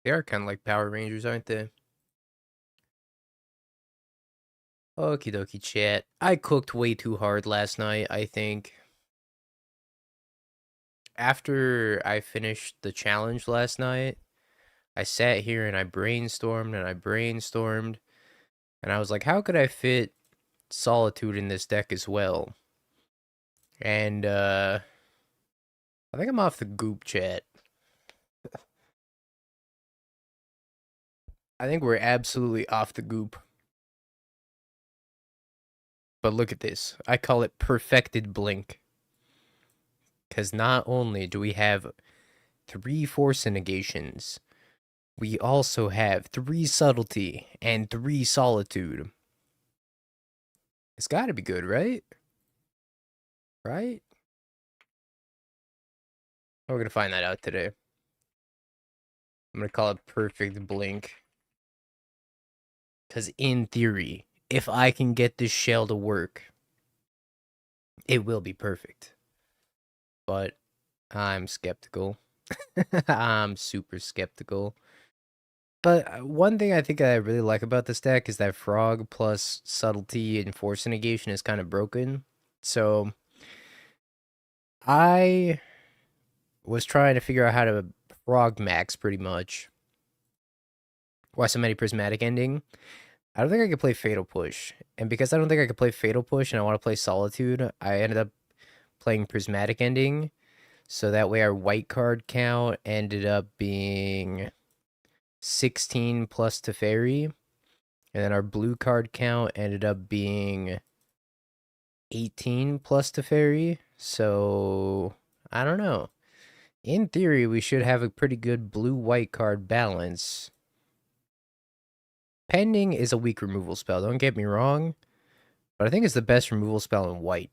They are kind of like Power Rangers, aren't they? Okie dokie, chat. I cooked way too hard last night, I think. After I finished the challenge last night, I sat here and I brainstormed and I brainstormed. And I was like, how could I fit Solitude in this deck as well? And, I think I'm off the goop, chat. I think we're absolutely off the goop. But look at this. I call it perfected blink. Because not only do we have 3 force negations, we also have 3 subtlety and 3 solitude. It's gotta be good, right? Right? We're gonna find that out today. I'm gonna call it perfect blink. Because in theory, if I can get this shell to work, it will be perfect. But I'm skeptical. I'm super skeptical. But one thing I think I really like about this deck is that Frog plus Subtlety and Force Negation is kind of broken. So I was trying to figure out how to Frog max pretty much. Why so many Prismatic Ending? I don't think I could play Fatal Push. And because I don't think I could play Fatal Push and I want to play Solitude, I ended up playing Prismatic Ending. So that way our white card count ended up being 16 plus Teferi. And then our blue card count ended up being 18 plus Teferi. So, I don't know. In theory, we should have a pretty good blue-white card balance. Pending is a weak removal spell, don't get me wrong. But I think it's the best removal spell in white.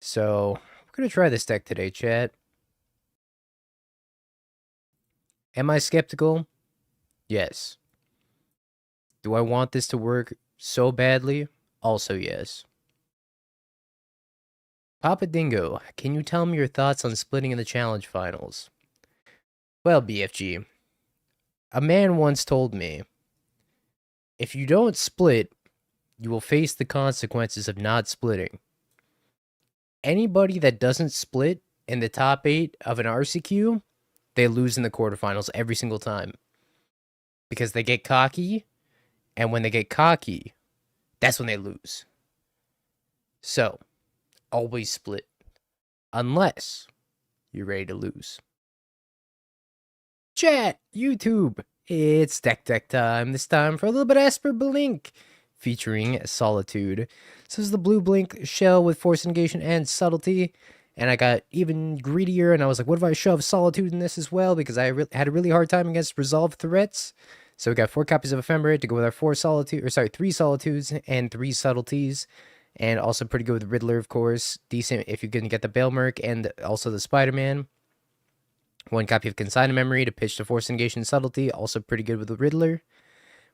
So, we're going to try this deck today, chat. Am I skeptical? Yes. Do I want this to work so badly? Also yes. Papa Dingo, can you tell me your thoughts on splitting in the challenge finals? Well, BFG, a man once told me, if you don't split, you will face the consequences of not splitting. Anybody that doesn't split in the top 8 of an RCQ, they lose in the quarterfinals every single time. Because they get cocky, and when they get cocky, that's when they lose. So, always split. Unless you're ready to lose. Chat, YouTube, it's deck time. This time for a little bit of Esper Blink, featuring Solitude. So this is the blue blink shell with Force Negation and Subtlety. And I got even greedier, and I was like, what if I shove Solitude in this as well? Because I had a really hard time against Resolve threats. So we got 4 copies of Ephemerate to go with our 3 Solitudes and 3 Subtleties. And also pretty good with Riddler, of course. Decent if you can get the Bailmerk and also the Spider-Man. 1 copy of Consigned Memory to pitch to Force Negation Subtlety, also pretty good with the Riddler.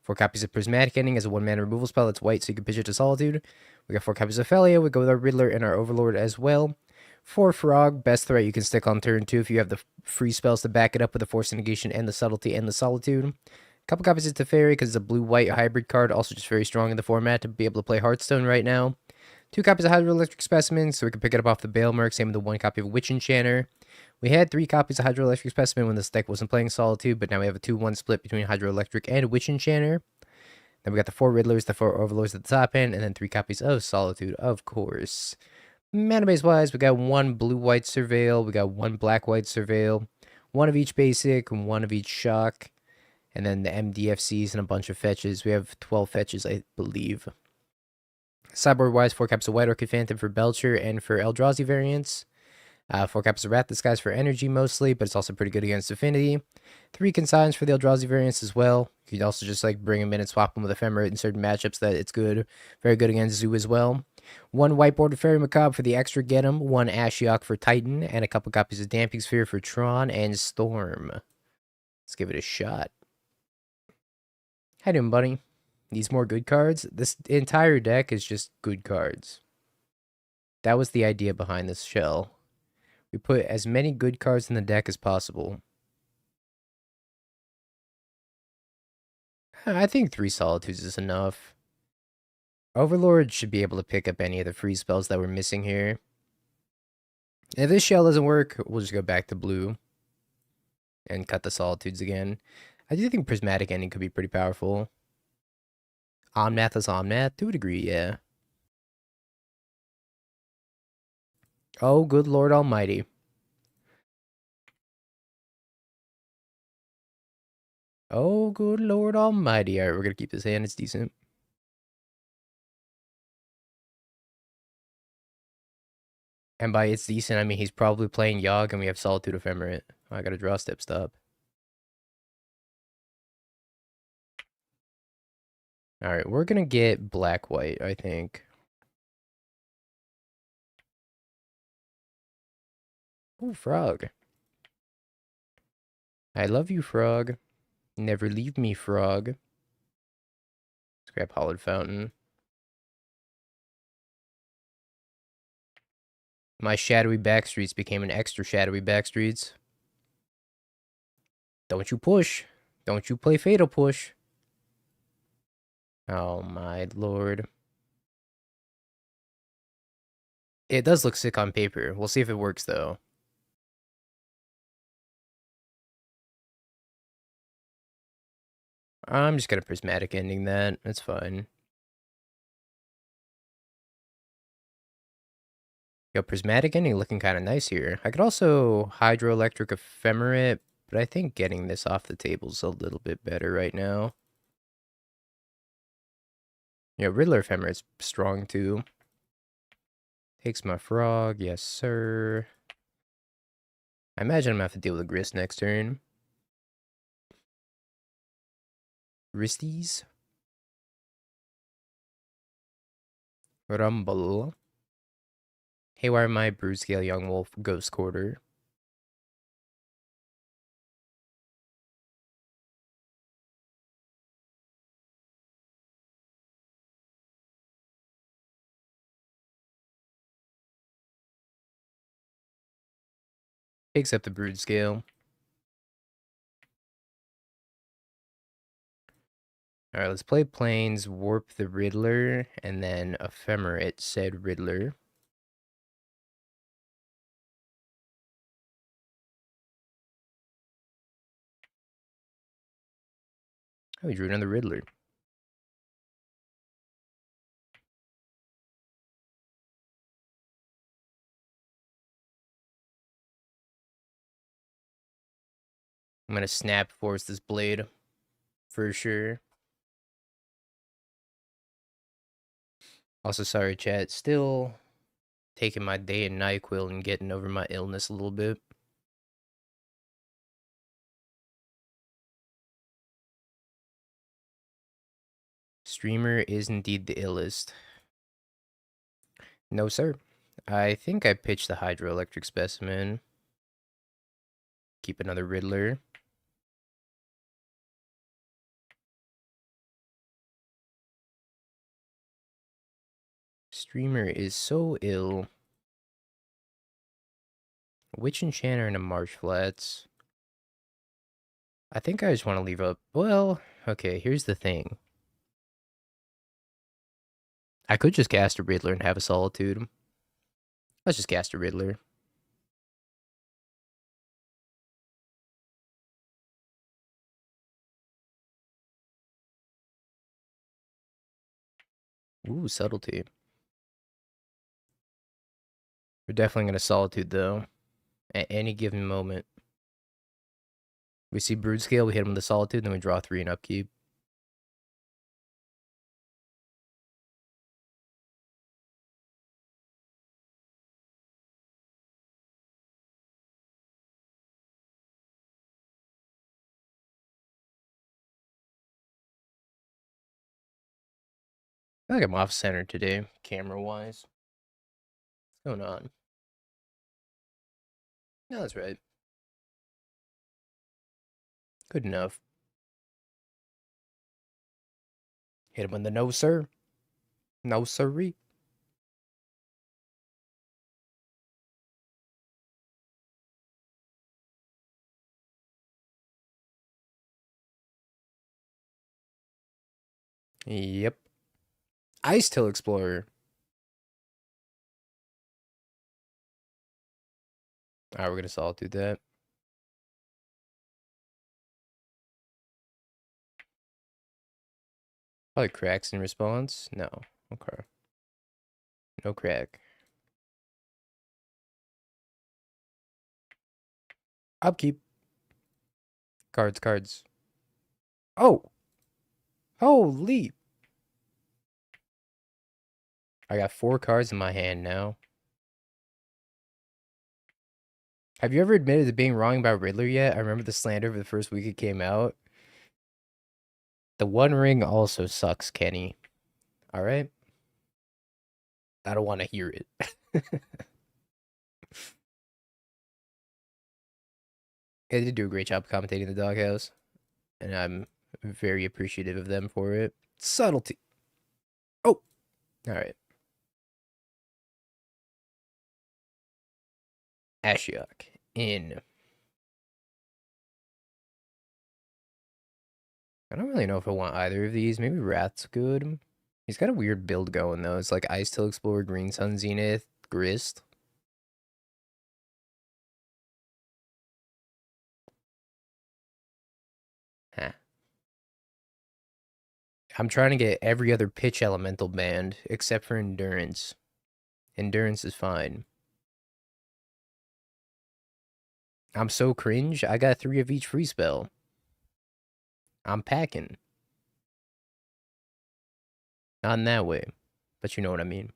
4 copies of Prismatic Ending as a 1-mana removal spell that's white, so you can pitch it to Solitude. We got 4 copies of Felia, we go with our Riddler and our Overlord as well. 4 Frog, best threat you can stick on turn 2 if you have the free spells to back it up with the Force Negation and the Subtlety and the Solitude. A couple copies of Teferi because it's a blue-white hybrid card, also just very strong in the format to be able to play Hearthstone right now. 2 copies of Hydroelectric Specimen, so we can pick it up off the Bailmerk, same with the 1 copy of Witch Enchanter. We had 3 copies of Hydroelectric Specimen when this deck wasn't playing Solitude, but now we have a 2-1 split between Hydroelectric and Witch Enchanter. Then we got the 4 Riddlers, the 4 Overlords at the top end, and then 3 copies of Solitude, of course. Mana base wise, we got 1 blue-white Surveil, we got 1 black-white Surveil, 1 of each basic, 1 of each shock, and then the MDFCs and a bunch of fetches. We have 12 fetches, I believe. Sideboard wise, 4 copies of White Orchid Phantom for Belcher and for Eldrazi variants. 4 copies of Wrath Disguise for energy mostly, but it's also pretty good against Affinity. 3 consigns for the Eldrazi variants as well. You can also just like bring them in and swap them with Ephemerate in certain matchups that it's good. Very good against Zoo as well. 1 Whiteboard Fairy Macabre for the extra get 'em. 1 Ashiok for Titan. And a couple copies of Damping Sphere for Tron and Storm. Let's give it a shot. How you doing, buddy? Needs more good cards? This entire deck is just good cards. That was the idea behind this shell. We put as many good cards in the deck as possible. I think 3 Solitudes is enough. Overlord should be able to pick up any of the free spells that we're missing here. If this shell doesn't work, we'll just go back to blue and cut the Solitudes again. I do think Prismatic Ending could be pretty powerful. Omnath is Omnath, to a degree, yeah. Oh, good Lord Almighty. Oh, good Lord Almighty. Alright, we're gonna keep this hand, it's decent. And by it's decent, I mean he's probably playing Yogg and we have Solitude Ephemerate. Oh, I gotta draw step stop. Alright, we're gonna get black-white, I think. Ooh, frog. I love you, frog. Never leave me, frog. Let's grab Hollowed Fountain. My shadowy backstreets became an extra shadowy backstreets. Don't you push. Don't you play Fatal Push. Oh my lord. It does look sick on paper. We'll see if it works though. I'm just gonna Prismatic Ending that. That's fine. Yo, Prismatic Ending looking kind of nice here. I could also Hydroelectric Ephemerate, but I think getting this off the table's a little bit better right now. Yeah, Riddler Ephemerate's strong too. Takes my frog, yes sir. I imagine I'm gonna have to deal with a Grist next turn. Gristies. Rumble. Haywire My, Brood Scale, Young Wolf, Ghost Quarter. Picks up the Brood Scale. Alright, let's play Plains, Warp the Riddler, and then Ephemerate said Riddler. Oh, we drew another Riddler. I'm gonna Snap Force this blade. For sure. Also, sorry, chat. Still taking my day and NyQuil and getting over my illness a little bit. Streamer is indeed the illest. No, sir. I think I pitched the Hydroelectric Specimen. Keep another Riddler. Streamer is so ill. Witch Enchanter and a Marsh Flats. I think I just want to leave up. Well, okay, here's the thing. I could just cast a Riddler and have a Solitude. Let's just cast a Riddler. Ooh, Subtlety. We're definitely going to Solitude, though. At any given moment. We see Brood Scale, we hit him with the Solitude, then we draw 3 and upkeep. I feel like I'm off-center today, camera-wise. What's going on? No, that's right. Good enough. Hit him with the no, sir. No, sirree. Yep. Ice Tail Explorer. Alright, we're gonna Solitude that. Probably cracks in response. No. Okay. No crack. Upkeep. Cards, cards. Oh! Holy! I got 4 cards in my hand now. Have you ever admitted to being wrong about Riddler yet? I remember the slander for the first week it came out. The One Ring also sucks, Kenny. Alright? I don't want to hear it. They did do a great job commentating the Doghouse, and I'm very appreciative of them for it. Subtlety. Oh! Alright. Ashiok. In. I don't really know if I want either of these. Maybe Wrath's good. He's got a weird build going, though. It's like Ice Tail Explorer, Green Sun Zenith, Grist. Huh. I'm trying to get every other pitch elemental banned except for Endurance. Endurance is fine. I'm so cringe. I got 3 of each free spell. I'm packing. Not in that way, but you know what I mean.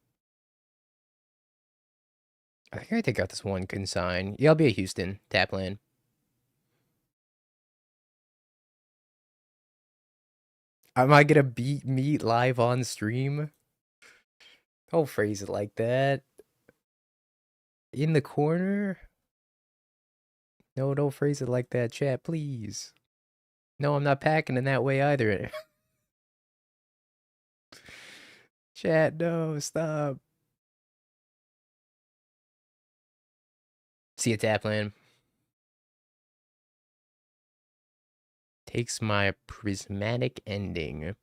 I think I take out this one consign. Yeah, I'll be at Houston. Tap land. Am I gonna beat meat live on stream? Don't phrase it like that. In the corner? No, don't phrase it like that, chat, please. No, I'm not packing in that way either. Chat, no, stop. See a tap land. Takes my prismatic ending.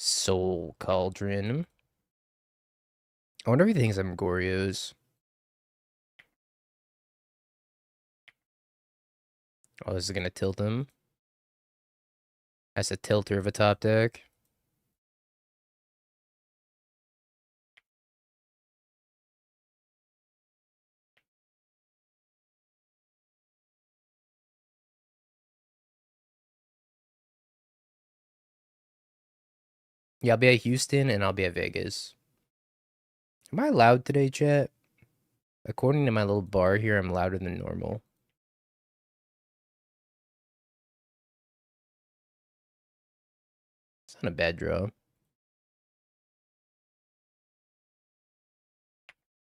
Soul Cauldron. I wonder if he thinks I'm Goryo's. Oh, this is gonna tilt him. That's a tilter of a top deck. Yeah, I'll be at Houston and I'll be at Vegas. Am I loud today, chat? According to my little bar here, I'm louder than normal. It's not a bad draw.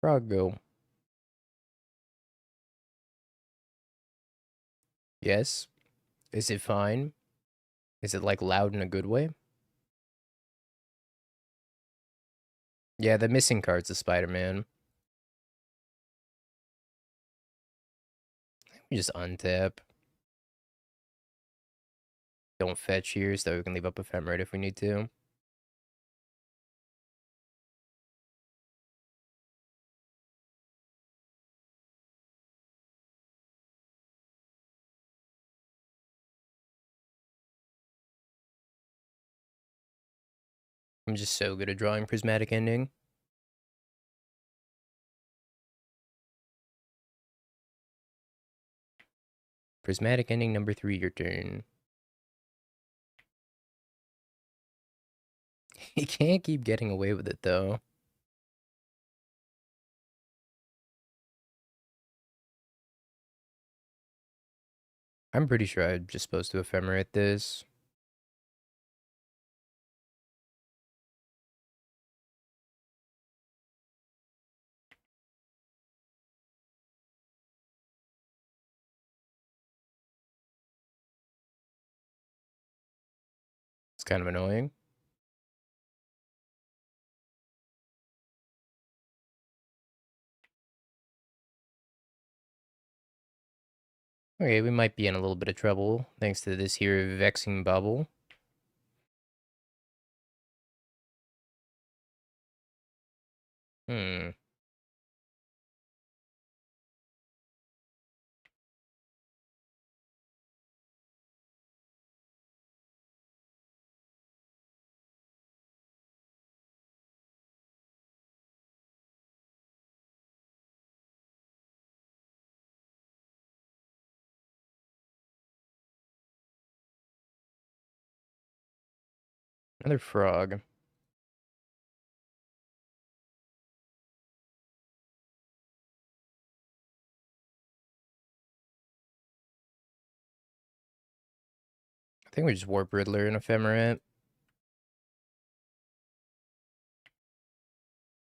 Frog go. Yes. Is it fine? Is it like loud in a good way? Yeah, the missing card's the Spider-Man. We just untap. Don't fetch here so we can leave up Ephemerate if we need to. I'm just so good at drawing Prismatic Ending. Prismatic Ending number 3, your turn. He can't keep getting away with it, though. I'm pretty sure I'm just supposed to Ephemerate this. It's kind of annoying. Okay, we might be in a little bit of trouble thanks to this here vexing bubble. Hmm. Another frog. I think we just Warp Riddler and Ephemerate.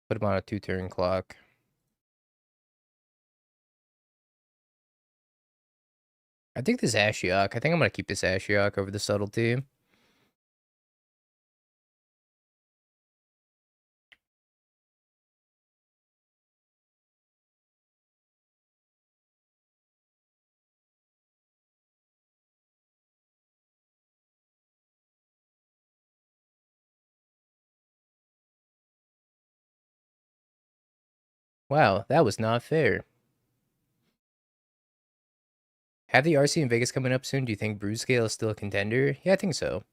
Put him on a 2-turn clock. I think this Ashiok. I think I'm gonna keep this Ashiok over the Subtlety. Wow, that was not fair. Have the RC in Vegas coming up soon? Do you think Brood Scale is still a contender? Yeah, I think so.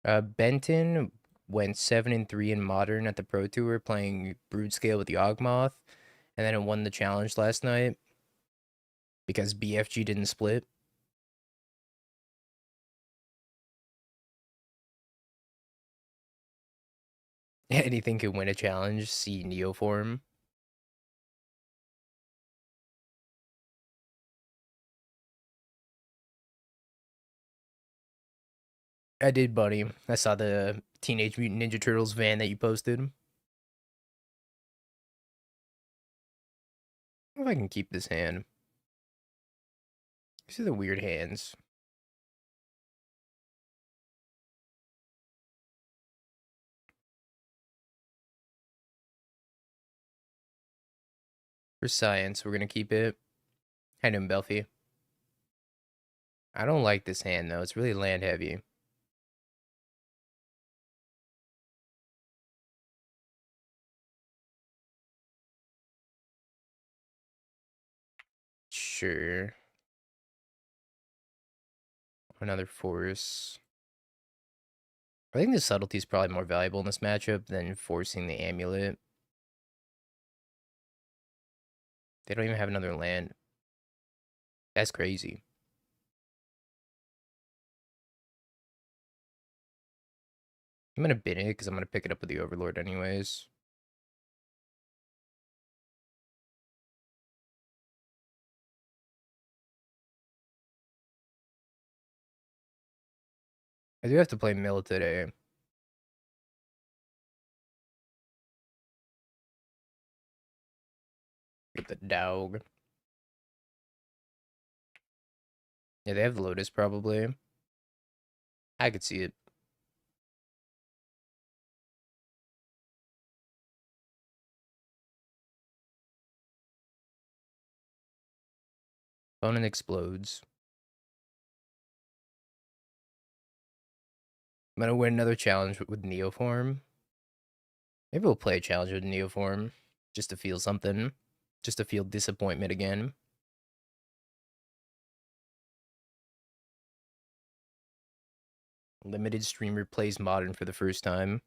Benton went 7-3 in Modern at the Pro Tour playing Brood Scale with Yawgmoth, and then it won the challenge last night because BFG didn't split. Anything could win a challenge. See Neoform. I did, buddy. I saw the Teenage Mutant Ninja Turtles van that you posted. If I can keep this hand. These are the weird hands. For science, we're gonna keep it. I know, Belfie. I don't like this hand though. It's really land heavy. Sure. Another force. I think the subtlety is probably more valuable in this matchup than forcing the amulet. They don't even have another land. That's crazy. I'm gonna bin it because I'm gonna pick it up with the Overlord anyways. I do have to play Mill today. Get the dog. Yeah, they have Lotus probably. I could see it. Opponent explodes. I'm gonna win another challenge with Neoform. Maybe we'll play a challenge with Neoform just to feel something. Just to feel disappointment again. Limited streamer plays Modern for the first time.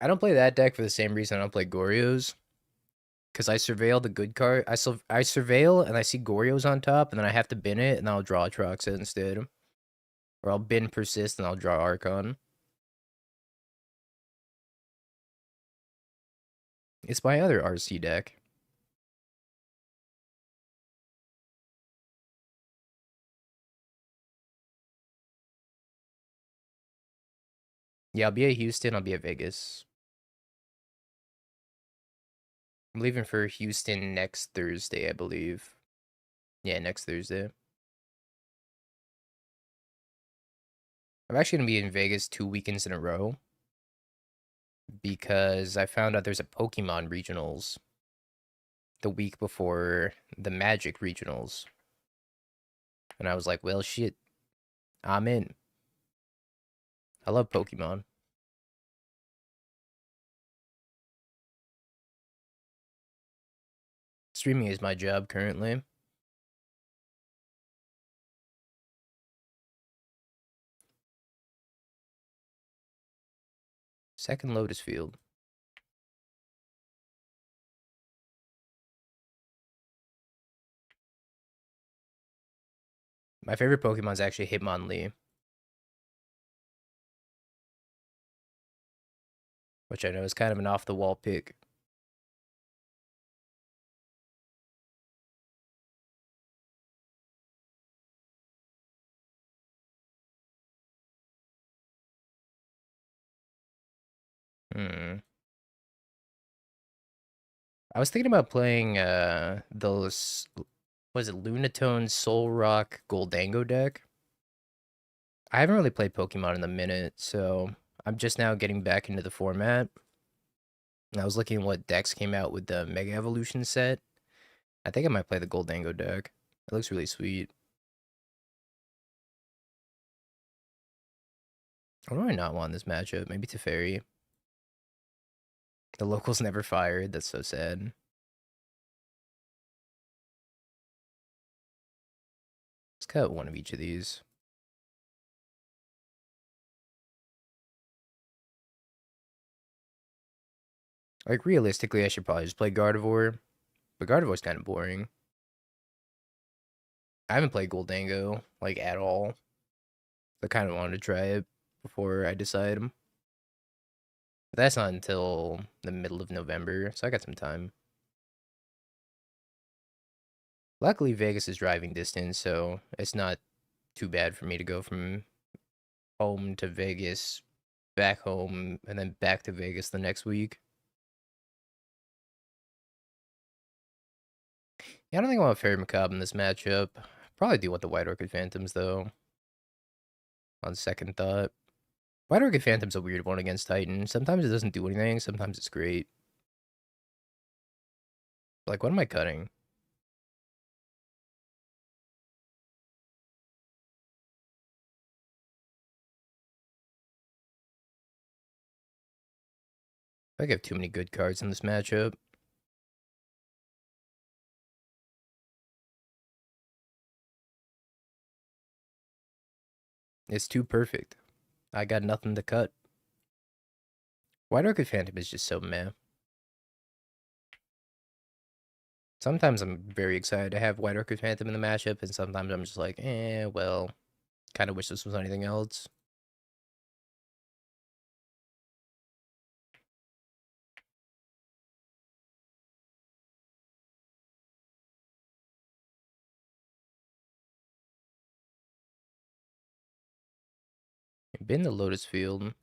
I don't play that deck for the same reason I don't play Goryo's. Because I surveil the good card. I surveil and I see Goryo's on top, and then I have to bin it, and I'll draw Troxa instead. Or I'll bin Persist, and I'll draw Archon. It's my other RC deck. Yeah, I'll be at Houston, I'll be at Vegas. I'm leaving for Houston next Thursday, I believe. Yeah, next Thursday. I'm actually going to be in Vegas 2 weekends in a row. because I found out there's a Pokemon regionals the week before the Magic regionals. And I was like, well, shit, I'm in. I love Pokemon. Streaming is my job currently. Second Lotus Field. My favorite Pokemon is actually Hitmonlee, which I know is kind of an off the wall pick. Hmm. I was thinking about playing those, was it Lunatone Soul Rock Goldango deck? I haven't really played Pokemon in a minute, so I'm just now getting back into the format. And I was looking at what decks came out with the Mega Evolution set. I think I might play the Goldango deck. It looks really sweet. What do I not want in this matchup? Maybe Teferi. The locals never fired. That's so sad. Let's cut one of each of these. Like, realistically, I should probably just play Gardevoir. But Gardevoir's kind of boring. I haven't played Goldango, like, at all. I kind of wanted to try it before I decide. But that's not until the middle of November, so I got some time. Luckily, Vegas is driving distance, so it's not too bad for me to go from home to Vegas, back home, and then back to Vegas the next week. Yeah, I don't think I want Fairy Macabre in this matchup. Probably do want the White Orchid Phantoms, though, on second thought. White Orchid Phantom's a weird one against Titan. Sometimes it doesn't do anything, sometimes it's great. Like, what am I cutting? I have too many good cards in this matchup. It's too perfect. I got nothing to cut. White Orchid Phantom is just so meh. Sometimes I'm very excited to have White Orchid Phantom in the matchup, and sometimes I'm just like, well, kind of wish this was anything else. Been the Lotus Field.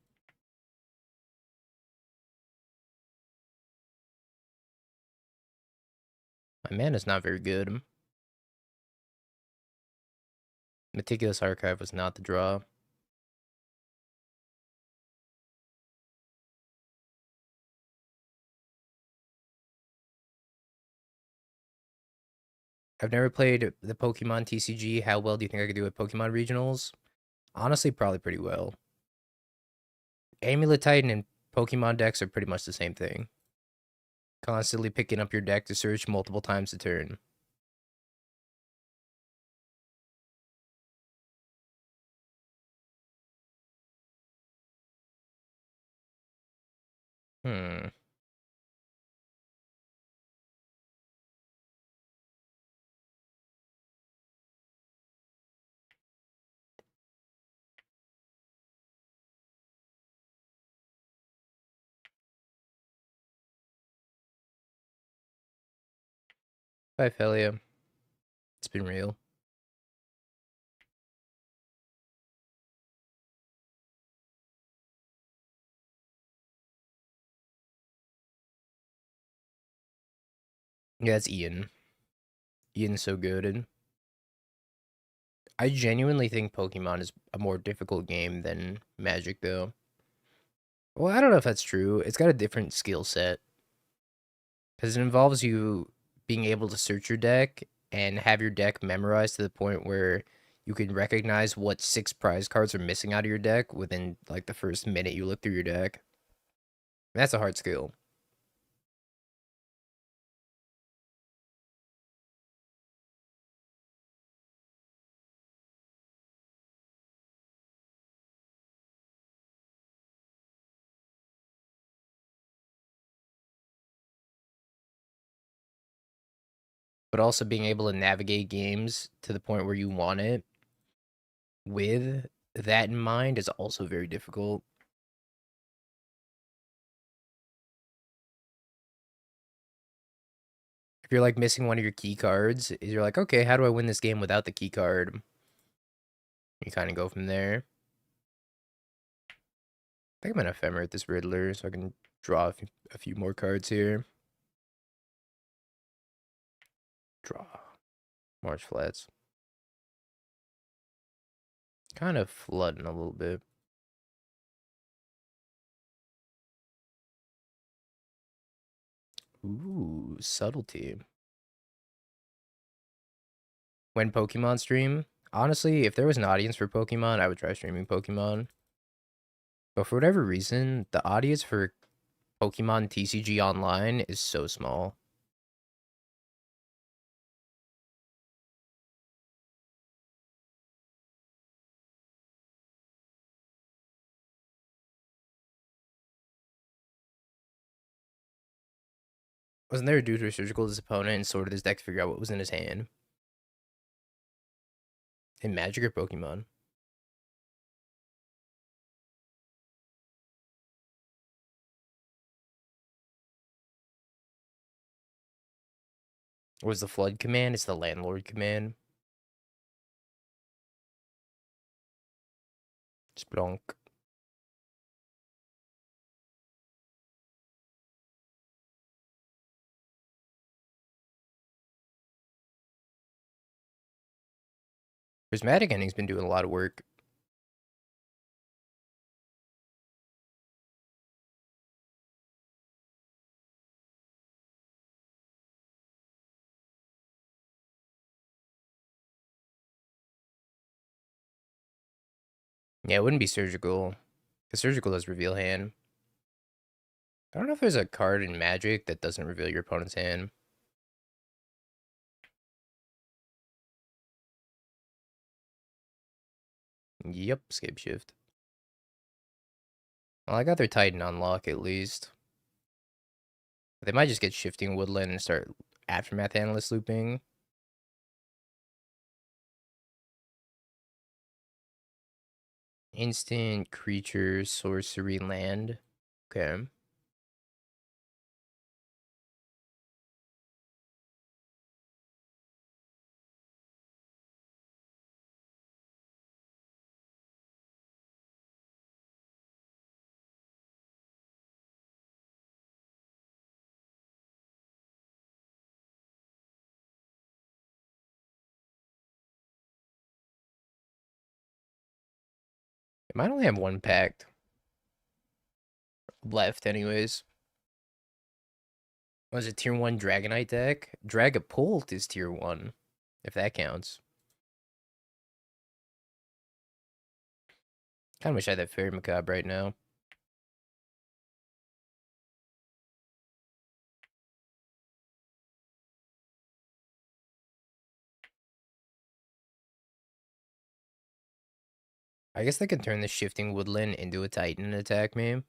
My mana's not very good. Meticulous Archive was not the draw. I've never played the Pokemon TCG. How well do you think I could do at Pokemon Regionals? Honestly, probably pretty well. Amulet Titan and Pokemon decks are pretty much the same thing. Constantly picking up your deck to search multiple times a turn. Hmm. Bye, Felia. It's been real. Yeah, it's Ian. Ian's so good. And I genuinely think Pokemon is a more difficult game than Magic, though. Well, I don't know if that's true. It's got a different skill set because it involves you being able to search your deck and have your deck memorized to the point where you can recognize what 6 prize cards are missing out of your deck within like the first minute you look through your deck. And that's a hard skill. But also being able to navigate games to the point where you want it with that in mind is also very difficult. If you're like missing one of your key cards, you're like, okay, how do I win this game without the key card? You kind of go from there. I think I'm gonna ephemerate this Riddler so I can draw a few more cards here. Draw. March flats. Kind of flooding a little bit. Ooh, subtlety. When Pokemon stream, honestly, if there was an audience for Pokemon, I would try streaming Pokemon. But for whatever reason, the audience for Pokemon TCG Online is so small. Wasn't there a dude who surgical his opponent and sorted his deck to figure out what was in his hand? In Magic or Pokemon? Or was the Flood command? It's the Landlord command. Splonk. Prismatic Ending's been doing a lot of work. Yeah, it wouldn't be surgical. Because surgical does reveal hand. I don't know if there's a card in Magic that doesn't reveal your opponent's hand. Yep, escape shift. Well, I got their Titan on lock at least. They might just get shifting woodland and start aftermath analyst looping. Instant creature sorcery land. Okay. It might only have one pact left, anyways. Was it tier 1 Dragonite deck? Dragapult is tier 1, if that counts. Kinda wish I had that Fairy Macabre right now. I guess they could turn the shifting woodland into a Titan and attack me.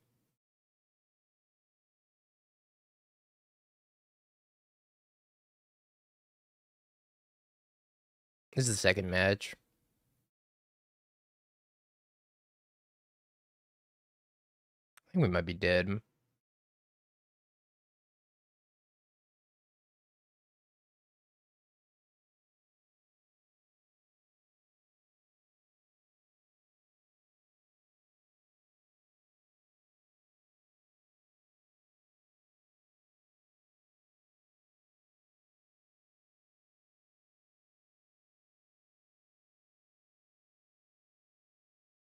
This is the second match. I think we might be dead.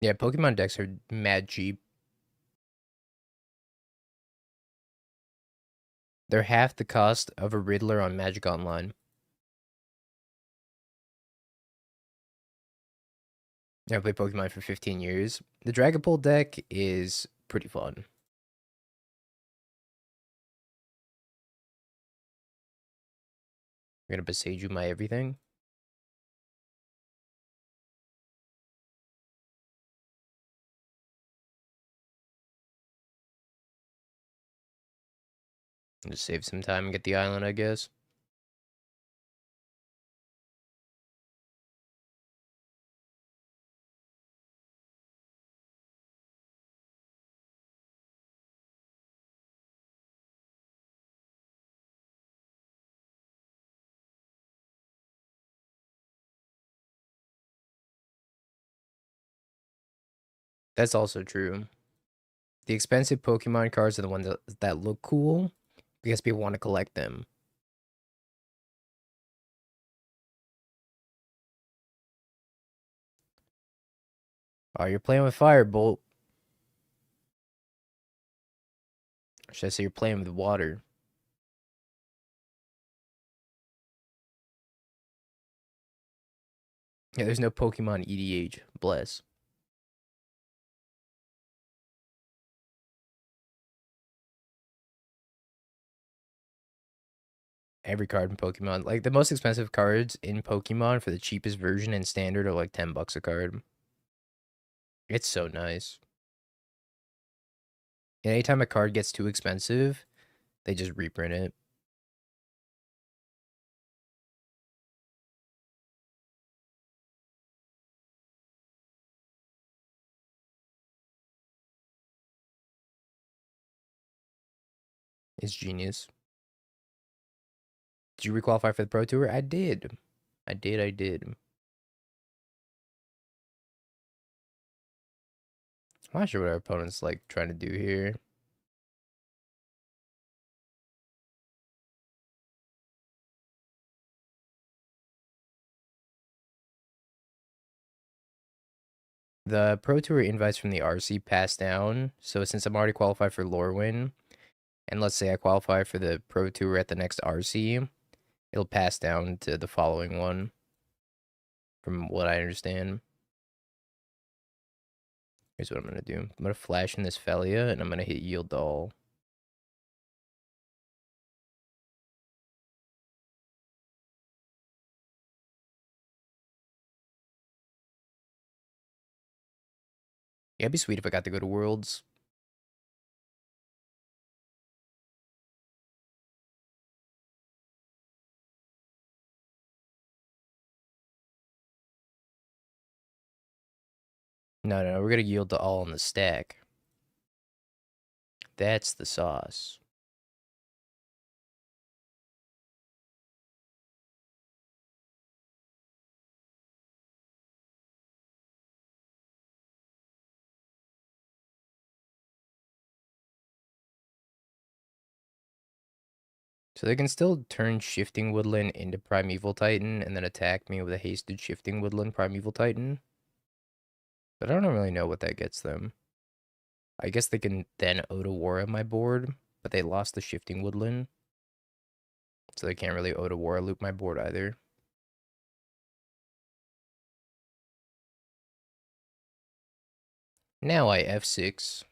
Yeah, Pokemon decks are mad cheap. They're half the cost of a Riddler on Magic Online. I've played Pokemon for 15 years. The Dragapult deck is pretty fun. I'm gonna Beseiju my everything. And just save some time and get the island, I guess. That's also true. The expensive Pokemon cards are the ones that look cool because people want to collect them. Oh, you're playing with Firebolt. Or should I say you're playing with water? Yeah, there's no Pokemon EDH. Bless. Every card in Pokemon. Like, the most expensive cards in Pokemon for the cheapest version and standard are like 10 bucks a card. It's so nice. And anytime a card gets too expensive, they just reprint it. It's genius. Did you requalify for the Pro Tour? I did. I did. I'm not sure what our opponent's like trying to do here. The Pro Tour invites from the RC pass down. So since I'm already qualified for Lorwyn, and let's say I qualify for the Pro Tour at the next RC, it'll pass down to the following one, from what I understand. Here's what I'm gonna do. I'm gonna flash in this Felia, and I'm gonna hit Yield All. Yeah, it'd be sweet if I got to go to Worlds. No, we're gonna Yield to All on the stack. That's the sauce. So they can still turn Shifting Woodland into Primeval Titan and then attack me with a hasted Shifting Woodland Primeval Titan. But I don't really know what that gets them. I guess they can then Otawara my board, but they lost the Shifting Woodland. So they can't really Otawara loop my board either. Now I F6.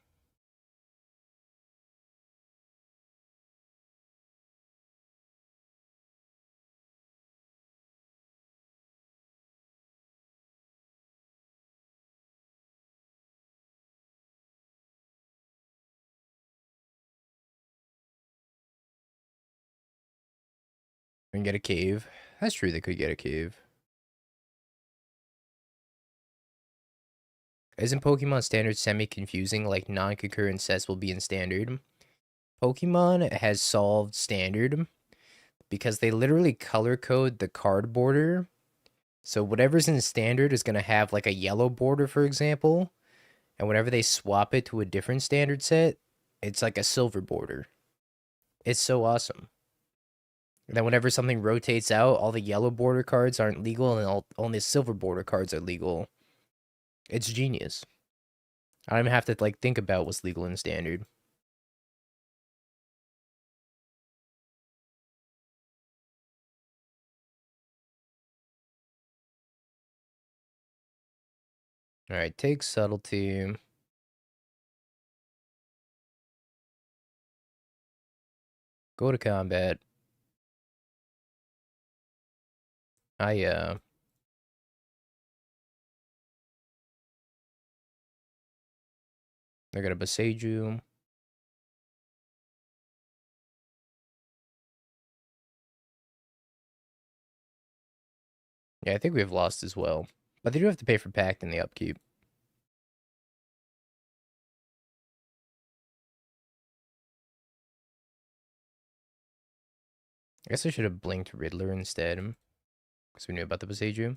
And get a cave. That's true, they could get a cave. Isn't Pokemon Standard semi-confusing like non-concurrent sets will be in Standard? Pokemon has solved Standard because they literally color code the card border. So whatever's in Standard is going to have like a yellow border, for example. And whenever they swap it to a different Standard set, it's like a silver border. It's so awesome. And then whenever something rotates out, all the yellow border cards aren't legal and only silver border cards are legal. It's genius. I don't even have to like think about what's legal in Standard. Alright, take Subtlety. Go to combat. They're gonna besiege you. Yeah, I think we have lost as well. But they do have to pay for Pact in the upkeep. I guess I should have blinked Riddler instead. Because we knew about the Besiege.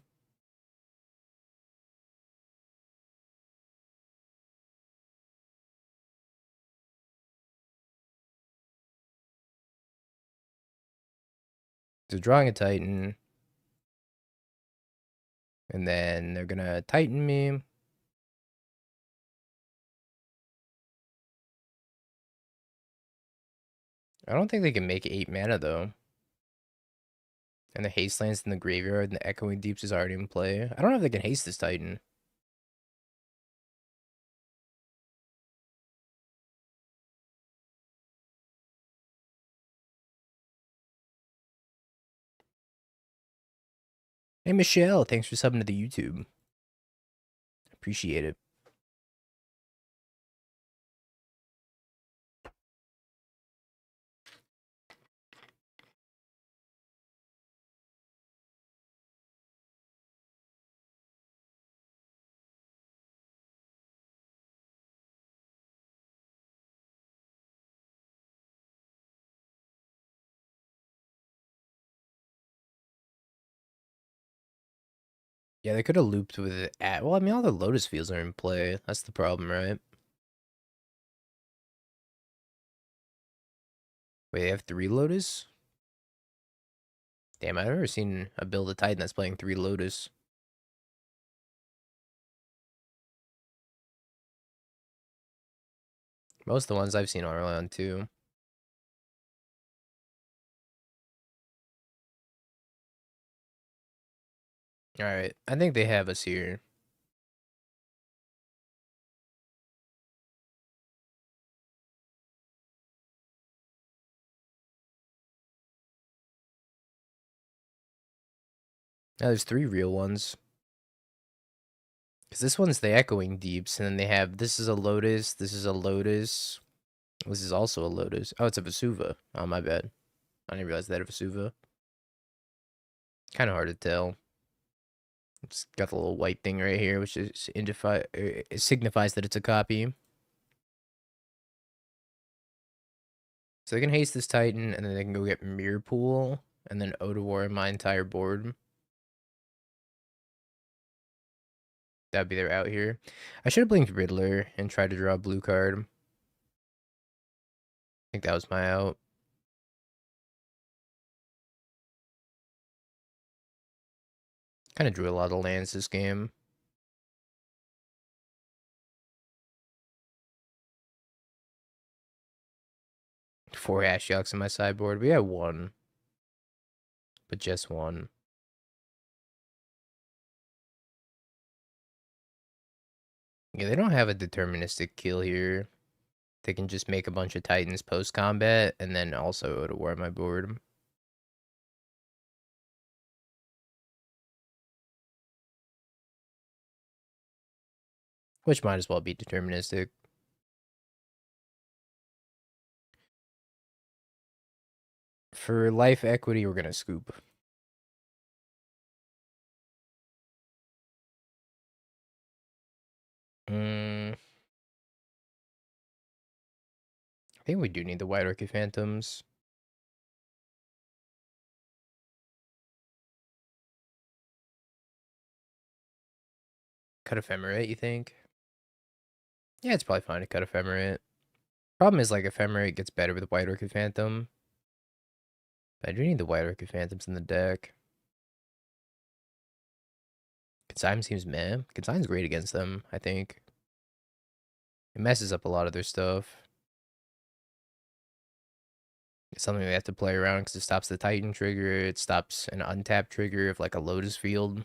So drawing a Titan. And then they're gonna Titan me. I don't think they can make 8 mana though. And the haste lands in the graveyard and the Echoing Deeps is already in play. I don't know if they can haste this Titan. Hey Michelle, thanks for subbing to the YouTube. Appreciate it. Yeah, they could have looped with it at. Well, I mean, all the Lotus Fields are in play. That's the problem, right? Wait, they have 3 Lotus? Damn, I've never seen a build of Titan that's playing 3 Lotus. Most of the ones I've seen are on 2. Alright, I think they have us here. Now there's 3 real ones. Because this one's the Echoing Deeps, and then they have, this is a Lotus, this is a Lotus. This is also a Lotus. Oh, it's a Vesuva. Oh, my bad. I didn't realize that a Vesuva. Kind of hard to tell. It's got the little white thing right here, which is it signifies that it's a copy. So they can haste this Titan, and then they can go get Mirror Pool, and then Odawar my entire board. That'd be their out here. I should have blinked Riddler and tried to draw a blue card. I think that was my out. Kind of drew a lot of lands this game. Four Ashiok's in my sideboard. We had 1, but just 1. Yeah, they don't have a deterministic kill here. They can just make a bunch of Titans post-combat, and then also Odawar my board. Which might as well be deterministic. For life equity, we're gonna scoop. I think we do need the White Orchid Phantoms. Cut Ephemerate, you think? Yeah, it's probably fine to cut Ephemerate. Problem is, like, Ephemerate gets better with White Orchid Phantom. But I do need the White Orchid Phantoms in the deck. Consign seems meh. Consign's great against them, I think. It messes up a lot of their stuff. It's something they have to play around because it stops the Titan trigger. It stops an untapped trigger of like a Lotus Field.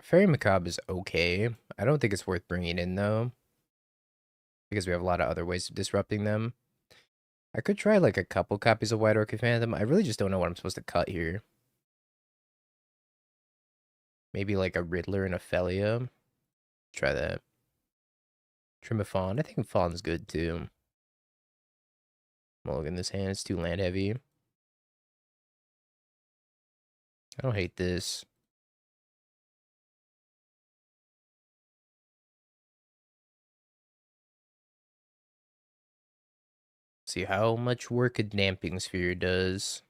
Fairy Macabre is okay. I don't think it's worth bringing in though, because we have a lot of other ways of disrupting them. I could try like a couple copies of White Orchid Phantom. I really just don't know what I'm supposed to cut here. Maybe like a Riddler and a Felia. Try that. Trim a Fawn. I think Fawn's good too. Mulligan this hand. It's too land heavy. I don't hate this. See how much work a Damping Sphere does.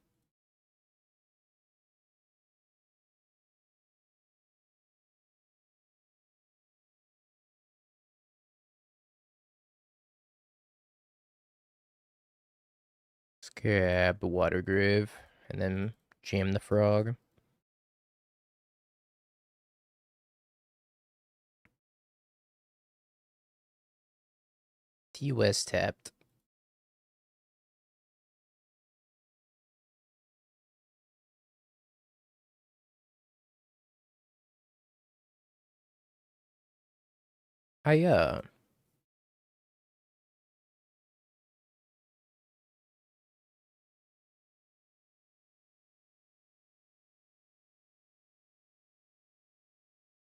Let's grab the Water Grave and then jam the Frog. TOS tapped. I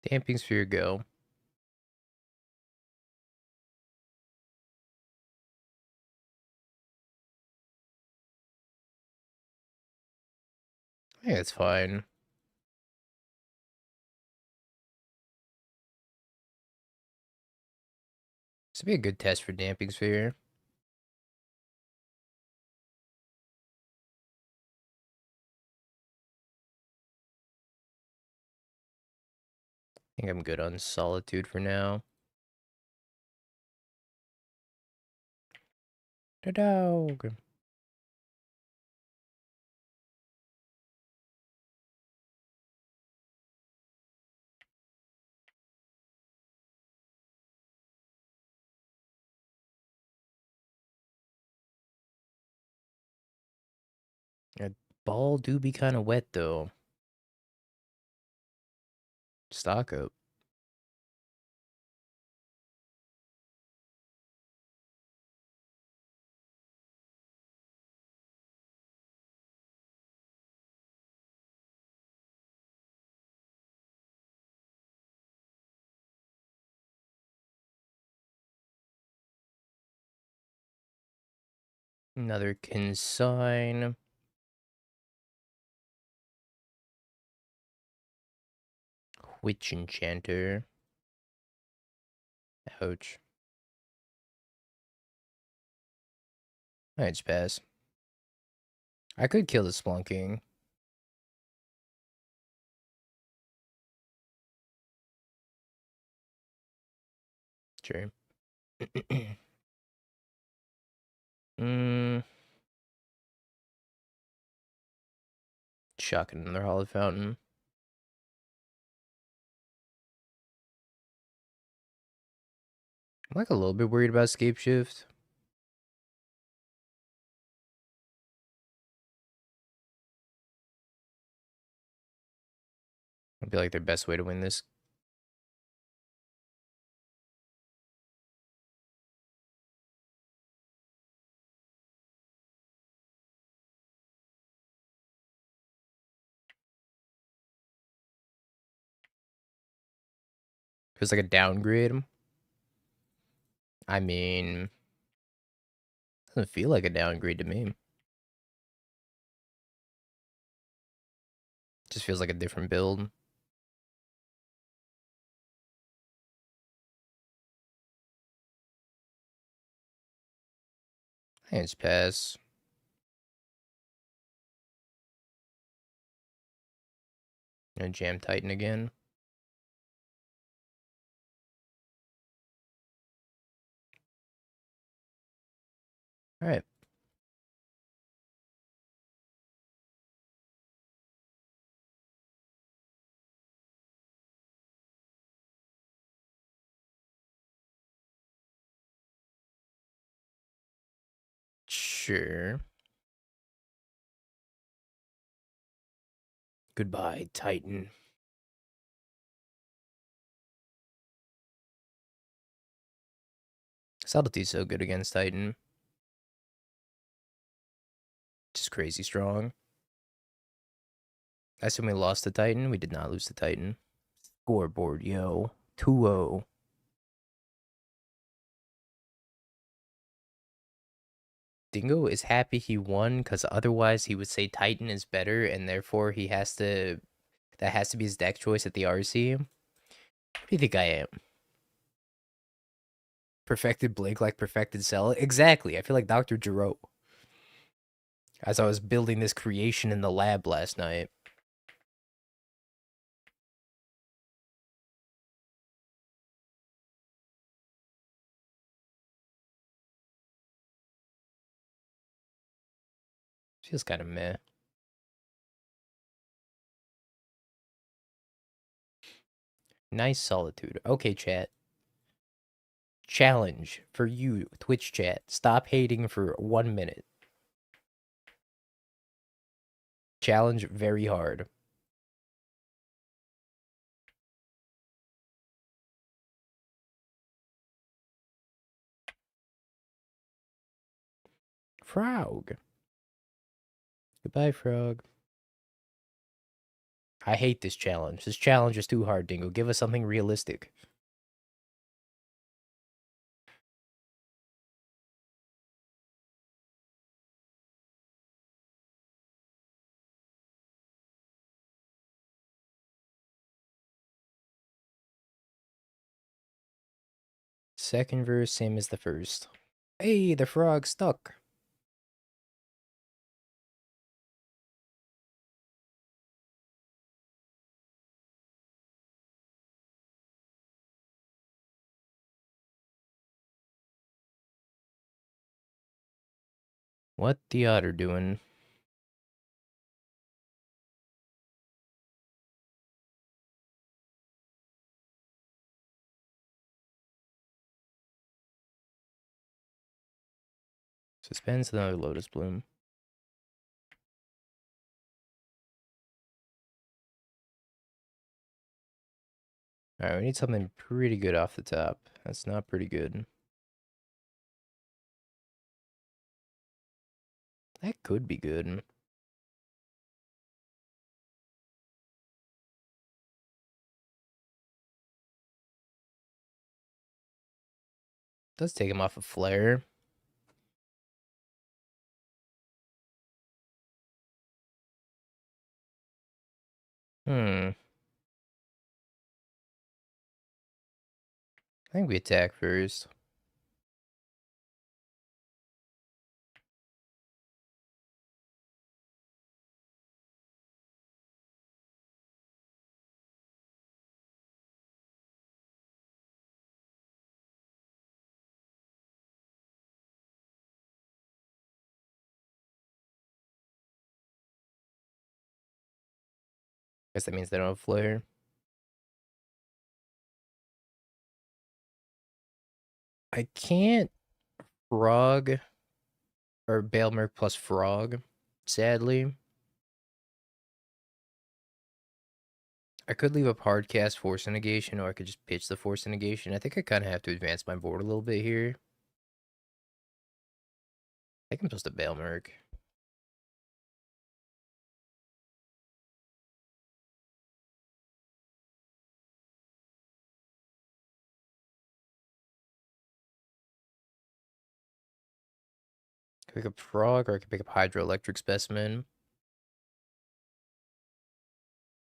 Damping Sphere go. I think it's fine. This would be a good test for Damping Sphere. I think I'm good on Solitude for now. Da-dog. That ball do be kind of wet though. Stock up. Another consign. Witch Enchanter. Ouch. Alright, just pass. I could kill the Splunking. Sure. mm. Shocking another Hollow Fountain. I'm like a little bit worried about Scape Shift. It'd be like their best way to win this. Feels like a downgrade. I mean, doesn't feel like a downgrade to me. Just feels like a different build. Hands pass. And jam Titan again. Alright. Sure. Goodbye, Titan. Subtlety's so good against Titan. Just crazy strong. I assume we lost the Titan. We did not lose the Titan. Scoreboard, yo. 2-0. Dingo is happy he won because otherwise he would say Titan is better and therefore he has to. That has to be his deck choice at the RC. What do you think I am? Perfected Blink like perfected Cell? Exactly. I feel like Dr. Giro as I was building this creation in the lab last night. Feels kind of meh. Nice Solitude. Okay, chat. Challenge for you, Twitch chat. Stop hating for 1 minute. Challenge very hard. Frog. Goodbye, Frog. I hate this challenge. This challenge is too hard, Dingo. Give us something realistic. Second verse, same as the first. Hey, the frog stuck. What the otter doing? Suspends another Lotus Bloom. Alright, we need something pretty good off the top. That's not pretty good. That could be good. Does take him off a flare. I think we attack first. Guess that means they don't have flare. I can't frog or Bailmerk plus frog, sadly. I could leave up hardcast force negation, or I could just pitch the force negation. I think I kind of have to advance my board a little bit here. I think I'm supposed to Bailmerk. I could pick up frog, or I could pick up hydroelectric specimen.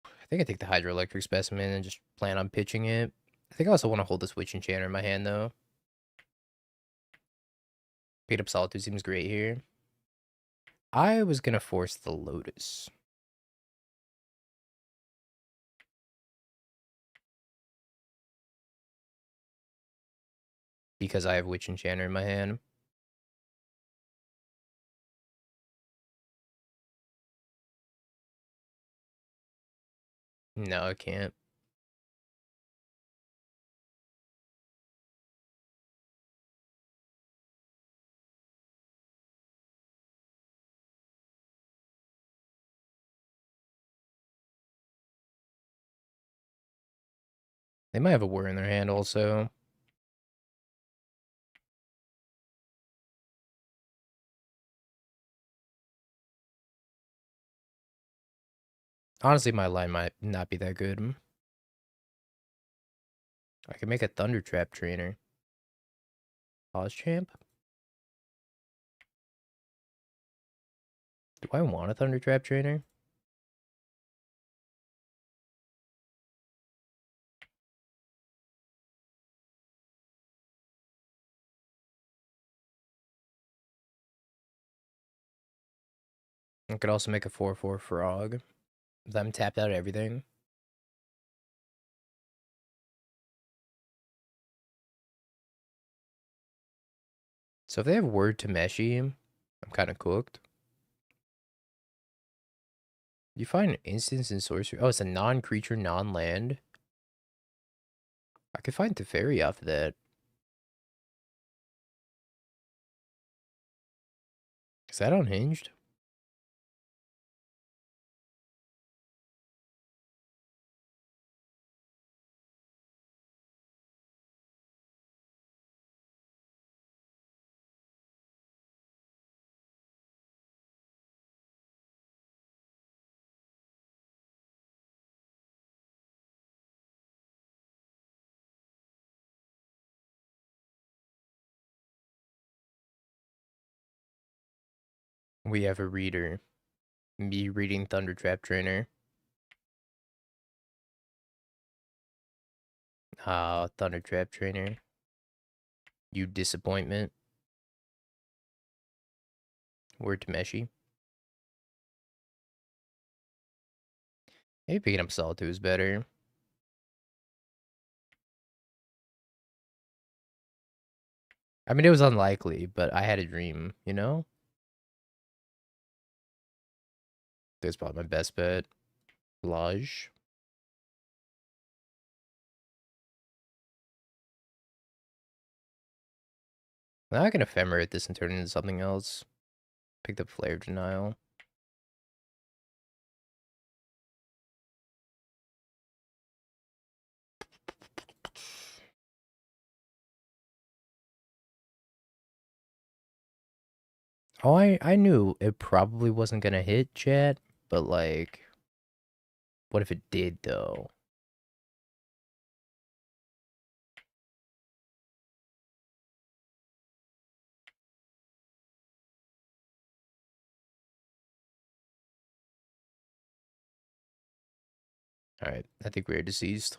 I think I take the hydroelectric specimen and just plan on pitching it. I think I also want to hold this witch enchanter in my hand though. Pick up Solitude seems great here. I was gonna force the Lotus. Because I have Witch Enchanter in my hand. No, I can't. They might have a Whir in their hand also. Honestly, my line might not be that good. I could make a Thunder Trap trainer. Pause champ? Do I want a Thunder Trap trainer? I could also make a 4/4 frog. I'm tapped out everything. So if they have Word to Meshi, I'm kind of cooked. You find instance in sorcery. Oh, it's a non-creature, non-land. I could find Teferi off of that. Is that unhinged? We have a reader. Me reading Thunder Trap Trainer. Ah, Thunder Trap Trainer. You disappointment. Word to Meshi. Maybe picking up Solitude is better. I mean, it was unlikely, but I had a dream, you know? That's probably my best bet. Lodge. Now I can ephemerate this and turn it into something else. Picked up Flare Denial. Oh, I knew it probably wasn't gonna hit, chat, but like, what if it did though? Alright, I think we're deceased.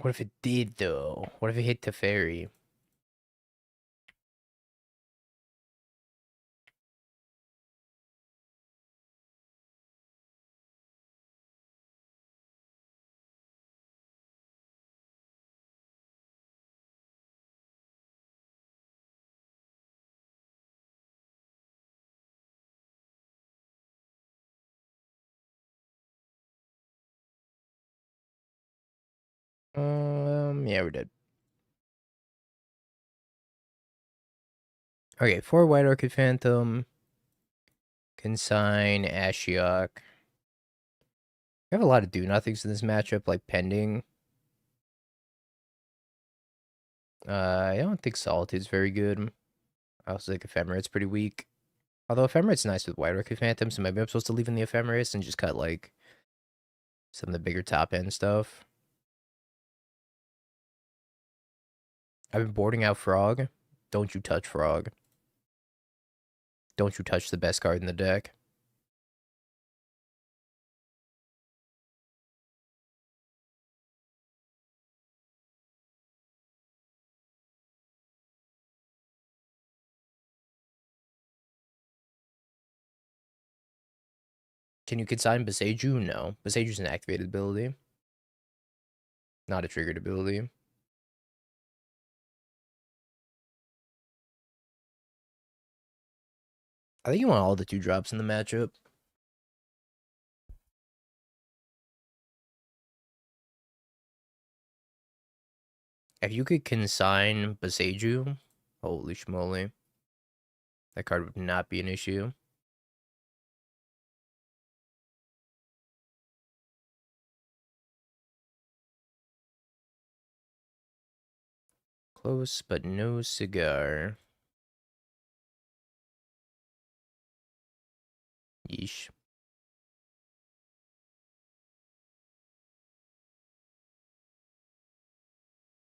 What if it did though? What if it hit Teferi? Yeah, we're dead. Okay, 4 White Orchid Phantom. Consign, Ashiok. We have a lot of do-nothings in this matchup, like Pending. I don't think Solitude's very good. I also think Ephemerate's pretty weak. Although Ephemerate's nice with White Orchid Phantom, so maybe I'm supposed to leave in the Ephemerate and just cut, like, some of the bigger top-end stuff. I've been boarding out Frog. Don't you touch Frog. Don't you touch the best card in the deck. Can you consign Beseju? No. Beseju's an activated ability. Not a triggered ability. I think you want all the 2-drops in the matchup. If you could consign Beseju, holy schmoly. That card would not be an issue. Close, but no cigar. Yeesh.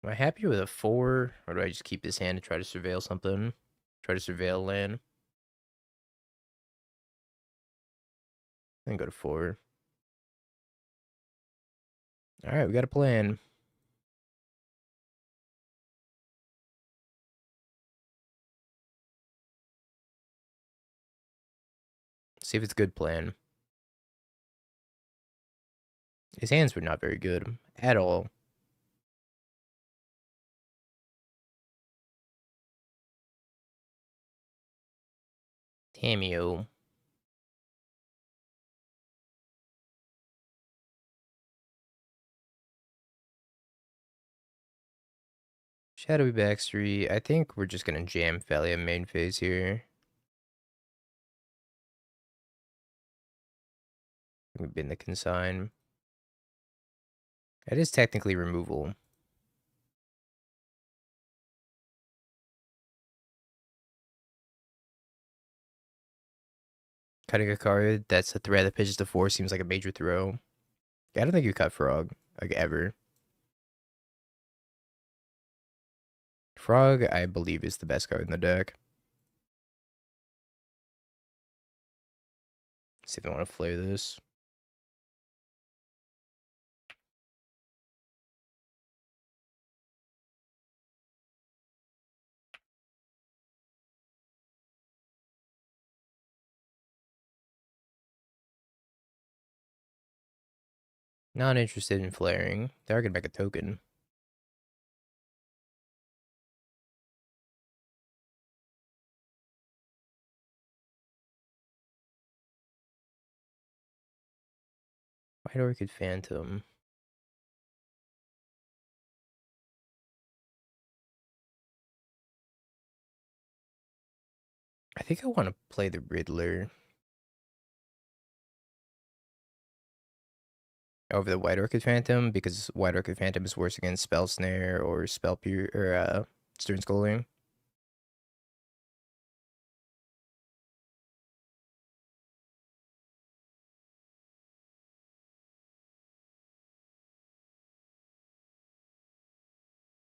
Am I happy with a 4, or do I just keep this hand and try to surveil something? Try to surveil land? Then go to 4. Alright, we got a plan. See if it's a good plan. His hands were not very good at all. Tamio. Shadowy backstreet. I think we're just gonna jam Thalia main phase here. We've been the consign. That is technically removal. Cutting a card that's a threat that pitches to 4 seems like a major throw. I don't think you cut Frog, like, ever. Frog, I believe, is the best card in the deck. Let's see if I want to flare this. Not interested in flaring. They are gonna make a token. White Orchid Phantom. I think I want to play the Riddler over the White Orchid Phantom because White Orchid Phantom is worse against Spell Snare or Stern Scolding.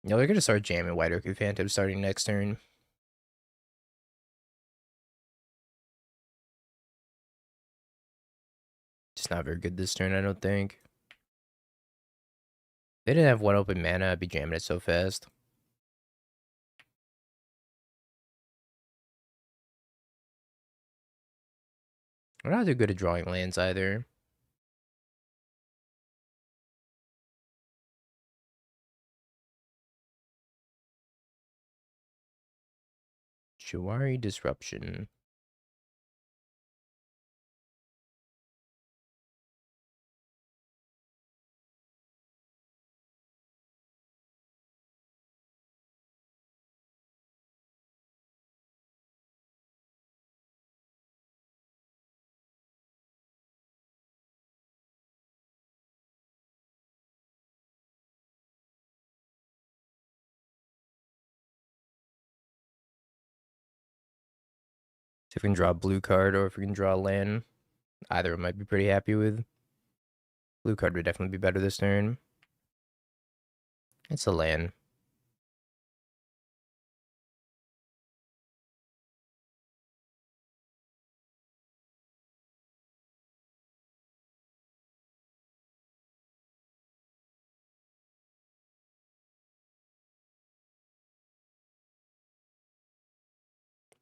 No, they're gonna start jamming White Orchid Phantom starting next turn. Just not very good this turn, I don't think. They didn't have one open mana, I'd be jamming it so fast. We're not too good at drawing lands either. Jawari Disruption. So if we can draw a blue card or if we can draw a land, either might be pretty happy with. Blue card would definitely be better this turn. It's a land.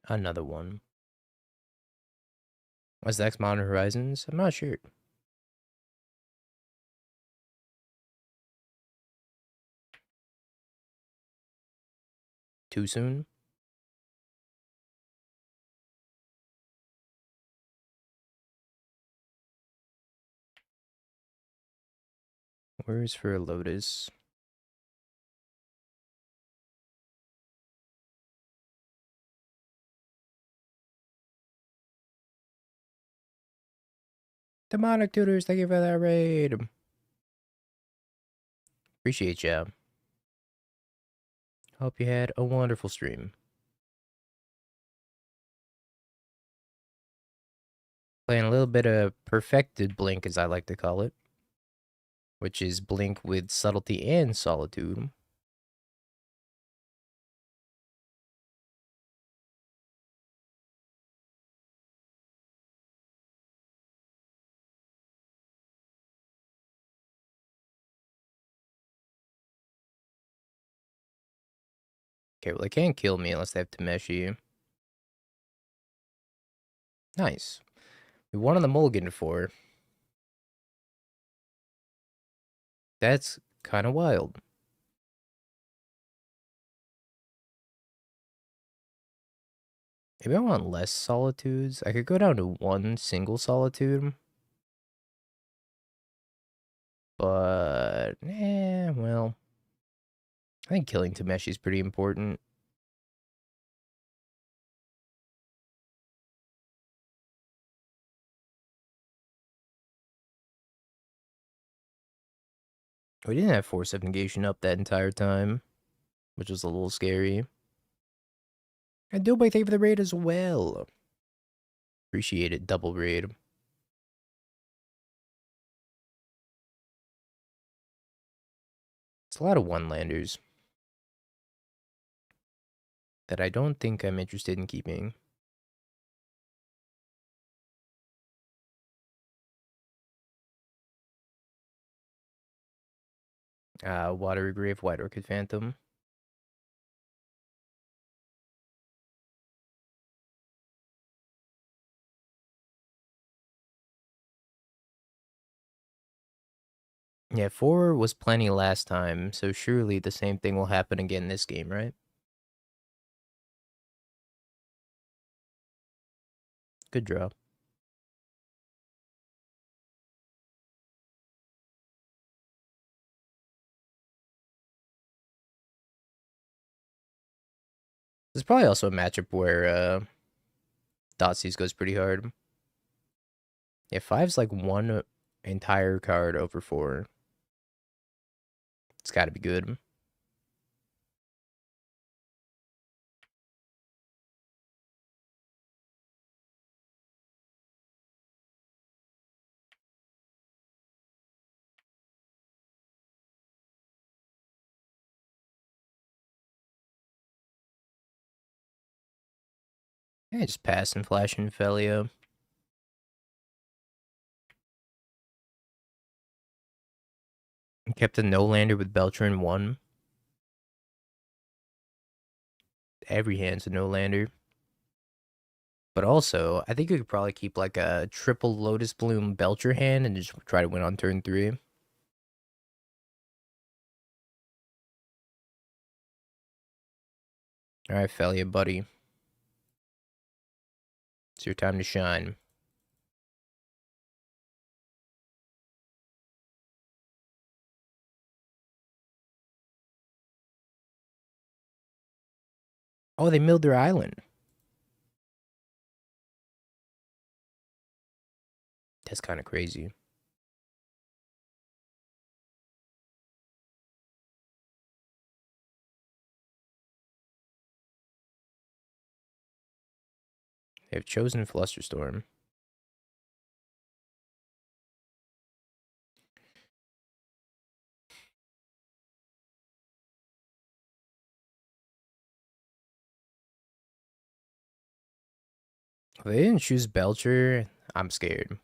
Another one. What's next? Modern Horizons? I'm not sure. Too soon? Where's for Lotus? Demonic Tutors, thank you for that raid. Appreciate ya. Hope you had a wonderful stream. Playing a little bit of perfected Blink, as I like to call it, which is Blink with Subtlety and Solitude. Okay, well, they can't kill me unless they have Tameshi. Nice. We won on the mulligan for. That's kind of wild. Maybe I want less Solitudes. I could go down to one single Solitude. But, well. I think killing Tameshi is pretty important. We didn't have Force of Negation up that entire time, which was a little scary. And do my thing for the raid as well. Appreciate it, double raid. It's a lot of one-landers that I don't think I'm interested in keeping. Watery Grave, White Orchid Phantom. Yeah, 4 was plenty last time, so surely the same thing will happen again this game, right? Good draw. There's probably also a matchup where Dotsies goes pretty hard. Yeah, 5's like one entire card over 4. It's gotta be good. Yeah, just pass and flash and Felio. Kept a no-lander with Belcher in 1. Every hand's a no-lander. But also, I think you could probably keep like a triple Lotus Bloom Belcher hand and just try to win on turn 3. Alright, Felia, buddy. It's your time to shine. Oh, they milled their island. That's kind of crazy. They've chosen Flusterstorm. If they didn't choose Belcher, I'm scared.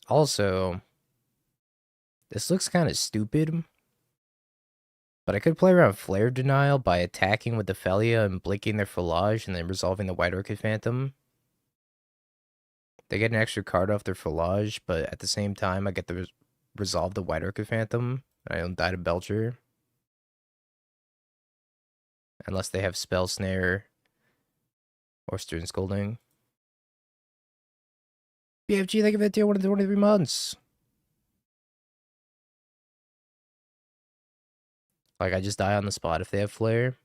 Also, this looks kind of stupid, but I could play around Flare Denial by attacking with the Felia and blinking their Fillage and then resolving the White Orchid Phantom. They get an extra card off their Fillage, but at the same time, I get to resolve the White Orchid Phantom. I don't die to Belcher. Unless they have Spell Snare or Stern Scolding. BFG, thank you for the tier 1 of 23 months. Like, I just die on the spot if they have Flare.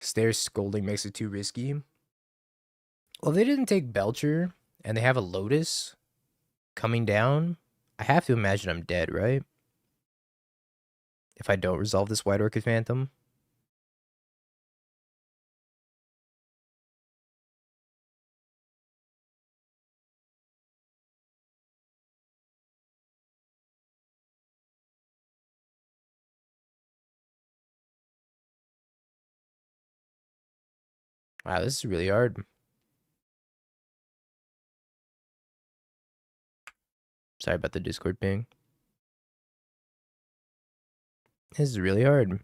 Stare Scolding makes it too risky. Well, if they didn't take Belcher and they have a Lotus coming down, I have to imagine I'm dead, right? If I don't resolve this White Orchid Phantom. Wow, this is really hard. Sorry about the Discord ping. This is really hard.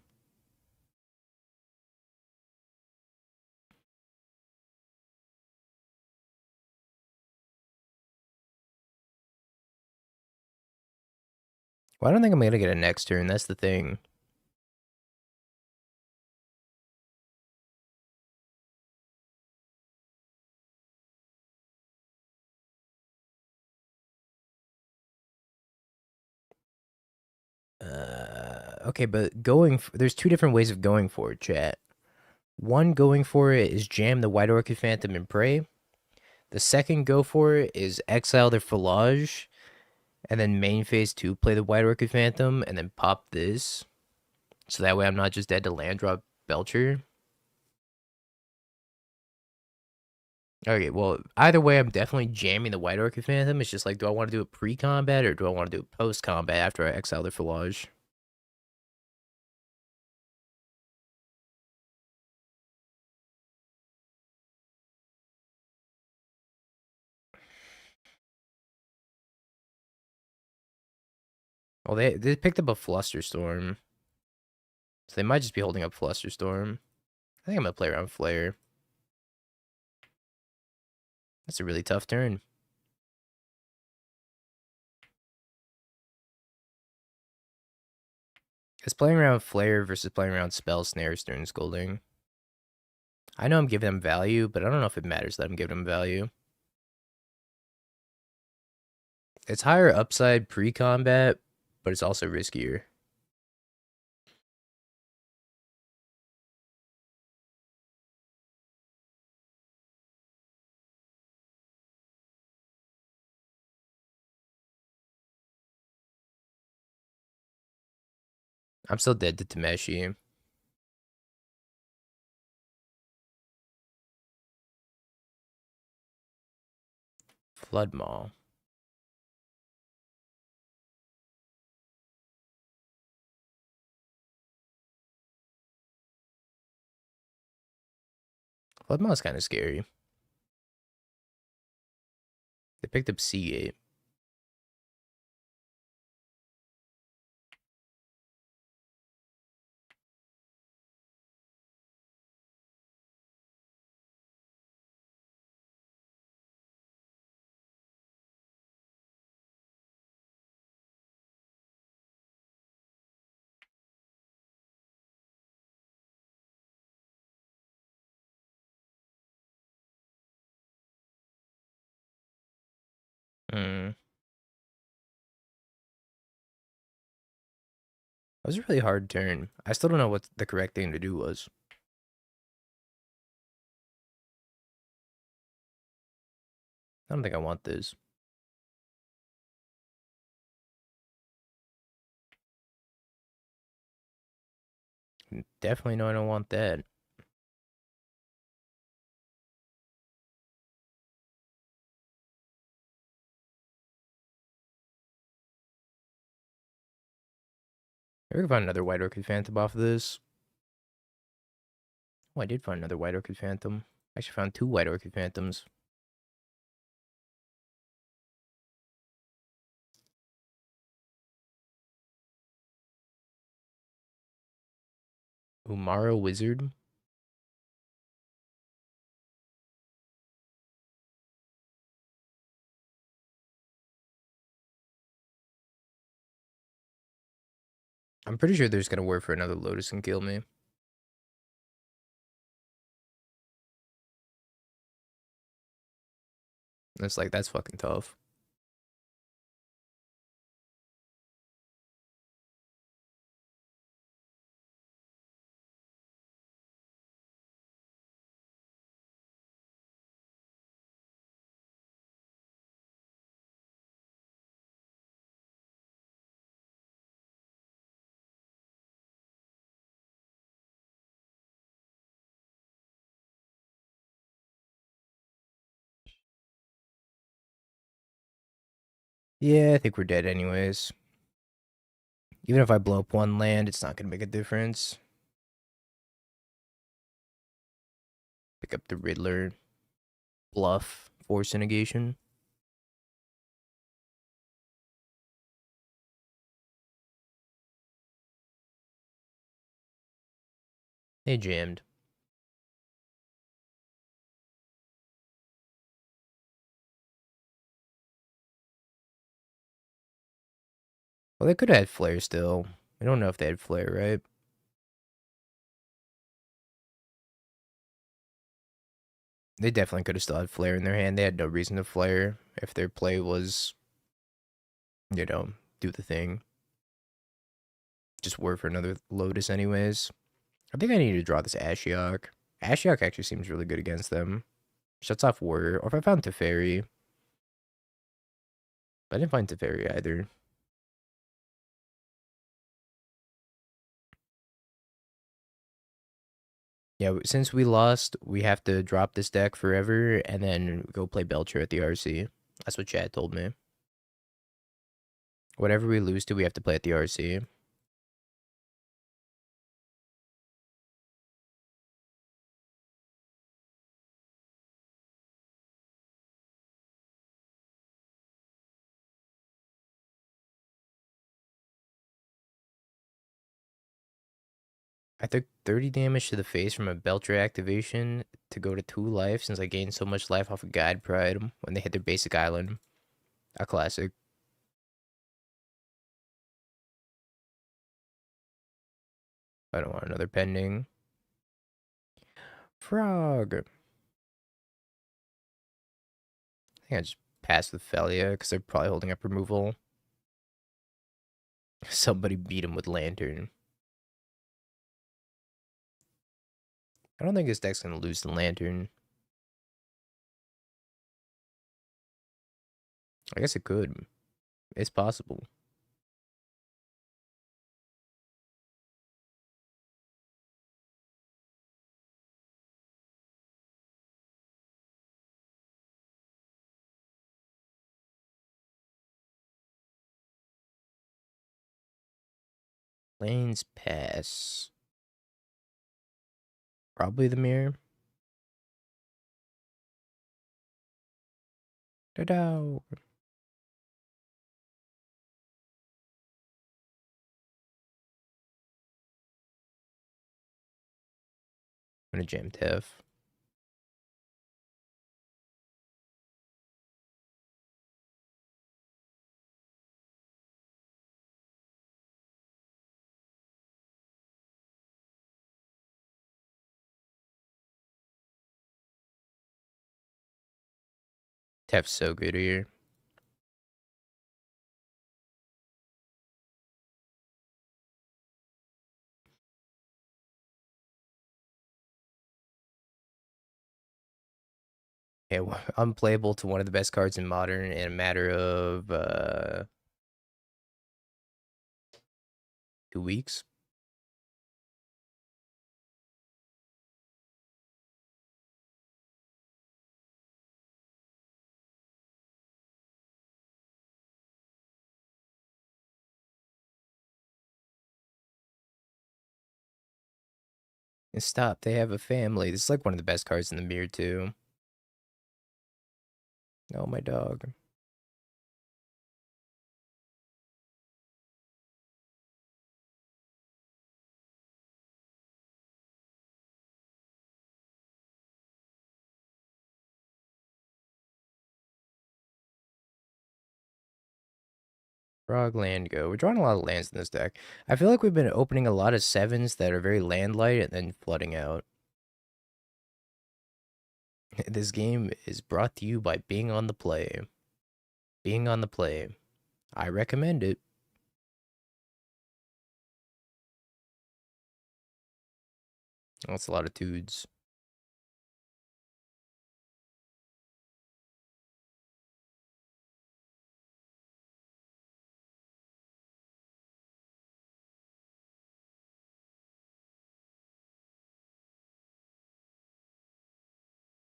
Well, I don't think I'm gonna get a next turn. That's the thing. Okay, but there's two different ways of going for it, chat. One going for it is jam the White Orchid Phantom and pray. The second go for it is exile their Filage, and then main phase 2 play the White Orchid Phantom, and then pop this. So that way I'm not just dead to land drop Belcher. Okay, well, either way, I'm definitely jamming the White Orchid Phantom. It's just like, do I want to do it pre-combat or do I want to do it post-combat after I exile their Filage? Well, they picked up a Flusterstorm. So they might just be holding up Flusterstorm. I think I'm going to play around Flare. That's a really tough turn. It's playing around Flare versus playing around Spell, Snare, Stern Scolding. I know I'm giving them value, but I don't know if it matters that I'm giving them value. It's higher upside pre-combat, but it's also riskier. I'm still dead to Tameshi. Flood Maw. Flood Maw is kind of scary. They picked up Seagate. Hmm. That was a really hard turn. I still don't know what the correct thing to do was. I don't think I want this. Definitely know I don't want that. Maybe we can find another White Orchid Phantom off of this. Oh, I did find another White Orchid Phantom. I actually found two White Orchid Phantoms. Umaro Wizard. I'm pretty sure they're just gonna work for another Lotus and kill me. And it's like, that's fucking tough. Yeah, I think we're dead anyways. Even if I blow up one land, it's not gonna make a difference. pick up the Riddler, bluff, force negation. They jammed. Well, they could have had Flare still. I don't know if they had Flare, right? They definitely could have still had Flare in their hand. They had no reason to Flare if their play was, you know, do the thing. Just work for another Lotus anyways. I think I need to draw this Ashiok. Ashiok actually seems really good against them. Shuts off Warrior. Or if I found Teferi. I didn't find Teferi either. Yeah, since we lost, we have to drop this deck forever and then go play Belcher at the RC. That's what Chad told me. Whatever we lose to, we have to play at the RC. I took 30 damage to the face from a Belcher activation to go to 2 life since I gained so much life off of Guide Pride when they hit their basic island. A classic. I don't want another pending. Frog. I think I just passed with Felia because they're probably holding up removal. Somebody beat him with Lantern. I don't think this deck's going to lose the Lantern. I guess it could. It's possible. Lane's Pass. Probably the mirror. Ta-da! I'm gonna jam Tef. Tef's so good here. Yeah, unplayable to one of the best cards in Modern in a matter of 2 weeks. And stop, they have a family. This is like one of the best cards in the mirror too. Oh, my dog. Frog land go. We're drawing a lot of lands in this deck. I feel like we've been opening a lot of 7s that are very land light and then flooding out. This game is brought to you by Being on the Play. Being on the Play. I recommend it. That's a lot of tudes.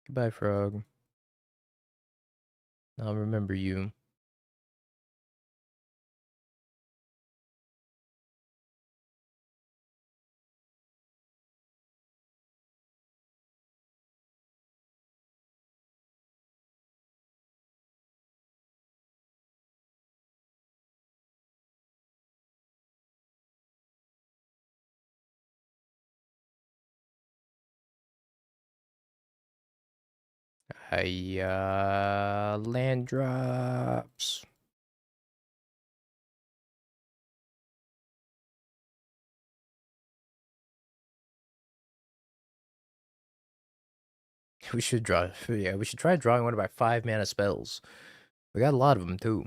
Goodbye, Frog. I'll remember you. Land drops. We should draw. Yeah, we should try drawing one of our 5-mana spells. We got a lot of them too.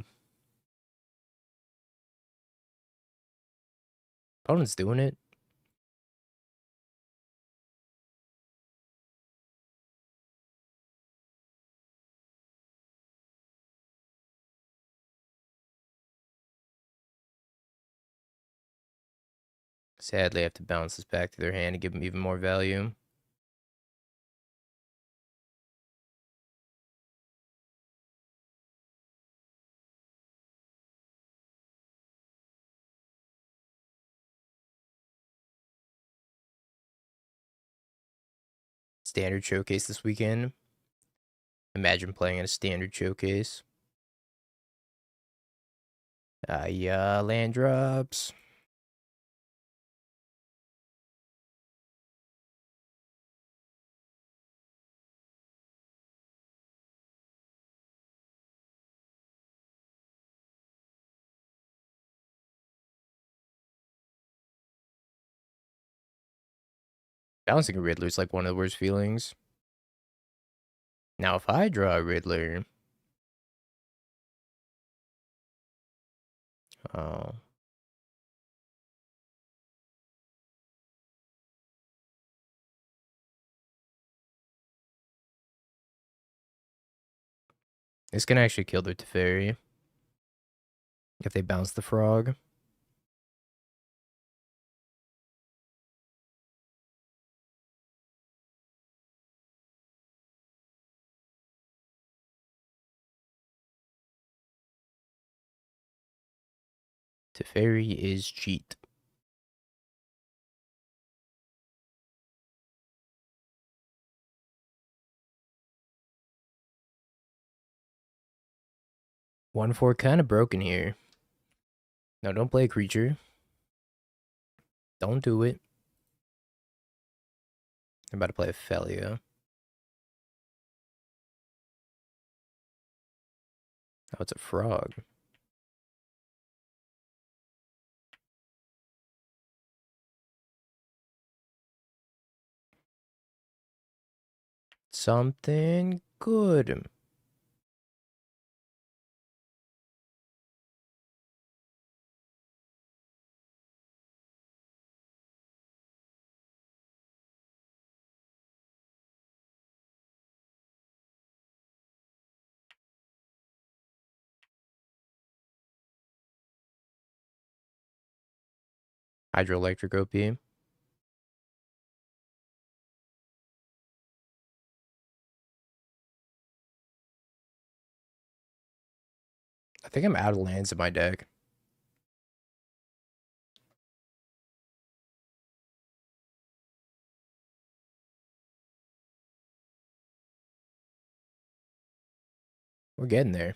Opponent's doing it. Sadly, I have to bounce this back to their hand to give them even more value. Standard showcase this weekend. Imagine playing at a standard showcase. Yeah, land drops. Bouncing a Riddler is like one of the worst feelings. Now, if I draw a Riddler, oh, it's gonna actually kill their Teferi if they bounce the frog. Teferi is cheat. One for kind of broken here. No, don't play a creature. Don't do it. I'm about to play a Felia. Oh, it's a frog. Something good. Hydroelectric OP. I think I'm out of lands in my deck. We're getting there.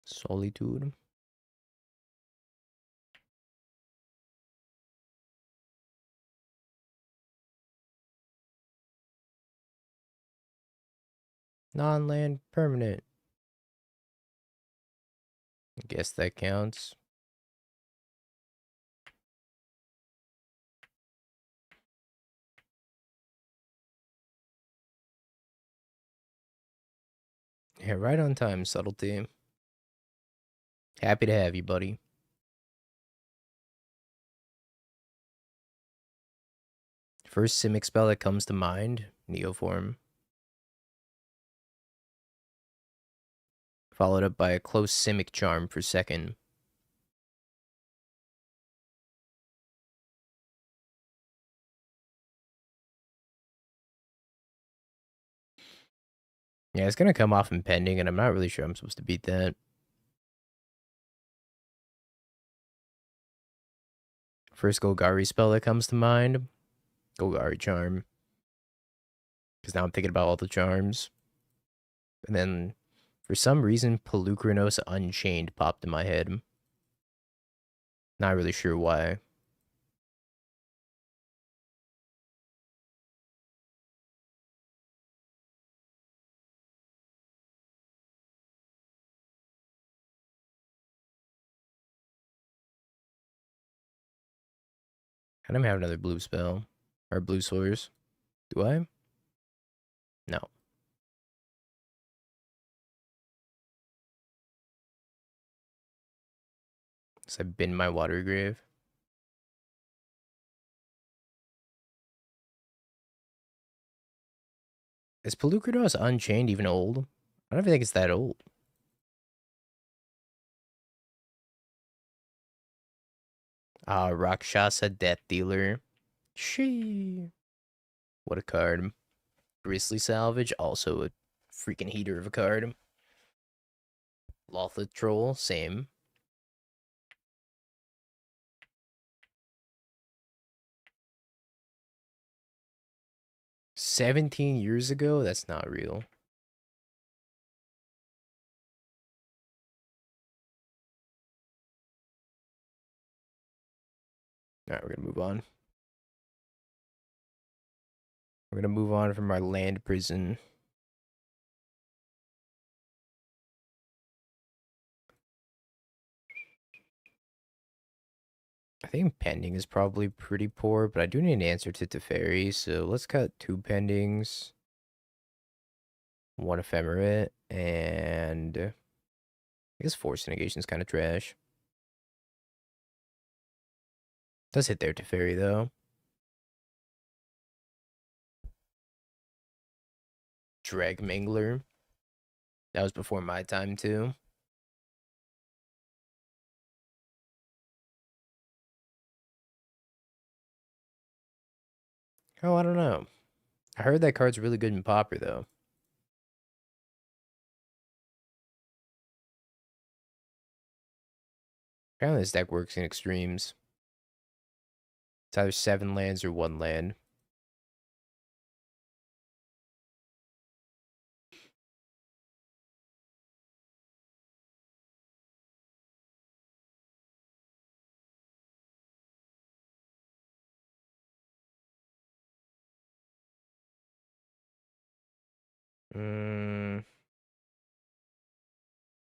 Solitude. Non-land permanent. I guess that counts. Yeah, right on time, Subtlety. Happy to have you, buddy. First Simic spell that comes to mind, Neoform. Followed up by a close Simic Charm for second. Yeah, it's gonna come off impending, and I'm not really sure I'm supposed to beat that. First Golgari spell that comes to mind, Golgari Charm. Because now I'm thinking about all the charms. And then For some reason, Pelucranos Unchained popped in my head. Not really sure why. I don't have another blue spell. Or blue source. Do I? No. Because I've been my water grave. Is Pelucranos Unchained even old? I don't even think it's that old. Rakshasa Death Dealer. She. What a card. Bristly Salvage, also a freaking heater of a card. Lothlet Troll, same. $17 ago? That's not real. Alright, we're gonna move on. We're gonna move on from our land prison. I think pending is probably pretty poor, but I do need an answer to Teferi, so let's cut 2 pendings, 1 ephemerate, and I guess Force Negation is kind of trash. Does hit their Teferi though. Drag Mangler. That was before my time too. Oh, I don't know. I heard that card's really good in Pauper though. Apparently this deck works in extremes. It's either 7 lands or 1 land.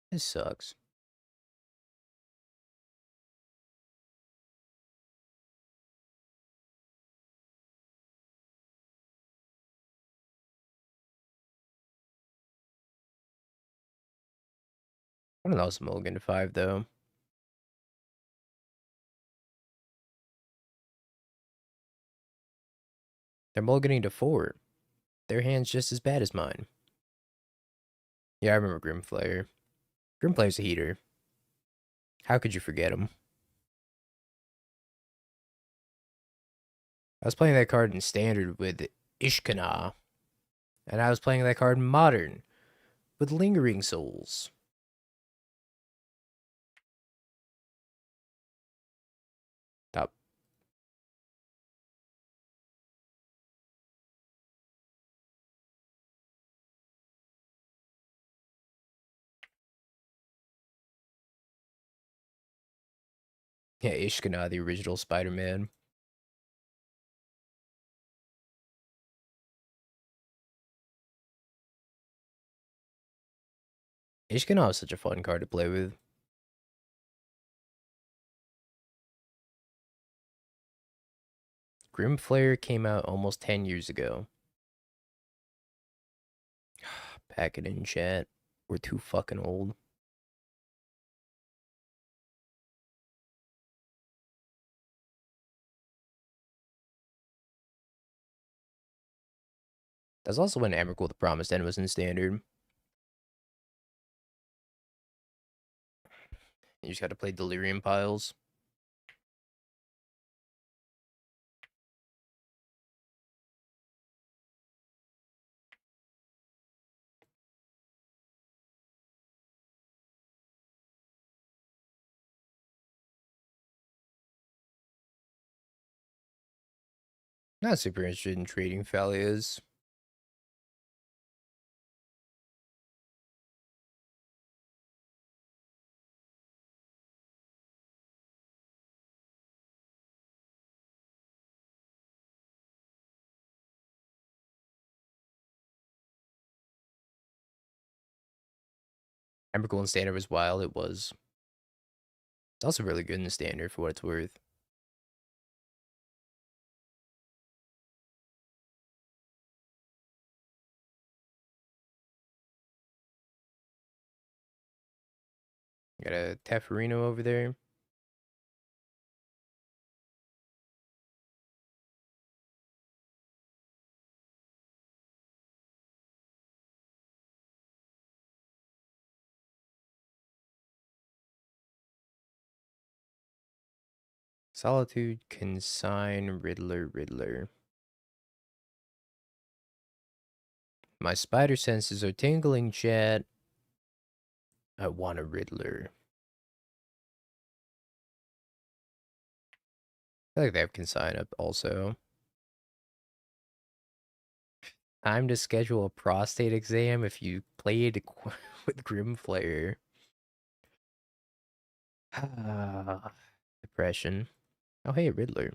This sucks. I don't know, it's mulligan to 5 though. They're mulliganing to 4. Their hand's just as bad as mine. Yeah, I remember Grimflayer. Grimflayer's a heater. How could you forget him? I was playing that card in Standard with Ishkana. And I was playing that card in Modern with Lingering Souls. Top. Yeah, Ishkana, the original Spider-Man. Ishkana was such a fun card to play with. Grimflayer came out almost 10 years ago. Pack it in chat. We're too fucking old. That's also when Emrakul the Promised End was in Standard. You just got to play Delirium Piles. Not super interested in trading Phalias. Hypercool in standard was wild. It was. It's also really good in the standard for what it's worth. Got a Tefferino over there. Solitude, Consign, Riddler. My spider senses are tingling, chat. I want a Riddler. I feel like they have Consign up also. Time to schedule a prostate exam if you played with Grimflayer. Depression. Oh, hey, Riddler.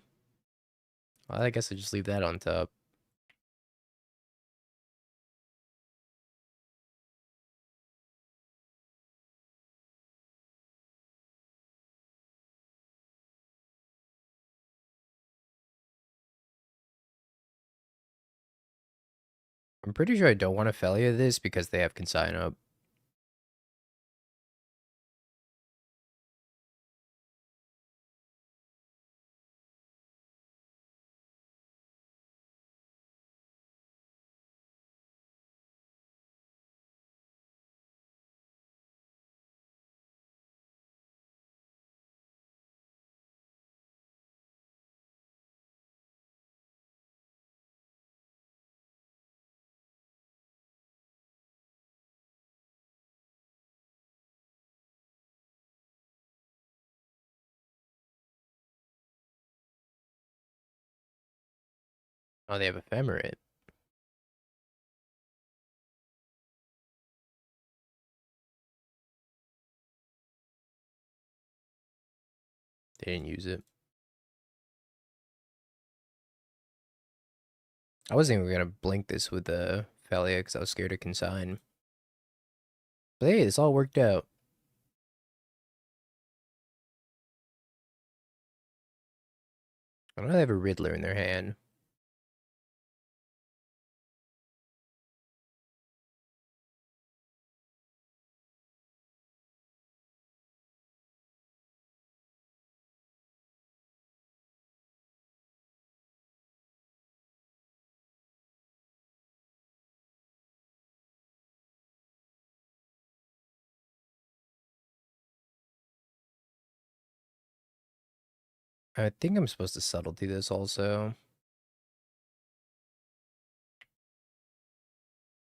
Well, I guess I just leave that on top. I'm pretty sure I don't want to Felia this because they have Consign up. Oh, they have Ephemerate. They didn't use it. I wasn't even gonna blink this with the Felia because I was scared of Consign. But hey, this all worked out. I don't know, they have a Riddler in their hand. I think I'm supposed to Subtlety this also.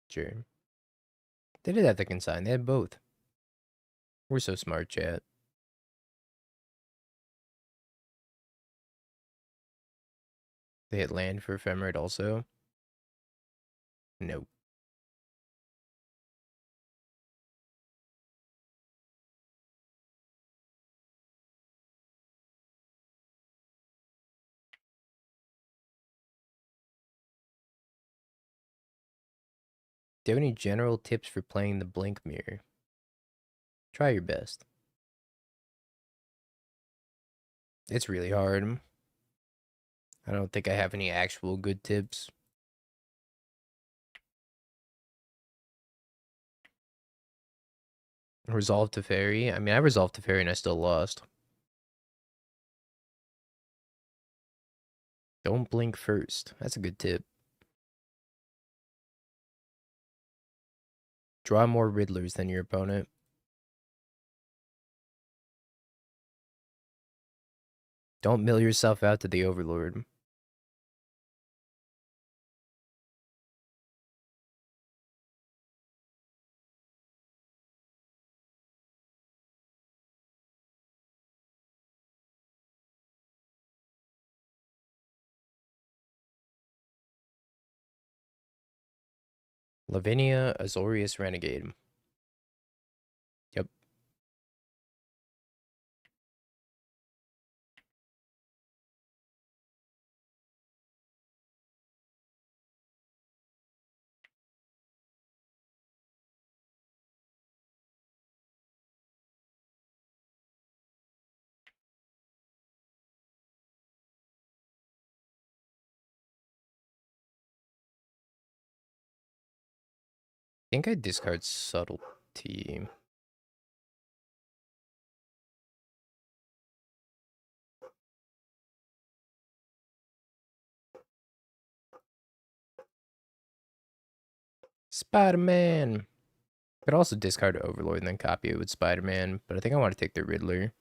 Sure. They did have the Consign. They had both. We're so smart, chat. They had land for Ephemerate also. Nope. Do you have any general tips for playing the Blink Mirror? Try your best. It's really hard. I don't think I have any actual good tips. Resolve to Fairy. I mean, I resolved to Fairy and I still lost. Don't blink first. That's a good tip. Draw more Riddlers than your opponent. Don't mill yourself out to the Overlord. Lavinia, Azorius, Renegade. Yep. think I discard Subtlety. Spider-Man! Could also discard Overlord and then copy it with Spider-Man, but I think I want to take the Riddler.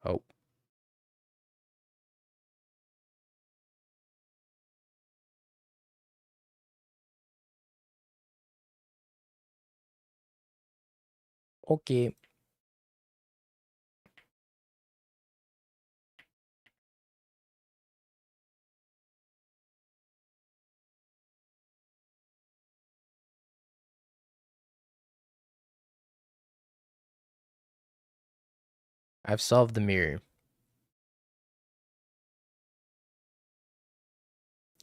Oh. Okay. I've solved the mirror.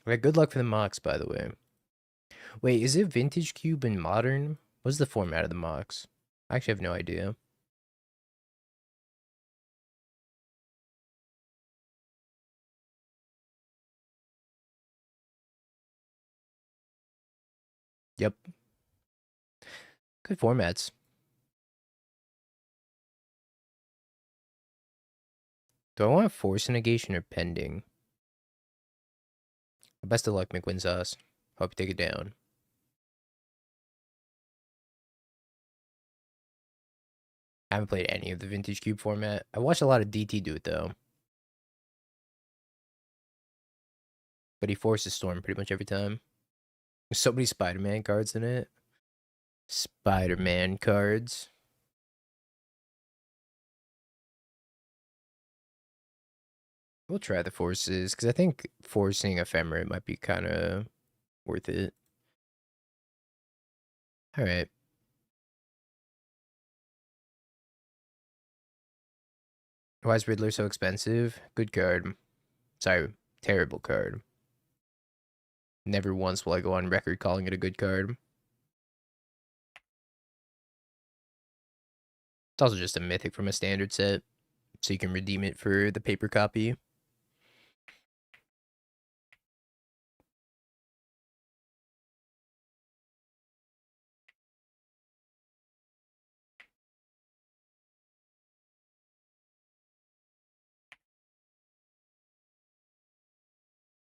Okay, good luck for the mocks, by the way. Wait, is it Vintage Cube and Modern? What's the format of the mocks? I actually have no idea. Yep. Good formats. Do I want Force Negation or Pending? Best of luck, McWinsauce. Hope you take it down. I haven't played any of the Vintage Cube format. I watched a lot of DT do it, though. But he forces Storm pretty much every time. There's so many Spider-Man cards in it. Spider-Man cards. We'll try the forces, because I think forcing Ephemerate might be kind of worth it. Alright. Why is Riddler so expensive? Good card. Sorry, terrible card. Never once will I go on record calling it a good card. It's also just a mythic from a standard set, so you can redeem it for the paper copy.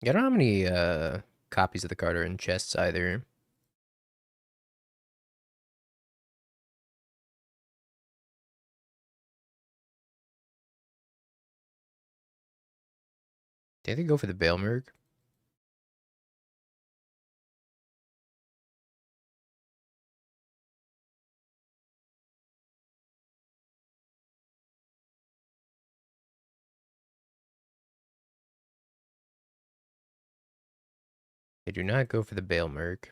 I don't know how many copies of the card are in chests either. Did they go for the Bailmerk? They do not go for the Bailmerk.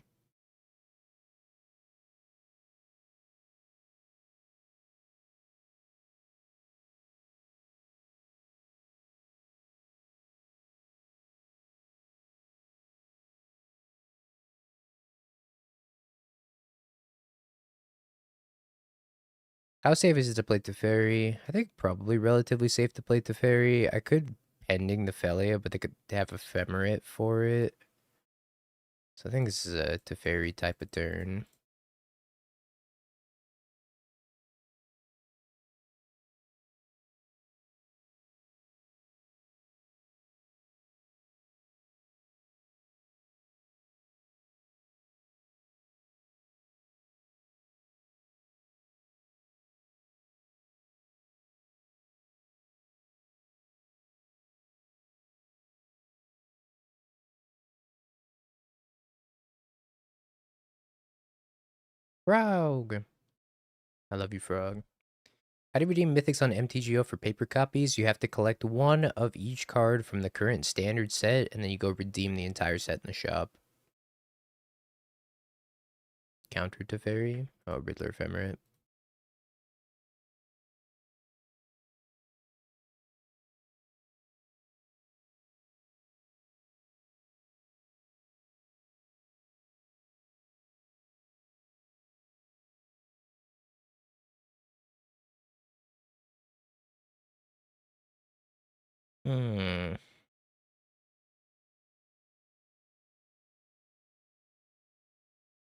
How safe is it to play Teferi? I think probably relatively safe to play Teferi. I could pending the Felia, but they could have Ephemerate for it. So I think this is a Teferi type of turn. Frog! I love you, Frog. How do you redeem mythics on MTGO for paper copies? You have to collect one of each card from the current standard set, and then you go redeem the entire set in the shop. Counter Teferi? Oh, Riddler Ephemerate. Hmm.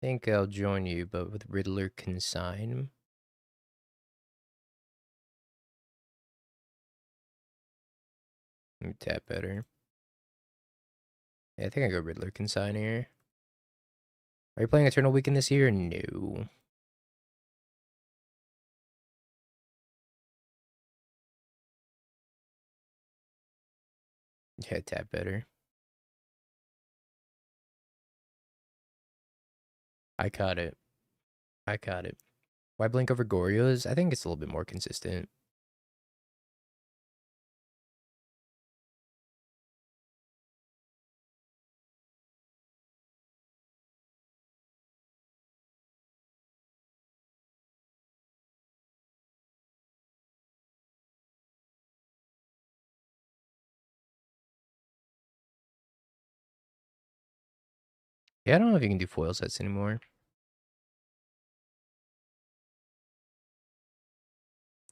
Think I'll join you, but with Riddler Consign. Let me tap better. Yeah, I think I go Riddler Consign here. Are you playing Eternal Weekend this year? No. Yeah, tap better. I caught it. I caught it. Why blink over Goryo's? I think it's a little bit more consistent. Yeah, I don't know if you can do foil sets anymore.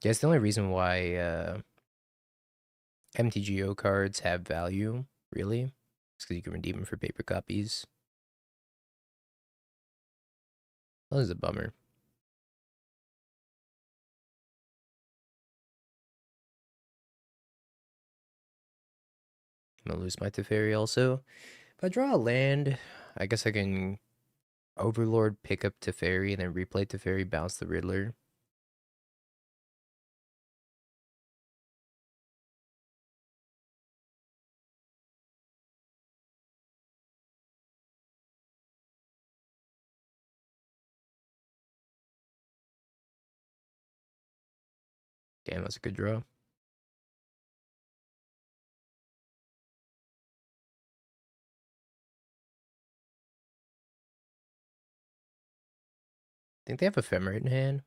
Yeah, it's the only reason why MTGO cards have value, really. It's because you can redeem them for paper copies. That was a bummer. I'm gonna lose my Teferi also. If I draw a land, I guess I can Overlord, pick up Teferi, and then replay Teferi, bounce the Riddler. Damn, that's a good draw. Think they have Ephemerate in hand?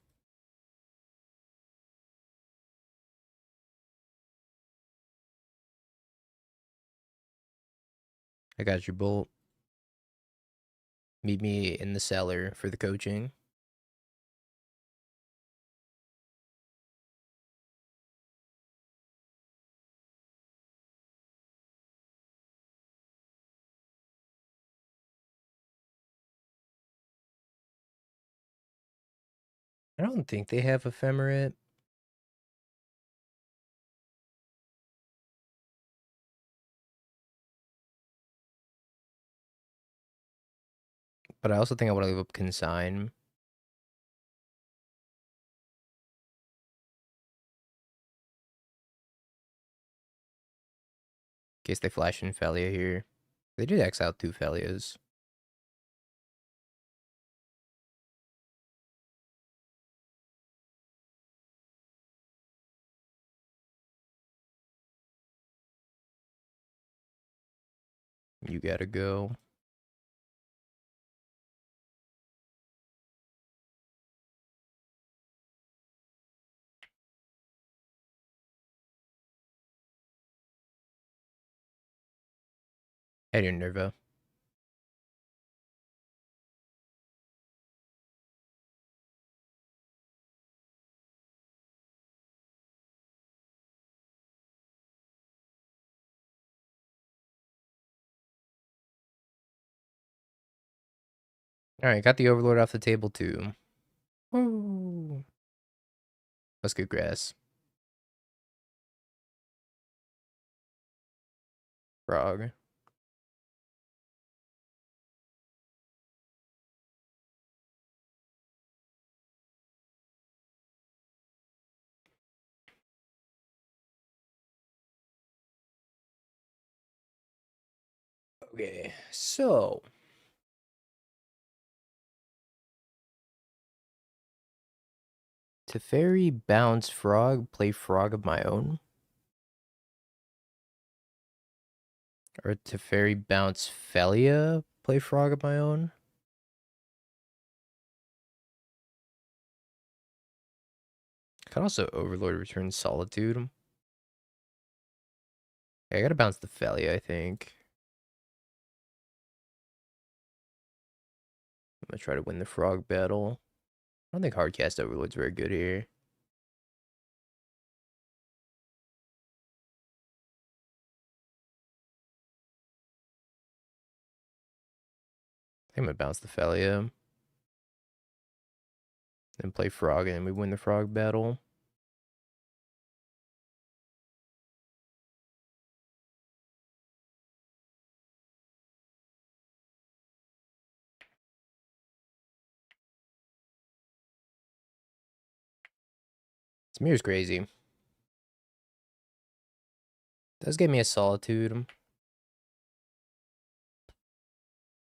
I got your Bolt. Meet me in the cellar for the coaching. I don't think they have Ephemerate. But I also think I want to leave up Consign. In case they flash in Felia here. They did X out 2 Felias. You gotta go. Head your Nerva. Alright, got the Overlord off the table too. Woo! Let's go grass. Frog. Okay, so Teferi bounce frog, play frog of my own. Or Teferi bounce Felia, play frog of my own. Could also Overlord return Solitude. Yeah, I gotta bounce the Felia, I think. I'm gonna try to win the frog battle. I don't think Hardcast Overlord's very good here. I'm gonna bounce the Felia. Then play Frog, and then we win the Frog battle. This mirror's crazy. Does give me a Solitude.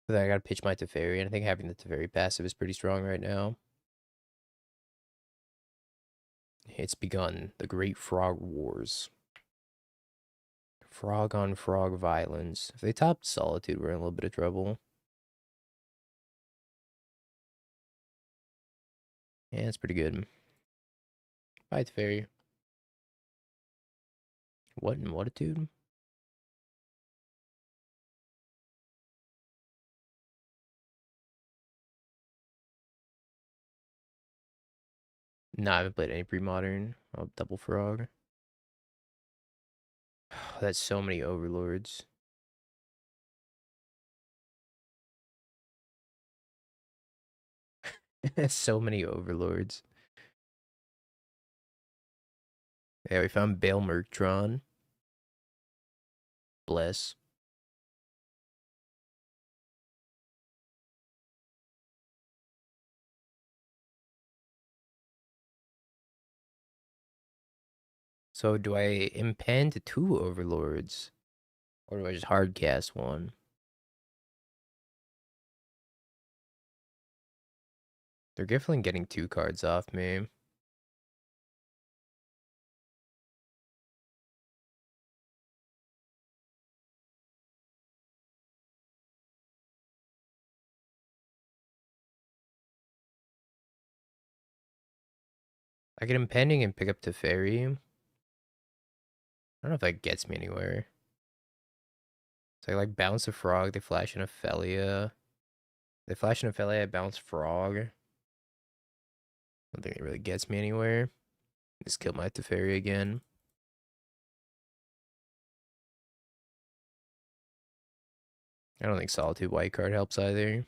But then I gotta pitch my Teferi, and I think having the Teferi passive is pretty strong right now. It's begun. The Great Frog Wars. Frog on frog violence. If they topped Solitude, we're in a little bit of trouble. Yeah, it's pretty good. Bye, Teferi. What in Whatitude? Nah, I haven't played any pre-modern. Oh, double frog. That's so many overlords. That's so many overlords. Yeah, we found Bale Merktron. Bless. So do I impend two overlords? Or do I just hardcast one? They're definitely getting two cards off me. I get impending and pick up Teferi. I don't know if that gets me anywhere. So I like bounce a frog, they flash in a Felia. They flash in a Felia, I bounce frog. I don't think it really gets me anywhere. Just kill my Teferi again. I don't think Solitude White card helps either.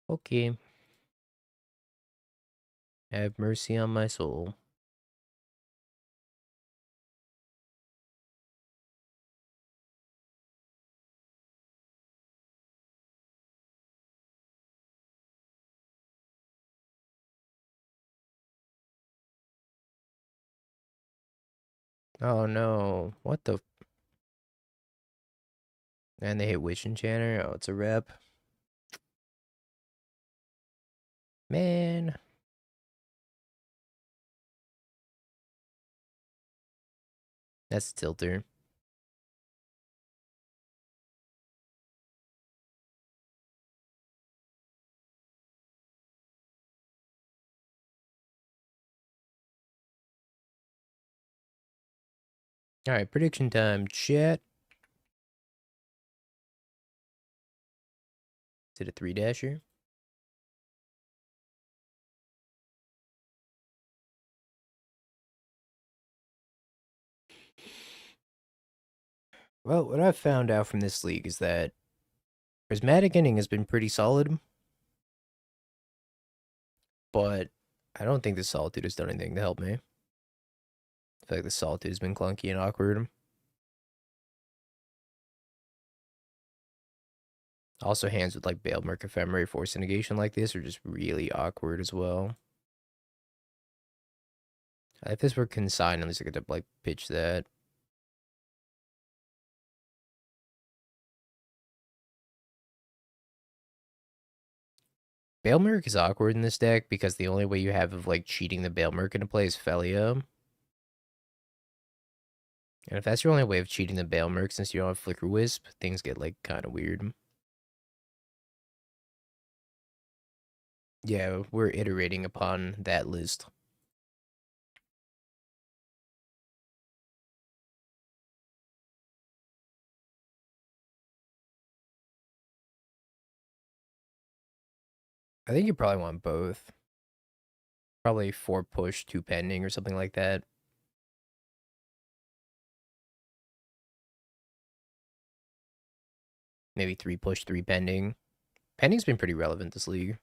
Okay. Have mercy on my soul. Oh no. What the? And they hit Witch Enchanter. Oh, it's a rep. Man. That's Tilter. Alright, prediction time, chat. Is it a 3-dasher? Well, what I've found out from this league is that Prismatic Ending has been pretty solid, but I don't think the Solitude has done anything to help me. I feel like the Solitude has been clunky and awkward. Also, hands with like Bale Merc Ephemery Force Negation like this are just really awkward as well. If this were consigned, at least I could like pitch that. Bale Merc is awkward in this deck because the only way you have of like cheating the Bale Merc into play is Felia. And if that's your only way of cheating the Bale Merc since you don't have Flicker Wisp, things get like kind of weird. Yeah, we're iterating upon that list. I think you probably want both. Probably 4 push, 2 pending or something like that. Maybe 3 push, 3 pending. Pending's been pretty relevant this league.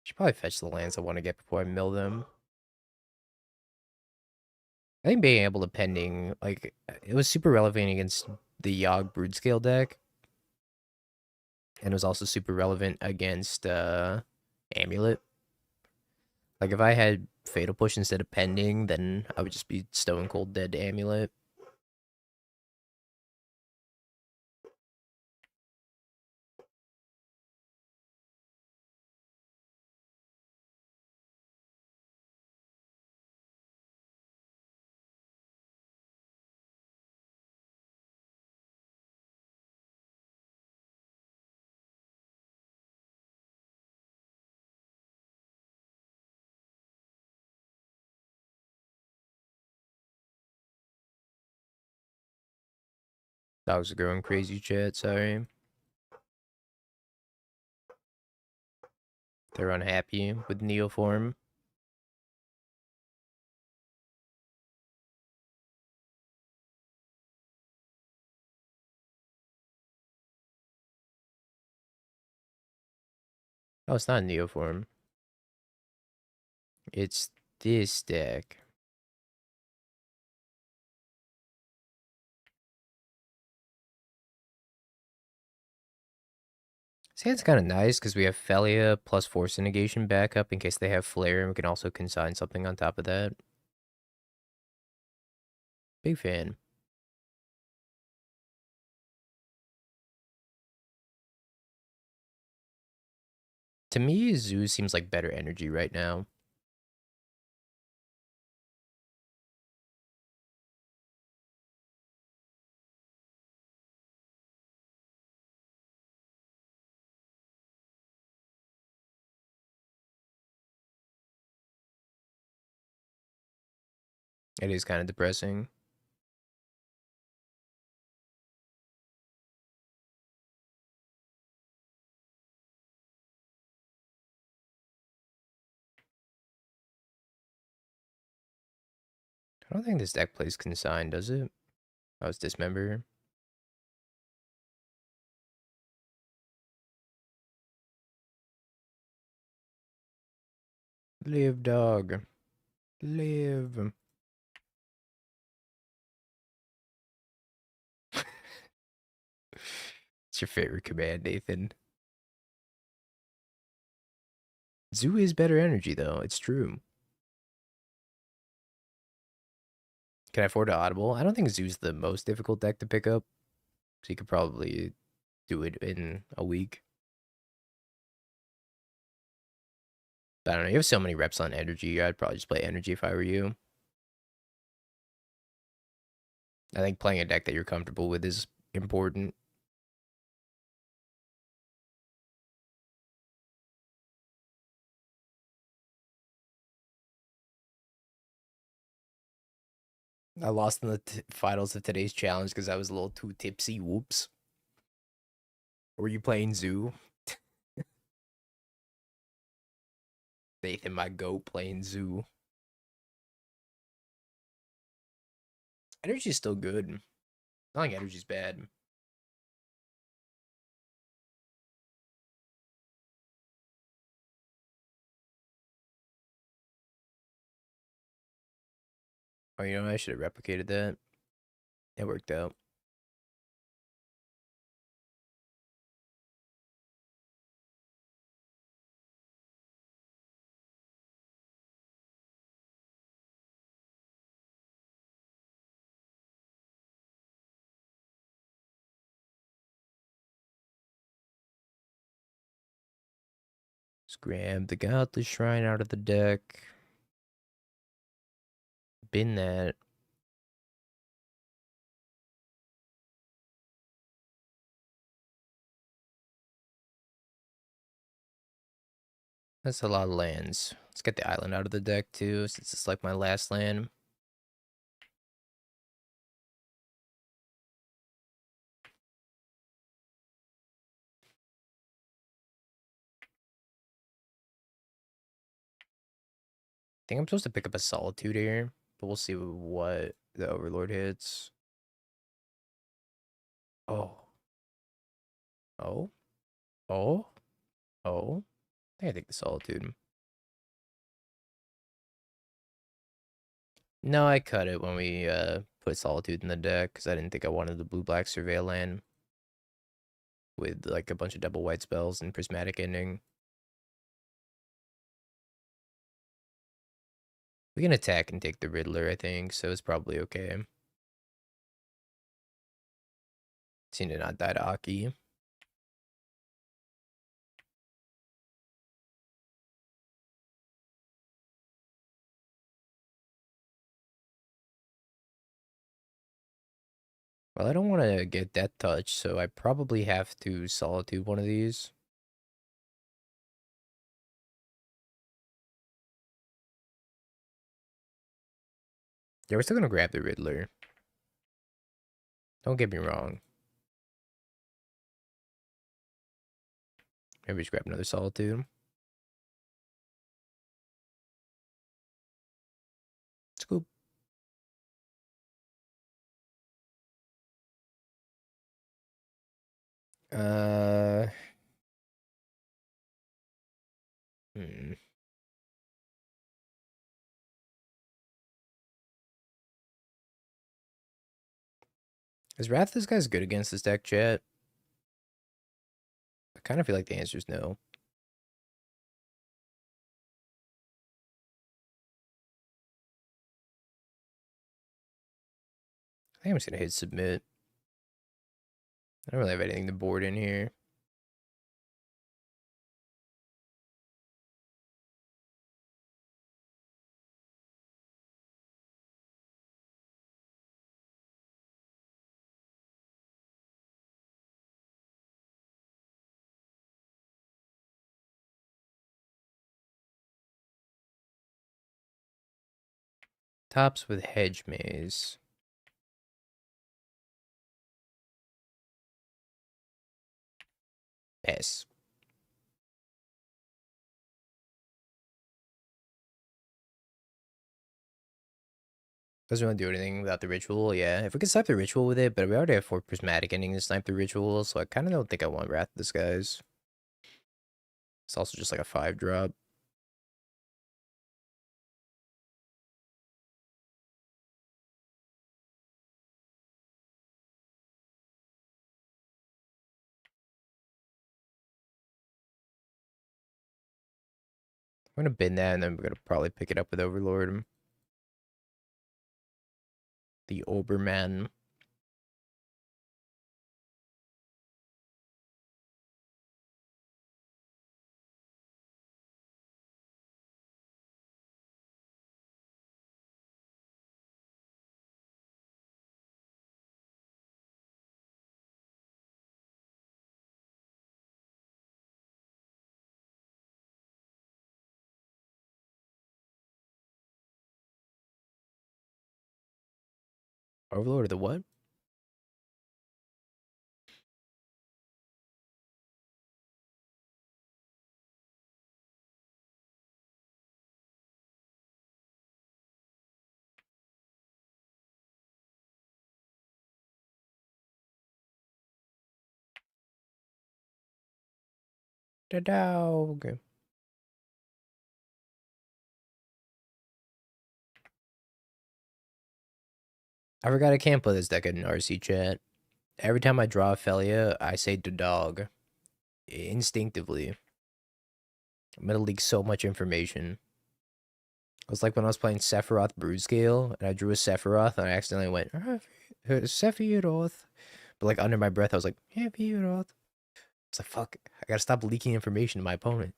Should probably fetch the lands I want to get before I mill them. I think being able to pending, like, it was super relevant against the Yogg Broodscale deck. And it was also super relevant against Amulet. Like, if I had Fatal Push instead of pending, then I would just be stone cold dead to Amulet. Dogs are going crazy, chat. Sorry. They're unhappy with Neoform. Oh, it's not Neoform. It's this deck. See, it's kind of nice because we have Felia plus Force Negation backup in case they have Flare, and we can also consign something on top of that. Big fan. To me, Zoo seems like better energy right now. It is kind of depressing. I don't think this deck plays Consign, does it? Oh, it's Dismember. Live, dog. Live. It's your favorite command, Nathan. Zoo is better energy, though. It's true. Can I afford to Audible? I don't think Zoo's the most difficult deck to pick up. So you could probably do it in a week. But I don't know. You have so many reps on energy. I'd probably just play energy if I were you. I think playing a deck that you're comfortable with is important. I lost in the finals of today's challenge because I was a little too tipsy. Whoops. Were you playing Zoo? Nathan, my goat, playing Zoo. Energy's still good. I think energy's bad. Oh, you know, I should have replicated that. It worked out. Scram the Godless Shrine out of the deck. Bin that. That's a lot of lands. Let's get the island out of the deck too, since it's like my last land. I think I'm supposed to pick up a Solitude here, but we'll see what the Overlord hits. Oh. Oh. Oh. Oh. I think I take the Solitude. No, I cut it when we put Solitude in the deck because I didn't think I wanted the blue-black Surveil land with like a bunch of double white spells and Prismatic Ending. We can attack and take the Riddler, I think, so it's probably okay. Seem to not die to Aki. Well, I don't want to get Death Touch, so I probably have to Solitude one of these. Yeah, we're still gonna grab the Riddler. Don't get me wrong. Maybe just grab another Solitude. Scoop. Uh. Hmm. Is Wrath this guy's good against this deck, chat? I kind of feel like the answer is no. I think I'm just gonna hit submit. I don't really have anything to board in here. Tops with Hedge Maze. S. Doesn't really do anything without the ritual, yeah. If we could snipe the ritual with it, but we already have 4 prismatic endings to snipe the ritual, so I kind of don't think I want Wrath Disguise. It's also just like a 5-drop. I'm gonna bin that, and then we're gonna probably pick it up with Overlord. The Oberman. Overlord of the what? The dog. I forgot I can't play this deck in RC chat. Every time I draw a Felia, I say the dog. Instinctively. I'm gonna leak so much information. It was like when I was playing Sephiroth Brood and I drew a Sephiroth, and I accidentally went, Sephiroth. But like under my breath, I was like, Sephiroth. It's like, fuck, I gotta stop leaking information to my opponent.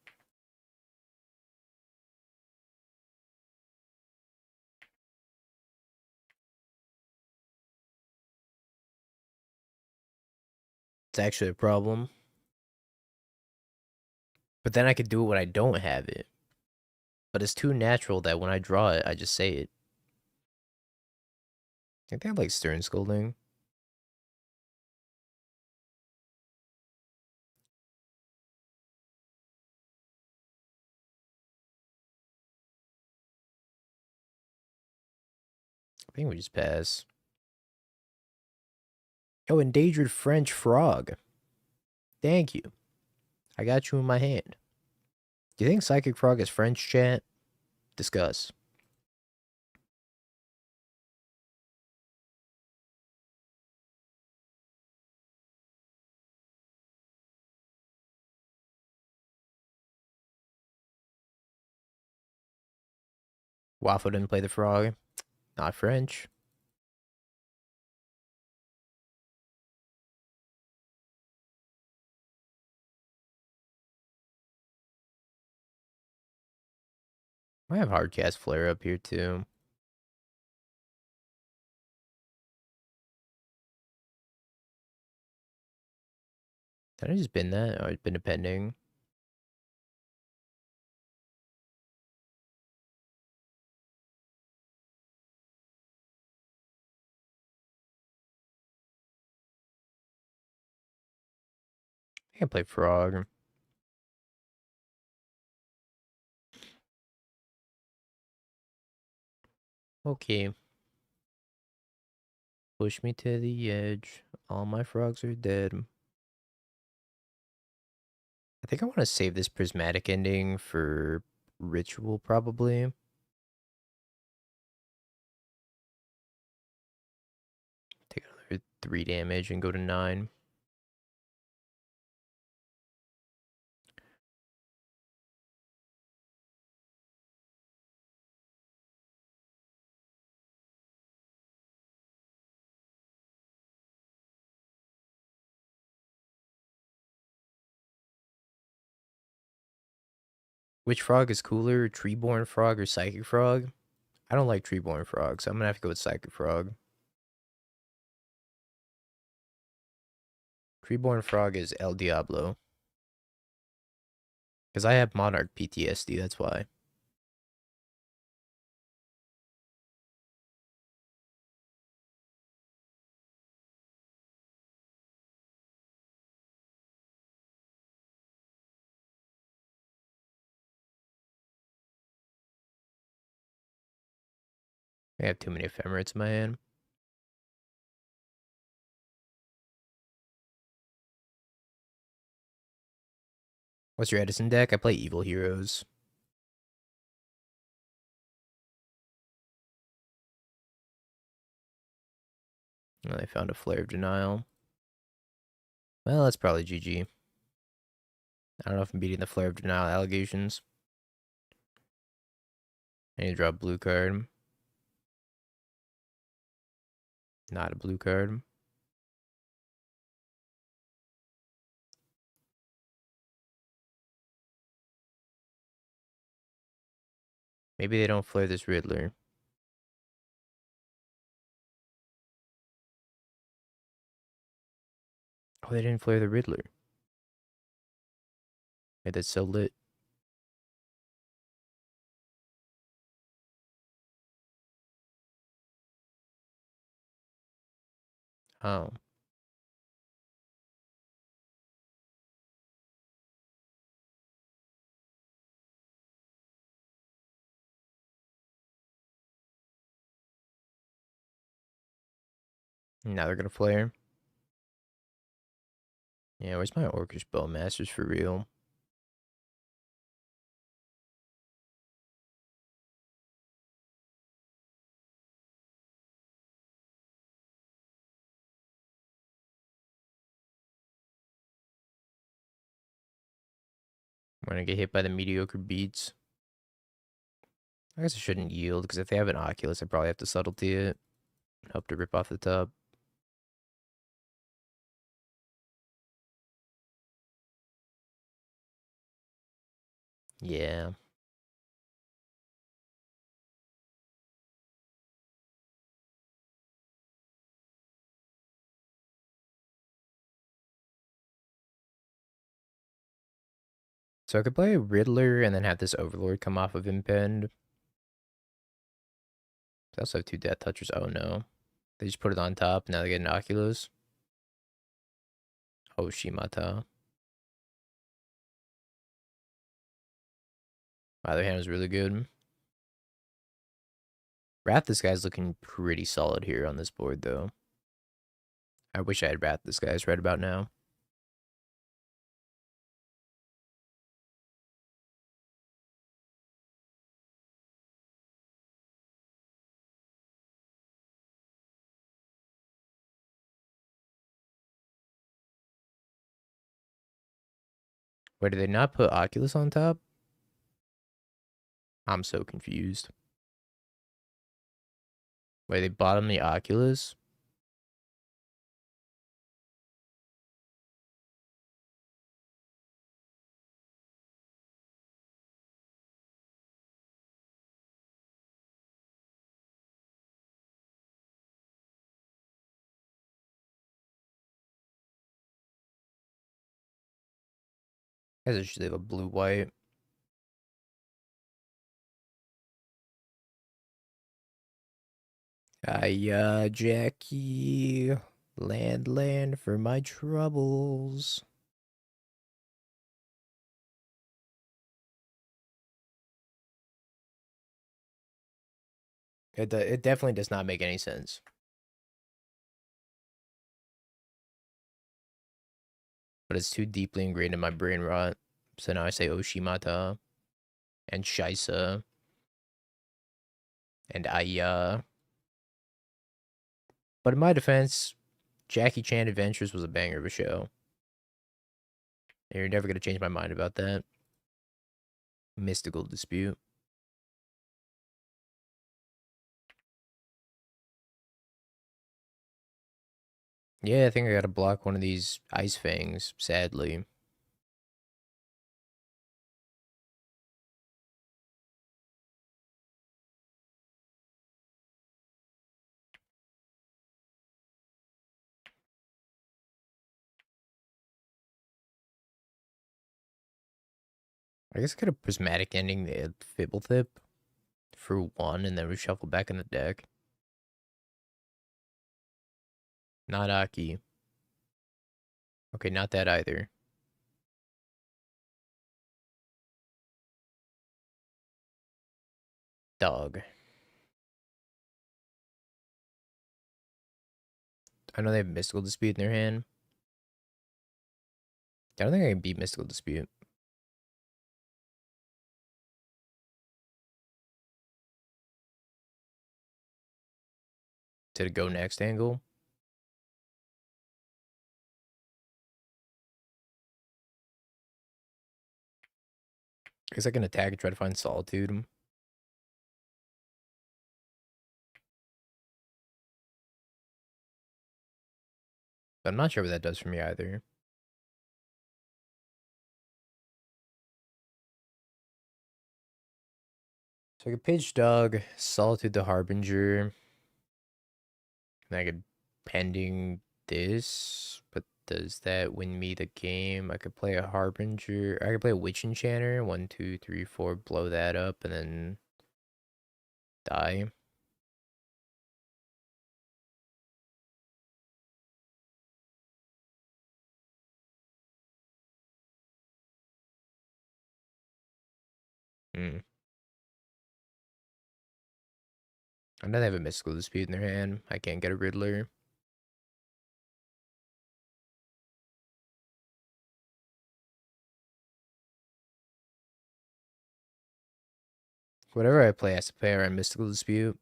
It's actually a problem. But then I could do it when I don't have it. But it's too natural that when I draw it, I just say it. I think they have like stern scolding. I think we just pass. Oh, endangered French frog. Thank you. I got you in my hand. Do you think Psychic Frog is French, chat? Discuss. Waffle didn't play the frog. Not French. I have Hardcast Flare up here too. Did I just bin that? Or been pending? I can play frog. Okay. Push me to the edge. All my frogs are dead. I think I want to save this prismatic ending for ritual, probably. Take another 3 damage and go to 9. Which frog is cooler, Treeborn Frog or Psychic Frog? I don't like Treeborn Frog, so I'm gonna have to go with Psychic Frog. Treeborn Frog is El Diablo. Because I have Monarch PTSD, that's why. I have too many ephemerates in my hand. What's your Edison deck? I play Evil Heroes. Oh, they found a Flare of Denial. Well, that's probably GG. I don't know if I'm beating the Flare of Denial allegations. I need to draw a blue card. Not a blue card. Maybe they don't flare this Riddler. Oh, they didn't flare the Riddler. Hey, that's so lit. Oh. Now they're gonna flare. Yeah, where's my Orcish Bowmasters for real? I'm gonna get hit by the mediocre beats. I guess I shouldn't yield, because if they have an Oculus, I probably have to subtlety it. Hope to rip off the top. Yeah. So I could play Riddler and then have this Overlord come off of Impend. They also have 2 Death Touchers. Oh no. They just put it on top. Now they get an Oculus. Oh, Shimata. Wow, their hand was really good. Wrath, this guy's looking pretty solid here on this board, though. I wish I had Wrath this guy's right about now. Wait, did they not put Oculus on top? I'm so confused. Wait, they bottom the Oculus? I guess I should have a blue-white. Jackie. Land for my troubles. It definitely does not make any sense. But it's too deeply ingrained in my brain rot. So now I say Oshimata and Shisa and Aya. But in my defense, Jackie Chan Adventures was a banger of a show. You're never going to change my mind about that. Mystical Dispute. Yeah, I think I got to block one of these Ice Fangs, sadly. I guess I could have Prismatic Ending the Fibblethip for 1 and then reshuffle back in the deck. Not Aki. Okay, not that either. Dog. I know they have Mystical Dispute in their hand. I don't think I can beat Mystical Dispute. To the go next angle. I guess I can attack and try to find Solitude. But I'm not sure what that does for me either. So I could Page Dog, Solitude the Harbinger. And I could pending this, but does that win me the game? I could play a Harbinger. I could play a Witch Enchanter. 1, 2, 3, 4. Blow that up and then die. Hmm. I know they have a Mystical Dispute in their hand. I can't get a Riddler. Whatever I play has to play around Mystical Dispute.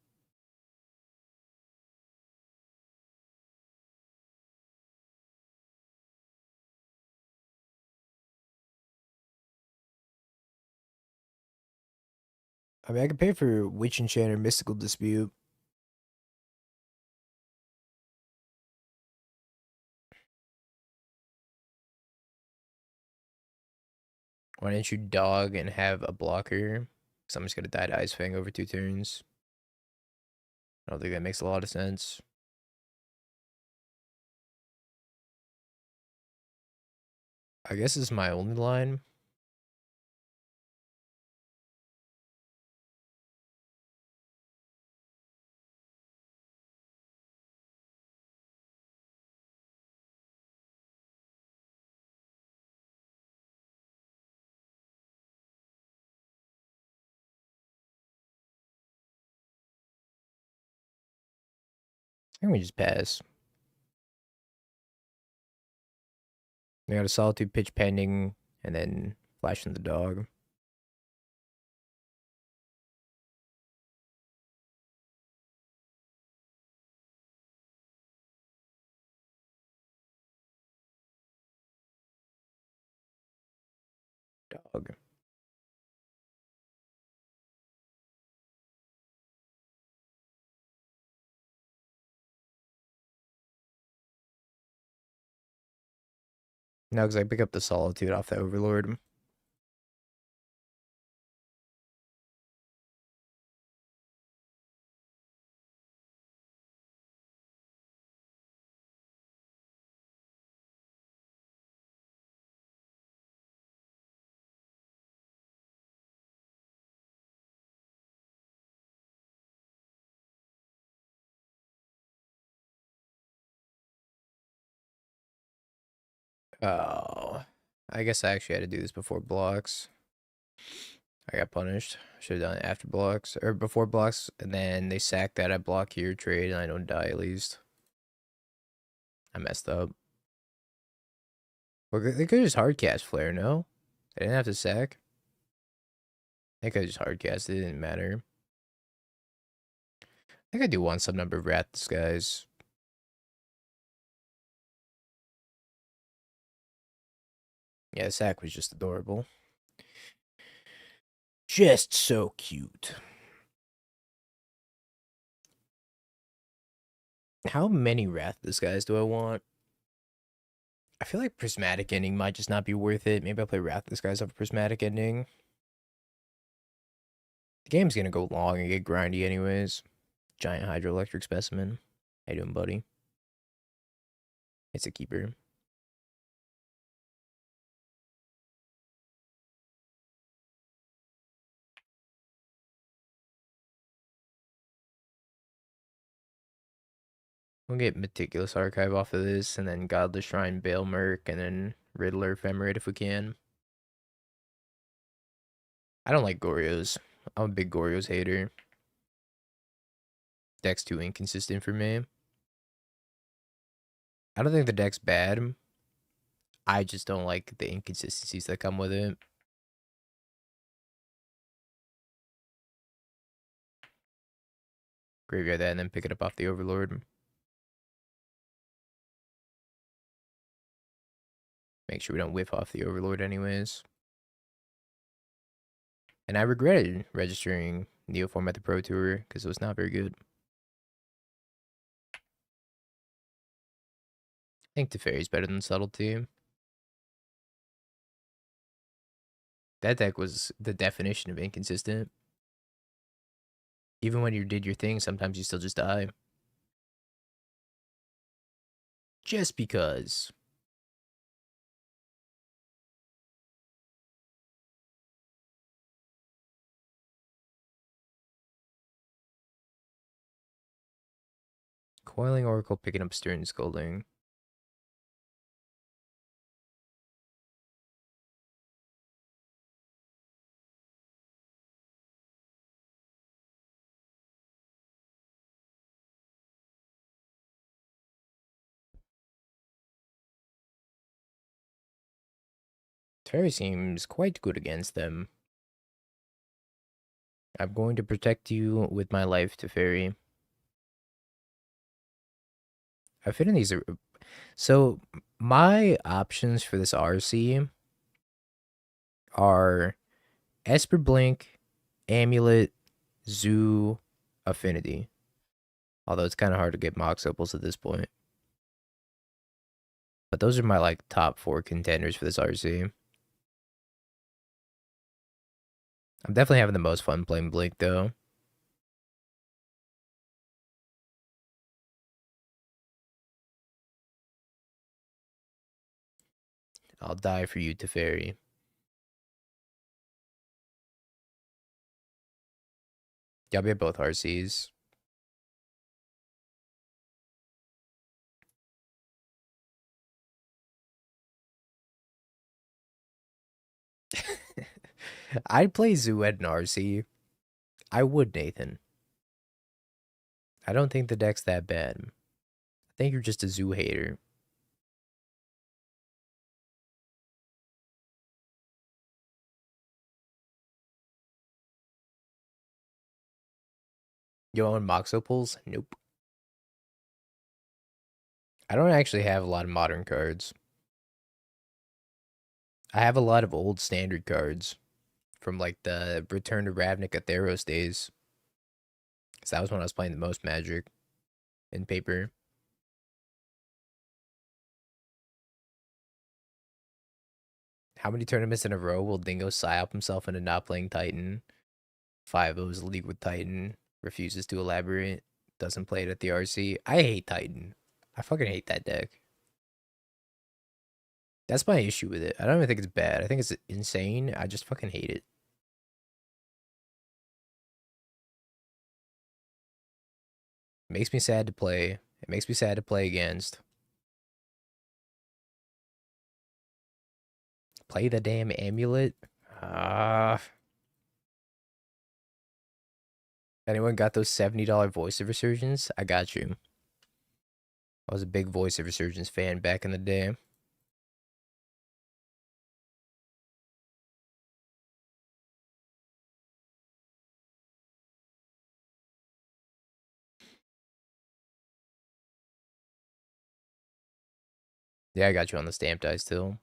I mean, I could pay for Witch Enchanter, Mystical Dispute. Why don't you dog and have a blocker? Because I'm just going to die to Ice Fang over 2 turns. I don't think that makes a lot of sense. I guess this is my only line. think we just pass. We got a Solitude pitch pending, and then flashing the dog. Dog. No, because I pick up the Solitude off the Overlord. Oh. I guess I actually had to do this before blocks. I got punished. Should have done it after blocks, or before blocks, and then they sack that. I block here, trade, and I don't die at least. I messed up. Well, they could just hardcast Flare, no? They didn't have to sack. They could just hardcast it, didn't matter. I think I do want some number of Wrath Disguise. Yeah, sack was just adorable. Just so cute. How many Wrath Disguise do I want? I feel like Prismatic Ending might just not be worth it. Maybe I'll play Wrath Disguise over Prismatic Ending. The game's gonna go long and get grindy anyways. Giant Hydroelectric Specimen. How you doing, buddy? It's a keeper. We'll get Meticulous Archive off of this, and then Godless Shrine, Bale Merc, and then Riddler Ephemerate if we can. I don't like Goryo's. I'm a big Goryo's hater. Deck's too inconsistent for me. I don't think the deck's bad. I just don't like the inconsistencies that come with it. Graveyard that and then pick it up off the Overlord. Make sure we don't whiff off the Overlord anyways. And I regretted registering Neoform at the Pro Tour because it was not very good. I think Teferi's better than Subtlety. That deck was the definition of inconsistent. Even when you did your thing, sometimes you still just die. Just because. Coiling Oracle, picking up Stern Scolding. Teferi seems quite good against them. I'm going to protect you with my life, Teferi. Affinities are... So, my options for this RC are Esper Blink, Amulet, Zoo, Affinity. Although it's kind of hard to get Mox Opals at this point. But those are my, like, top 4 contenders for this RC. I'm definitely having the most fun playing Blink, though. I'll die for you, Teferi. Y'all be at both RCs. I'd play Zoo at an RC. I would, Nathan. I don't think the deck's that bad. think you're just a zoo hater. You own Moxopals? Nope. I don't actually have a lot of modern cards. I have a lot of old standard cards from like the Return to Ravnica Theros days. Because that was when I was playing the most Magic in paper. How many tournaments in a row will Dingo psyop himself into not playing Titan? 5-0's League with Titan. Refuses to elaborate. Doesn't play it at the RC. I hate Titan. I fucking hate that deck. That's my issue with it. I don't even think it's bad. I think it's insane. I just fucking hate it. Makes me sad to play. It makes me sad to play against. Play the damn amulet. Ah. Anyone got those $70 Voice of Resurgence? I got you. I was a big Voice of Resurgence fan back in the day. Yeah, I got you on the stamp dice too.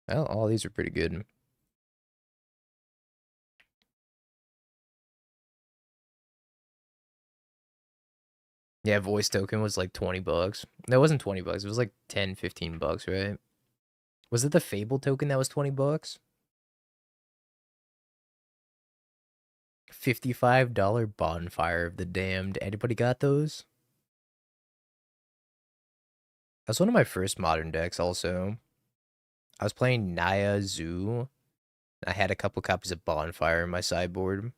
Well, all these are pretty good. Yeah, voice token was like 20 bucks. That wasn't 20 bucks. It was like 10, 15 bucks, right? Was it the Fable token that was 20 bucks? $55 Bonfire of the Damned. Anybody got those? That's one of my first modern decks also. I was playing Naya Zoo. I had a couple copies of Bonfire in my sideboard.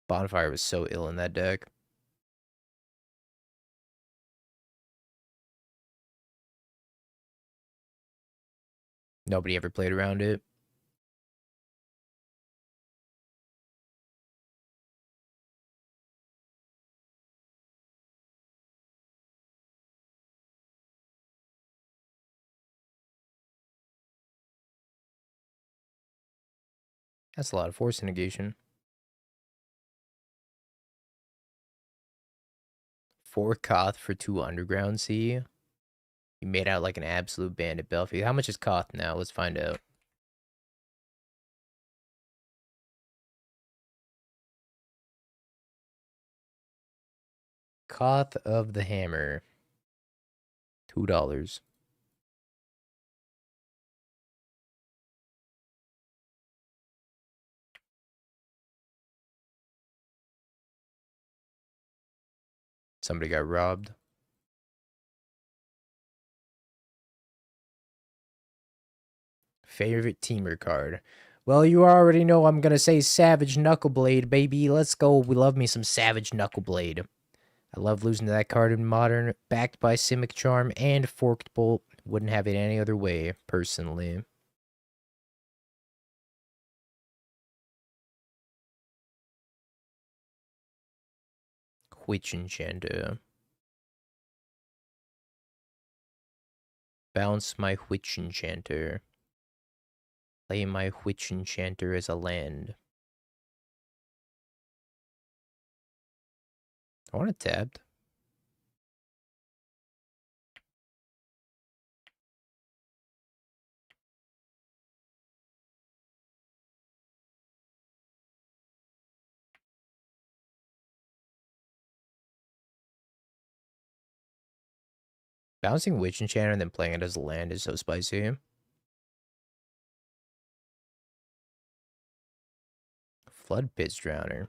Bonfire was so ill in that deck. Nobody ever played around it. That's a lot of force negation. 4 Koth for 2 Underground Sea. You made out like an absolute bandit, Belfie. How much is Koth now? Let's find out. Koth of the Hammer. $2. Somebody got robbed. Favorite teamer card. Well, you already know I'm gonna say Savage Knuckleblade, baby. Let's go. We love me some Savage Knuckleblade. I love losing to that card in Modern, backed by Simic Charm and Forked Bolt. Wouldn't have it any other way, personally. Witch Enchanter. Bounce my Witch Enchanter. Play my Witch Enchanter as a land. I want it tapped. Bouncing Witch Enchanter and then playing it as a land is so spicy. Flood Pit's Drowner.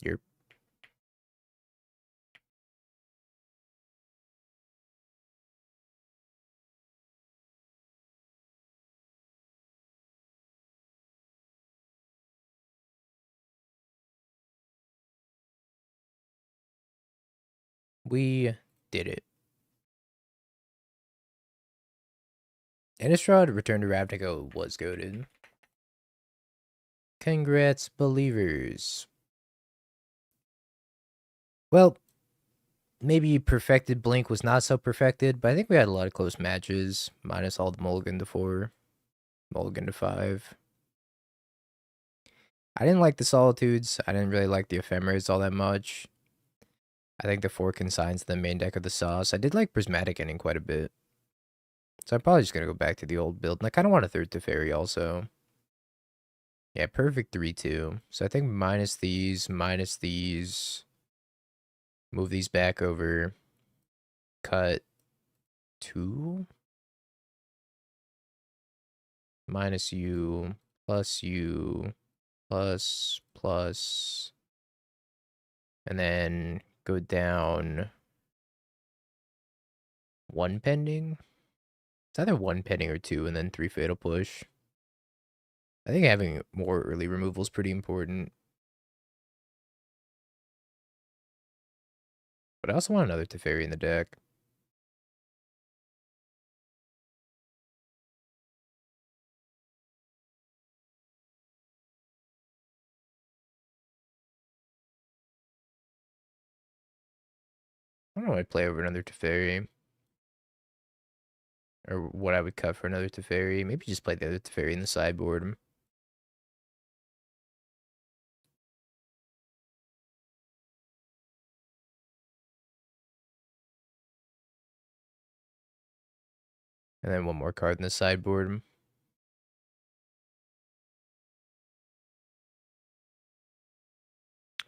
You're We did it. Innistrad Return to Ravnica was goated. Congrats, believers. Well, maybe perfected Blink was not so perfected, but I think we had a lot of close matches, minus all the mulligan to 4, mulligan to 5. I didn't like the Solitudes. I didn't really like the Ephemeras all that much. I think the 4 consigns in the main deck of the sauce. I did like Prismatic Ending quite a bit. So I'm probably just going to go back to the old build. And I kind of want a third Teferi also. Yeah, perfect 3-2. So I think minus these, move these back over, cut 2, minus you, plus, and then go down 1 pending. It's either 1 pending or 2, and then 3 fatal push. I think having more early removal is pretty important. But I also want another Teferi in the deck. I don't know what I'd play over another Teferi. Or what I would cut for another Teferi. Maybe just play the other Teferi in the sideboard. And then one more card in the sideboard.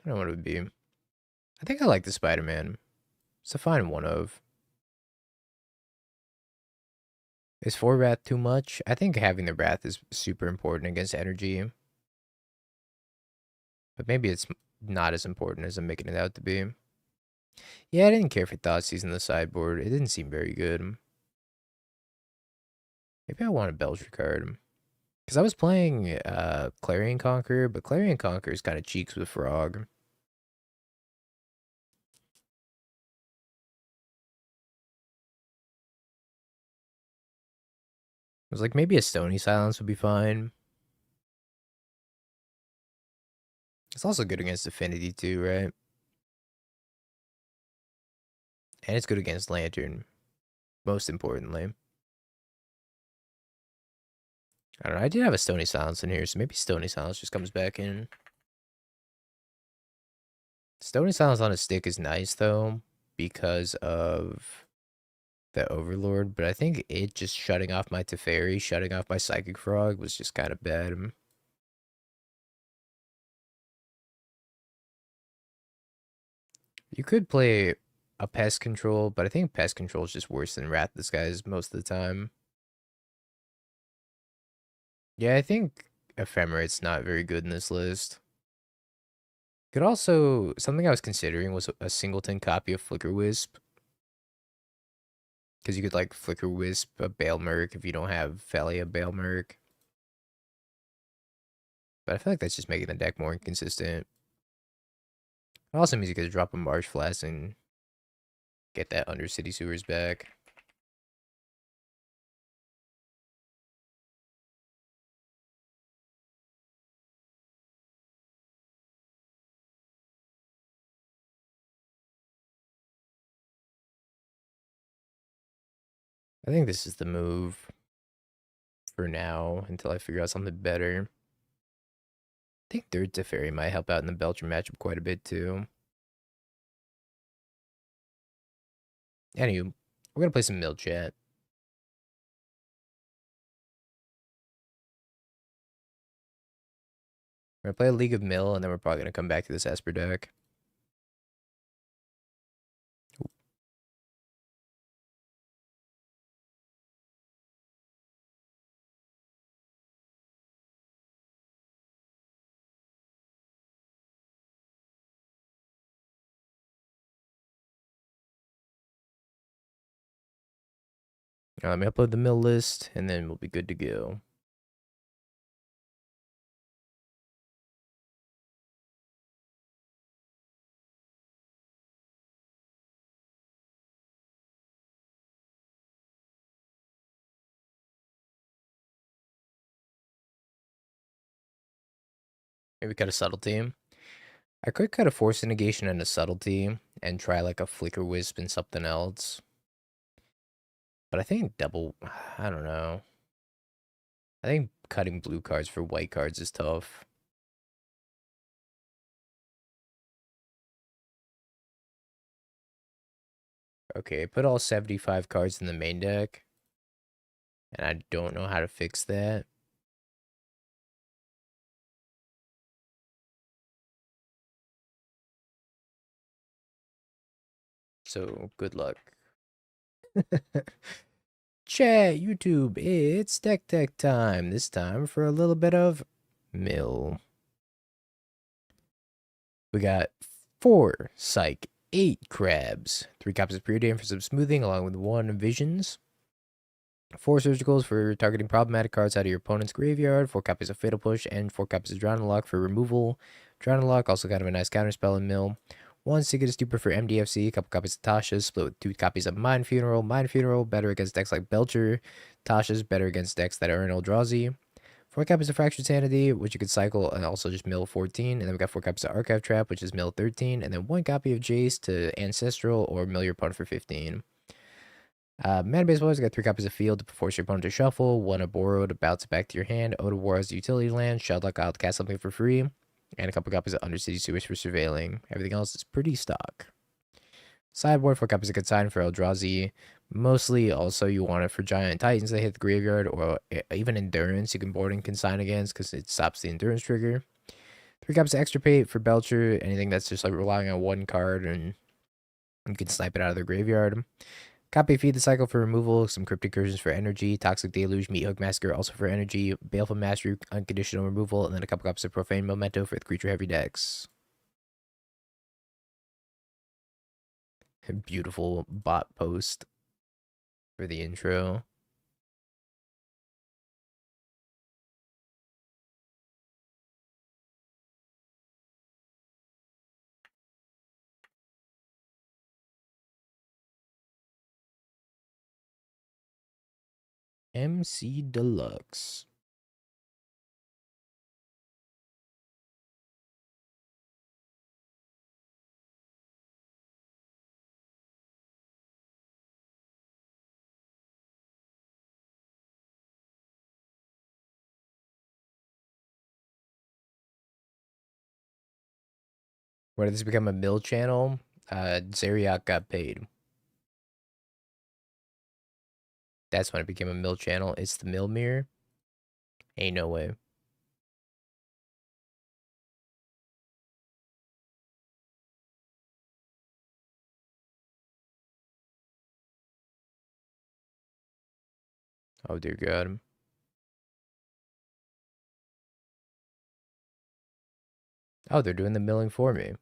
I don't know what it would be. I think I like the Spider-Man. It's a fine one of. Is 4 Wrath too much? I think having the Wrath is super important against energy. But maybe it's not as important as I'm making it out to be. Yeah, I didn't care for Thoughtseize in the sideboard. It didn't seem very good. Maybe I want a Belcher card. Because I was playing Clarion Conqueror, but Clarion Conqueror is kind of cheeks with Frog. I was like, maybe a Stony Silence would be fine. It's also good against Affinity too, right? And it's good against Lantern, most importantly. I don't know, I did have a Stony Silence in here, so maybe Stony Silence just comes back in. Stony Silence on a stick is nice, though, because of the Overlord, but I think it just shutting off my Teferi, shutting off my Psychic Frog was just kind of bad. You could play a Pest Control, but I think Pest Control is just worse than Wrath Disguise most of the time. Yeah, I think Ephemerate's not very good in this list. Could also, something I was considering was a singleton copy of Flicker Wisp. Because you could like Flicker Wisp a Bale Merc if you don't have Thalia Bale Merc. But I feel like that's just making the deck more inconsistent. It also means you could drop a Marsh Flask and get that Undercity Sewers back. I think this is the move for now until I figure out something better. I think third Teferi might help out in the Belgium matchup quite a bit too. Anywho, we're gonna play some Mill Chat. We're gonna play a League of Mill, and then we're probably gonna come back to this Esper deck. Let me upload the Mill list, and then we'll be good to go. Maybe cut a Subtlety. I could cut a Force Negation and a Subtlety and try like a Flicker Wisp and something else. But I think double, I don't know. I think cutting blue cards for white cards is tough. Okay, I put all 75 cards in the main deck. And I don't know how to fix that. So good luck. Chat, YouTube, it's deck time. This time for a little bit of mill. We got 4 Psych, 8 Crabs, 3 copies of Preordain for some smoothing, along with 1 Visions. 4 Surgicals for targeting problematic cards out of your opponent's graveyard, 4 copies of Fatal Push, and 4 copies of Drown Lock for removal. Drown Lock, also kind of a nice counterspell in mill. 1 Secret Stupor for MDFC, a couple copies of Tasha's, split with 2 copies of Mind Funeral. Mind Funeral, better against decks like Belcher. Tasha's, better against decks that are in Eldrazi. 4 copies of Fractured Sanity, which you could cycle and also just mill 14. And then we got 4 copies of Archive Trap, which is mill 13. And then 1 copy of Jace to Ancestral or mill your opponent for 15. Mana Baseballers got 3 copies of Field to force your opponent to shuffle, 1 of Borrow to bounce it back to your hand, Ode of War as a utility land, Shelldock I'll cast something for free, and a couple copies of Undercity Sewers for surveilling. Everything else is pretty stock. Sideboard, 4 copies of Consign for Eldrazi. Mostly also you want it for Giant Titans that hit the graveyard, or even Endurance you can board and Consign against because it stops the Endurance trigger. 3 copies of Extirpate for Belcher, anything that's just like relying on 1 card and you can snipe it out of their graveyard. Copy Feed the Cycle for removal, some Cryptic Incursions for energy, Toxic Deluge, Meathook Massacre also for energy, Baleful Mastery, unconditional removal, and then a couple copies of Profane Memento for the creature heavy decks. Beautiful bot post for the intro. MC Deluxe. Where did this become a mill channel? Zeriak got paid. That's when it became a mill channel. It's the mill mirror. Ain't no way. Oh dear God. Oh, they're doing the milling for me.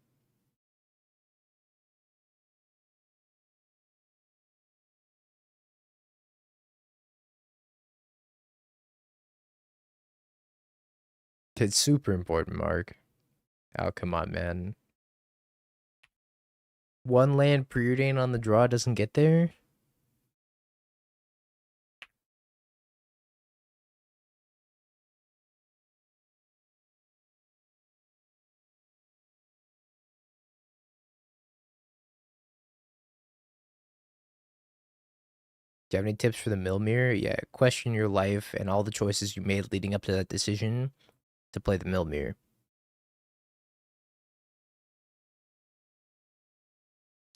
It's super important, Mark. Oh, come on, man. 1 land preordain on the draw doesn't get there? Do you have any tips for the mill mirror? Yeah, question your life and all the choices you made leading up to that decision to play the mill mirror.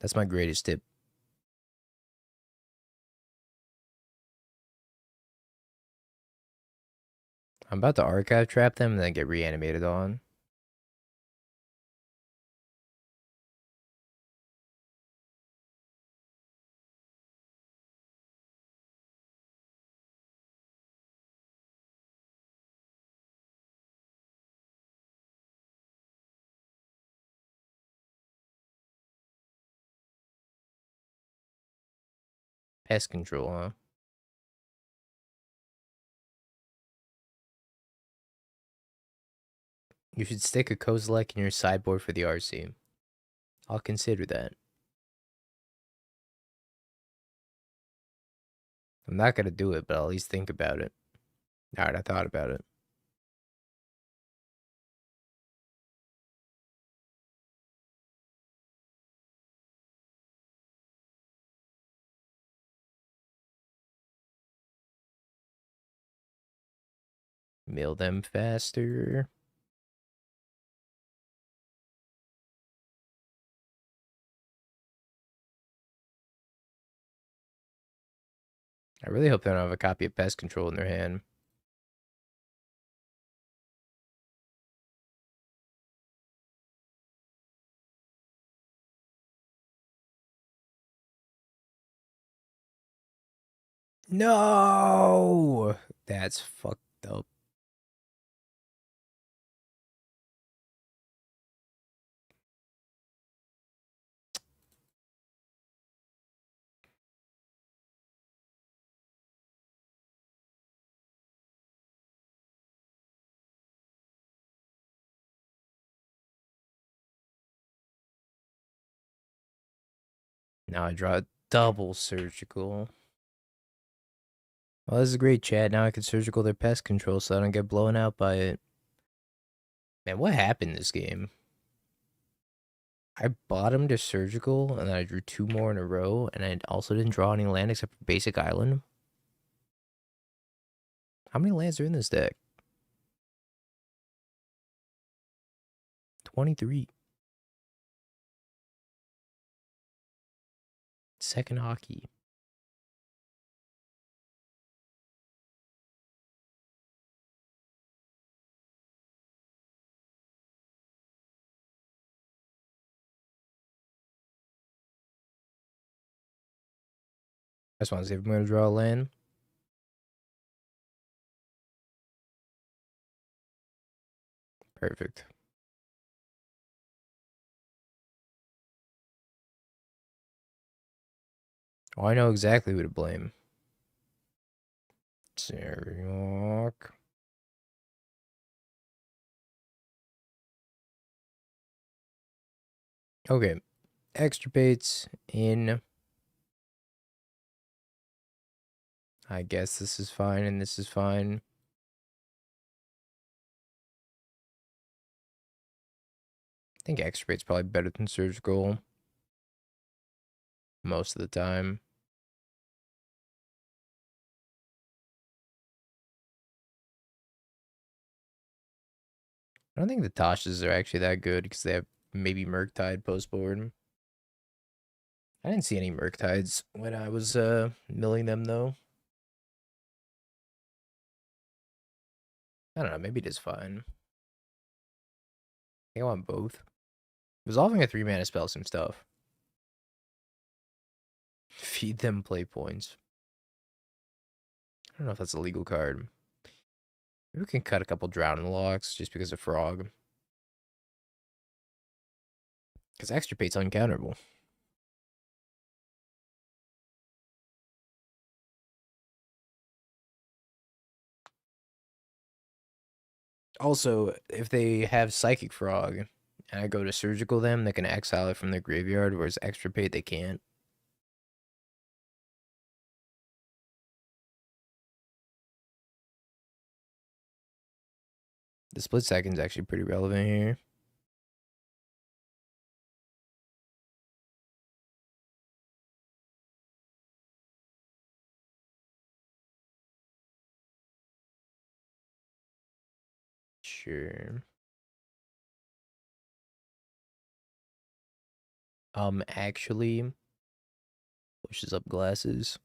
That's my greatest tip. I'm about to archive trap them and then get reanimated on. Pest control, huh? You should stick a Kozilek in your sideboard for the RC. I'll consider that. I'm not gonna do it, but I'll at least think about it. Alright, I thought about it. Mill them faster. I really hope they don't have a copy of Pest Control in their hand. No! That's fucked up. Now I draw a double surgical. Well, this is great, Chad. Now I can surgical their pest control so I don't get blown out by it. Man, what happened this game? I bottomed a surgical, and then I drew 2 more in a row, and I also didn't draw any land except for Basic Island. How many lands are in this deck? 23. Second hockey. I just want to see if I'm going to draw a land. Perfect. Oh, I know exactly who to blame. Seriok. Okay. Extirpates in. I guess this is fine and this is fine. I think extirpate's probably better than surgical. Most of the time. I don't think the Toshas are actually that good because they have maybe Murktide post board. I didn't see any Murktides when I was milling them though. I don't know, maybe it is fine. I think I want both. Resolving a 3-mana spell some stuff. Feed them play points. I don't know if that's a legal card. Maybe we can cut a couple Drowning Locks just because of Frog. Because Extirpate's uncounterable. Also, if they have Psychic Frog and I go to surgical them, they can exile it from their graveyard, whereas Extirpate they can't. The split second's actually pretty relevant here. Sure. Actually, pushes up glasses.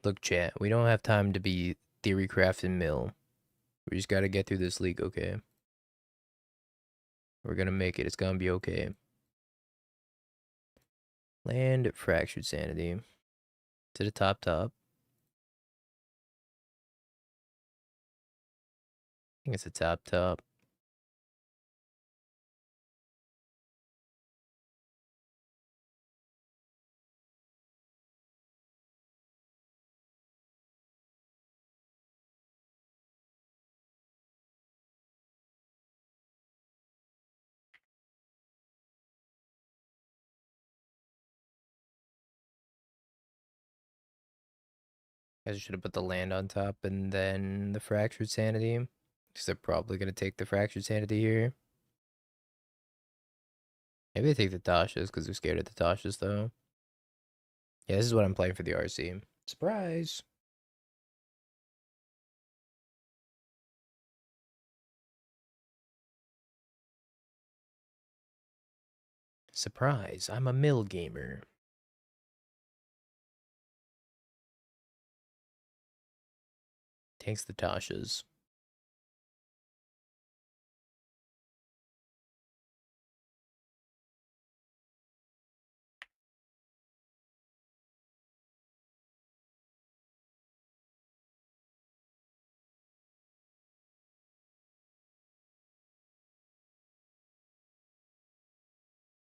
Look, chat, we don't have time to be theory craft and mill. We just gotta get through this league, okay? We're gonna make it. It's gonna be okay. Land Fractured Sanity. To the top. I think it's a top. I should have put the land on top and then the Fractured Sanity. Because they're probably gonna take the Fractured Sanity here. Maybe they take the Tashas because they're scared of the Tashas though. Yeah, this is what I'm playing for the RC. Surprise! Surprise, I'm a mill gamer. Takes the Tashas.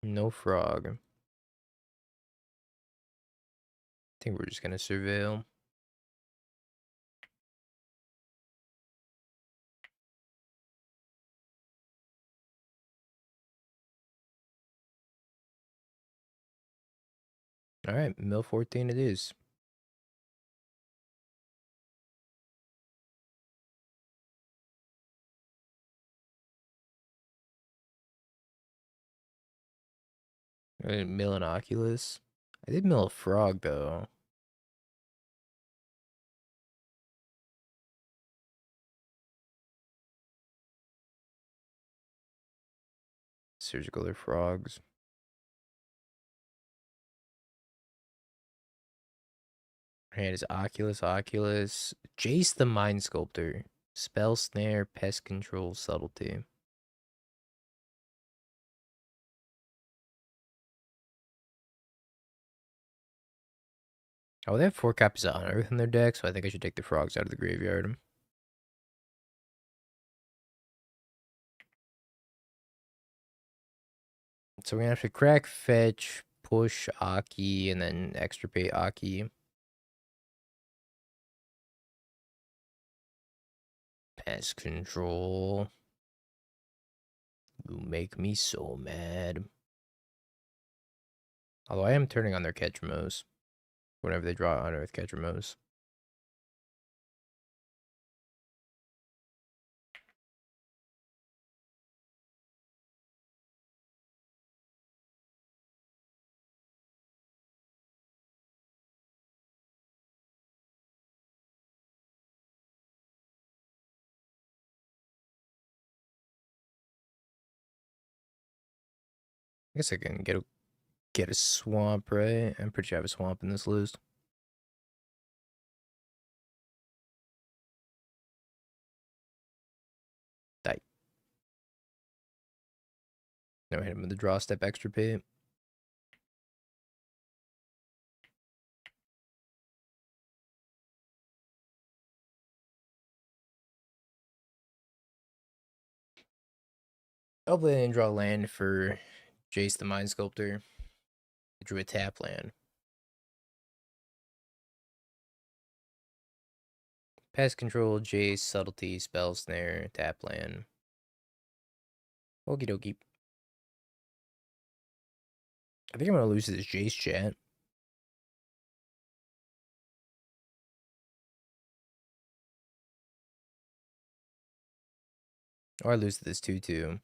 No frog. I think we're just gonna surveil. Alright, mill 14 it is. Mill an Oculus. I did mill a frog though. Surgical or frogs. Hand is Oculus, Oculus. Jace the Mind Sculptor. Spell Snare, Pest Control, Subtlety. Oh, they have 4 copies of Unearth in their deck, so I think I should take the frogs out of the graveyard. So we're gonna have to crack, fetch, push Aki, and then extirpate Aki. Pest Control. You make me so mad. Although I am turning on their Ketchumos whenever they draw Unearth Ketchumos. I guess I can get a swamp, right? I'm pretty sure I have a swamp in this list. Die. No, hit him with the draw step extirpate. Hopefully I didn't draw land for Jace the Mind Sculptor. I drew a tap land. Pest Control, Jace, Subtlety, Spell Snare, tap land. Okie dokie. I think I'm gonna lose this Jace chat. Or I lose to this 2-2.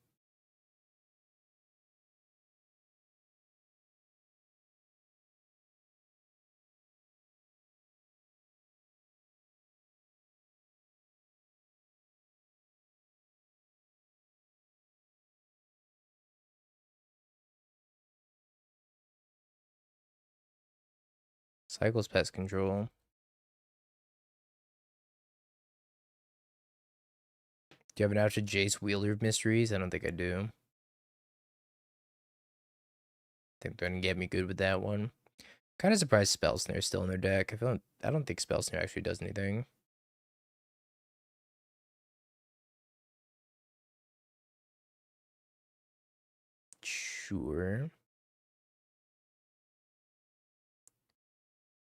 Cycles Pest Control. Do you have an out to Jace Wheeler of Mysteries? I don't think I do. I think they're gonna get me good with that one. Kind of surprised Spell Snare is still in their deck. I don't think Spell Snare actually does anything. Sure.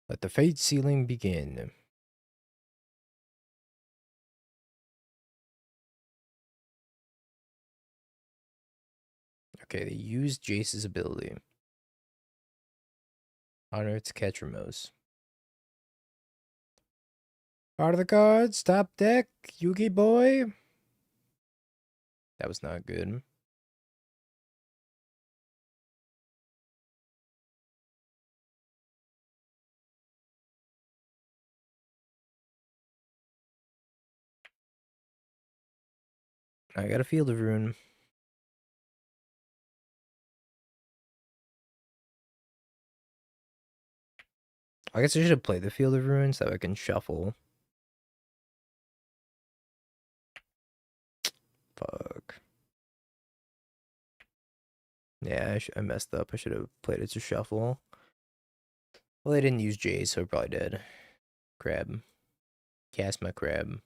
Let the fate sealing begin. Okay, they use Jace's ability. Honor its Ketchumos. Part of the cards, top deck, Yugi boy. That was not good. I got a Field of Ruin. I guess I should have played the Field of Ruin so I can shuffle. Fuck. Yeah, I messed up. I should have played it to shuffle. Well, they didn't use J, so it probably did. Crab. Cast my crab.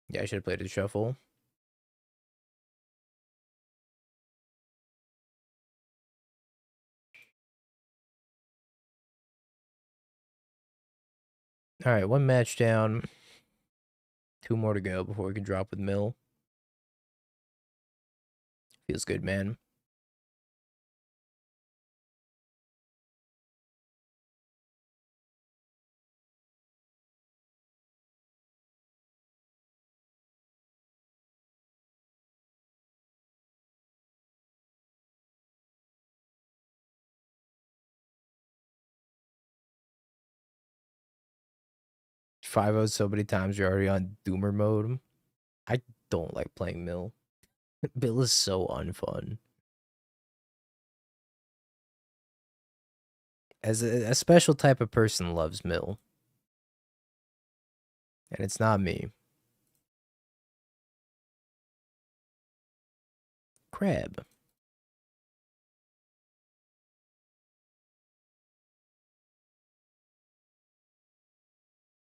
Yeah, I should have played it to shuffle. Alright, one match down. 2 more to go before we can drop with Mill. Feels good, man. Five out so many times you're already on Doomer mode. I don't like playing Mill. Bill is so unfun. As a special type of person loves Mill. And it's not me. Crab.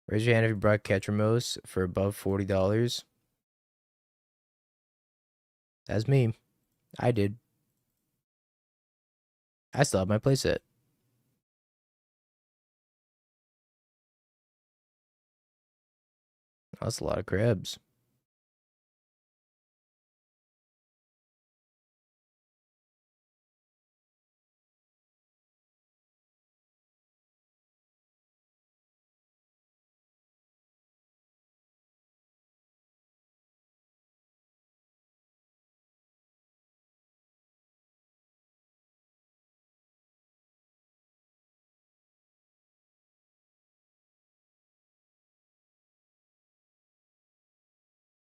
Raise your hand if you brought Ketramos for above $40. That's me. I did. I still have my playset. That's a lot of crabs.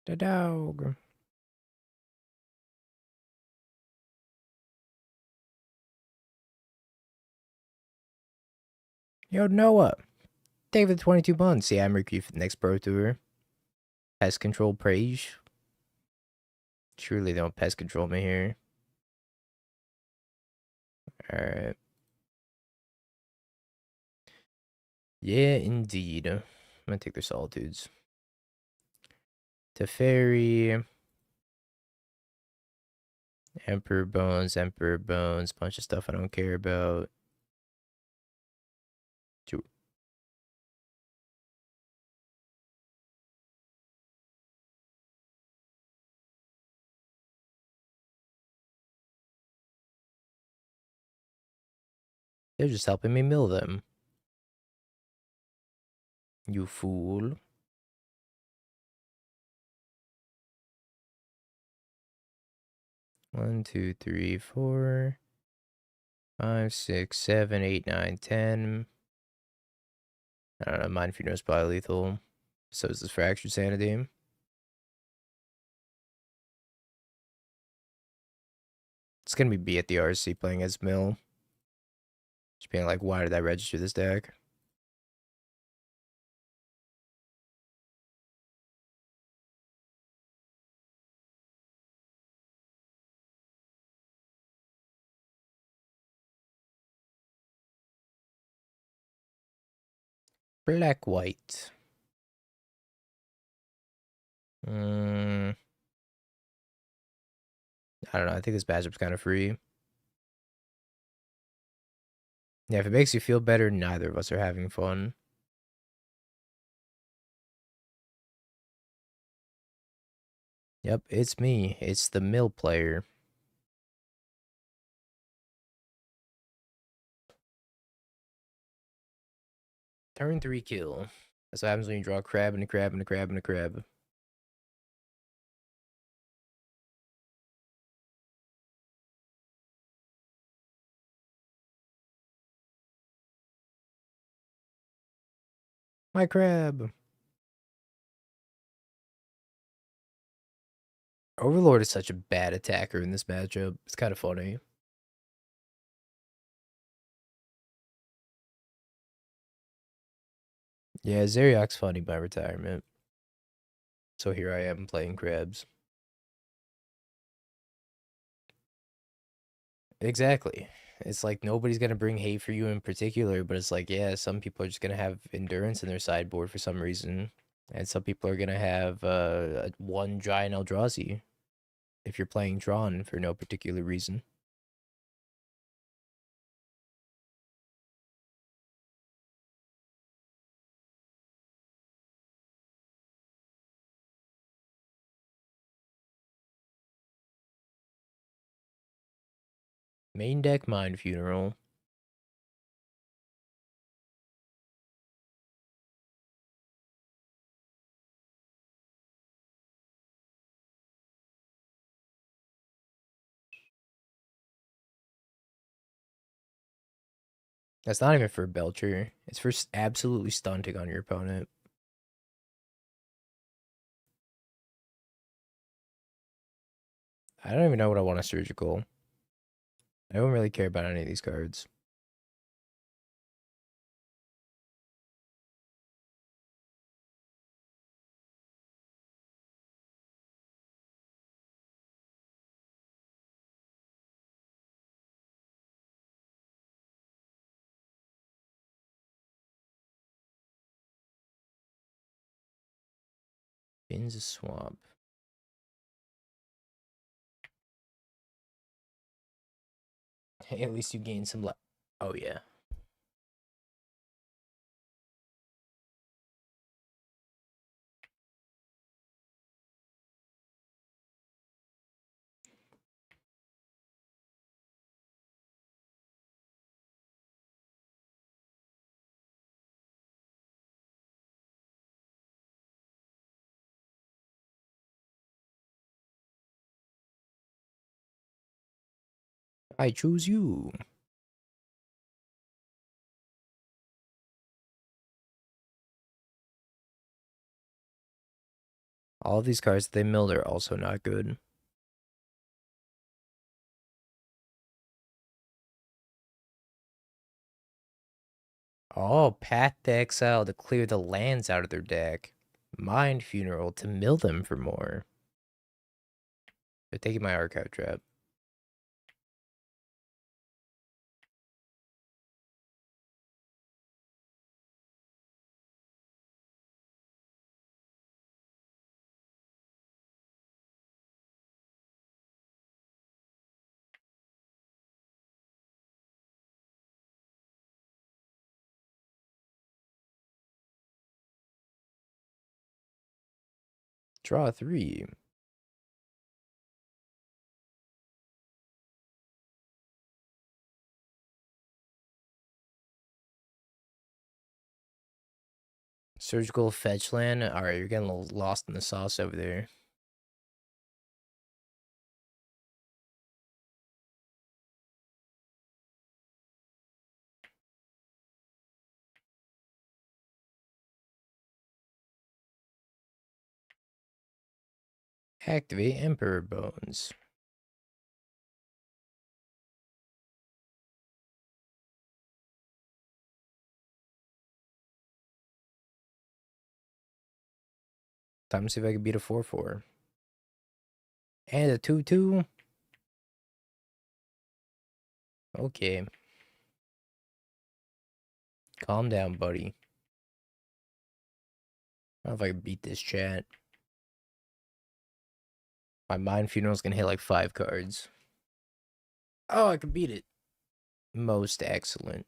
The dog. Yo, Noah. David 22 months. Yeah, I'm recruiting for the next Pro Tour. Pest control praise. Surely they don't pest control me here. Alright. Yeah, indeed. I'm gonna take their Solitudes. Teferi. Emperor Bones. Bunch of stuff I don't care about. They're just helping me mill them. You fool. One, two, three, 4, 5, 6, 7, 8, 9, 10. I don't know, Mind Funeral is probably lethal. So is this Fractured Sanity. It's gonna be B at the RC playing as Mill. Just being like, why did I register this deck? Black white. I don't know. I think this matchup's kind of free. Yeah, if it makes you feel better, neither of us are having fun. Yep, it's me. It's the Mill player. Turn 3 kill. That's what happens when you draw a crab and a crab and a crab and a crab. My crab. Overlord is such a bad attacker in this matchup. It's kind of funny. Yeah, Zeriak's funding my retirement. So here I am playing crabs. Exactly. It's like nobody's gonna bring hate for you in particular, but it's like, yeah, some people are just gonna have endurance in their sideboard for some reason. And some people are gonna have one giant Eldrazi if you're playing Tron for no particular reason. Main deck Mind Funeral. That's not even for Belcher. It's for absolutely stunting on your opponent. I don't even know what I want a surgical. I don't really care about any of these cards. Bin's a swamp. Hey, at least you gain some life. Oh, yeah. I choose you. All of these cards that they milled are also not good. Oh, Path to Exile to clear the lands out of their deck. Mind Funeral to mill them for more. They're taking my archive trap. Draw 3. Surgical fetch land. Alright, you're getting a little lost in the sauce over there. Activate Emperor Bones. Time to see if I can beat a 4-4. And a 2-2. Okay. Calm down, buddy. I don't know if I can beat this chat. My Mind Funeral's gonna hit like 5 cards. Oh, I can beat it. Most excellent.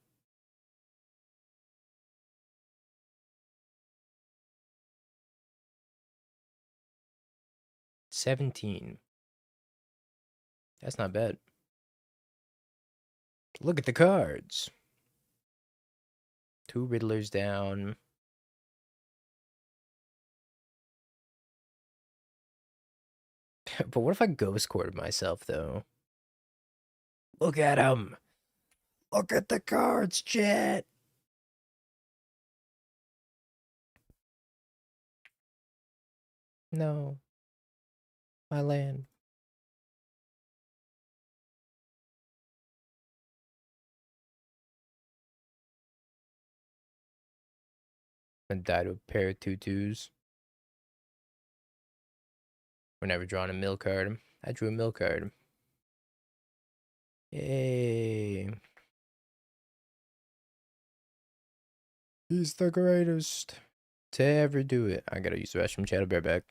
$17. That's not bad. Look at the cards. 2 Riddlers down. But what if I ghost quartered myself, though? Look at him. Look at the cards, chat. No. My land. And died to a pair of 2/2s. We're never drawing a mill card. I drew a mill card. Yay. He's the greatest to ever do it. I gotta use the restroom. Chat. I'll be right back.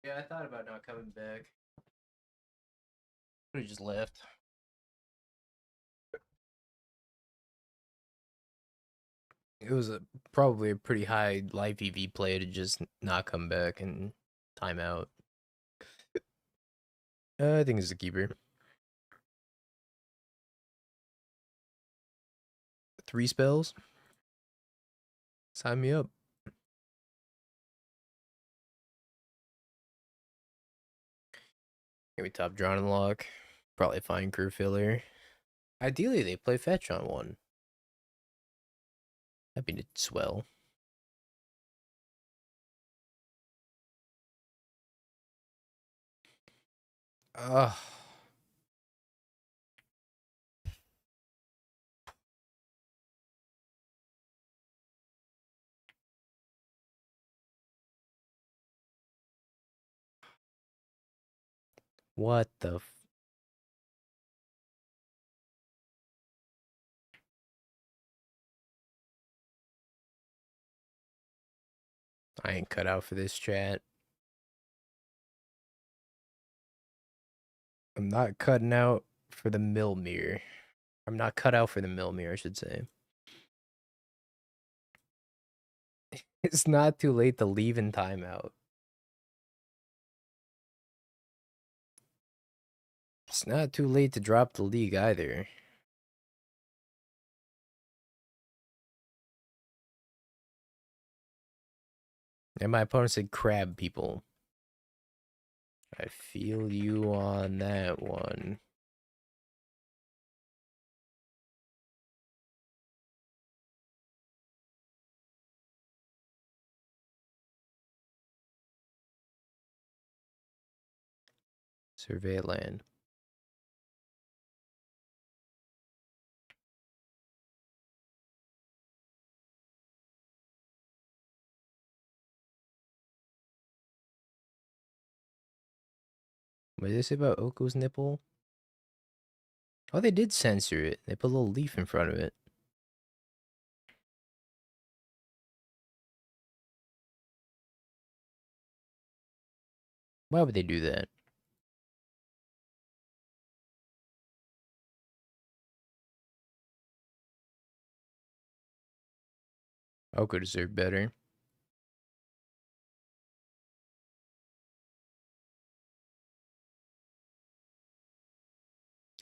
Yeah, I thought about not coming back. Could have just left. It was probably a pretty high life EV play to just not come back and time out. I think it's a keeper. 3 spells. Sign me up. Maybe top draw and lock. Probably fine crew filler. Ideally, they play fetch on one. That'd be swell. Ugh. What the I ain't cut out for this chat. I'm not cutting out for the Milmere. I'm not cut out for the Milmere, I should say. It's not too late to leave in timeout. It's not too late to drop the league either. And my opponent said crab people. I feel you on that one. Survey land. What did they say about Oko's nipple? Oh, they did censor it. They put a little leaf in front of it. Why would they do that? Oko deserved better.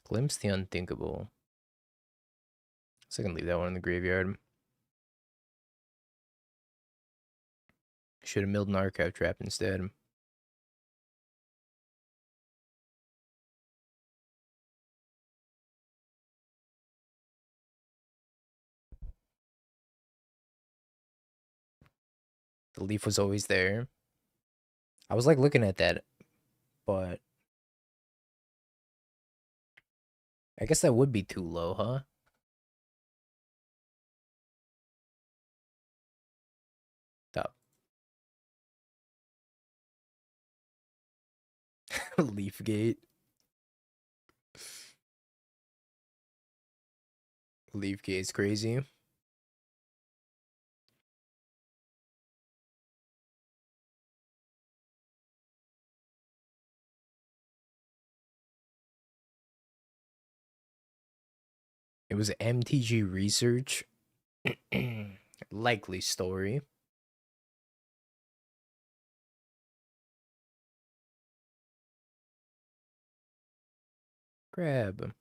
Glimpse the unthinkable. So I can leave that one in the graveyard. Should have milled an archive trap instead. The leaf was always there. I was like looking at that, but I guess that would be too low, huh? Top. Leaf gate. Leaf gate's crazy. It was MTG research. Likely story. Grab.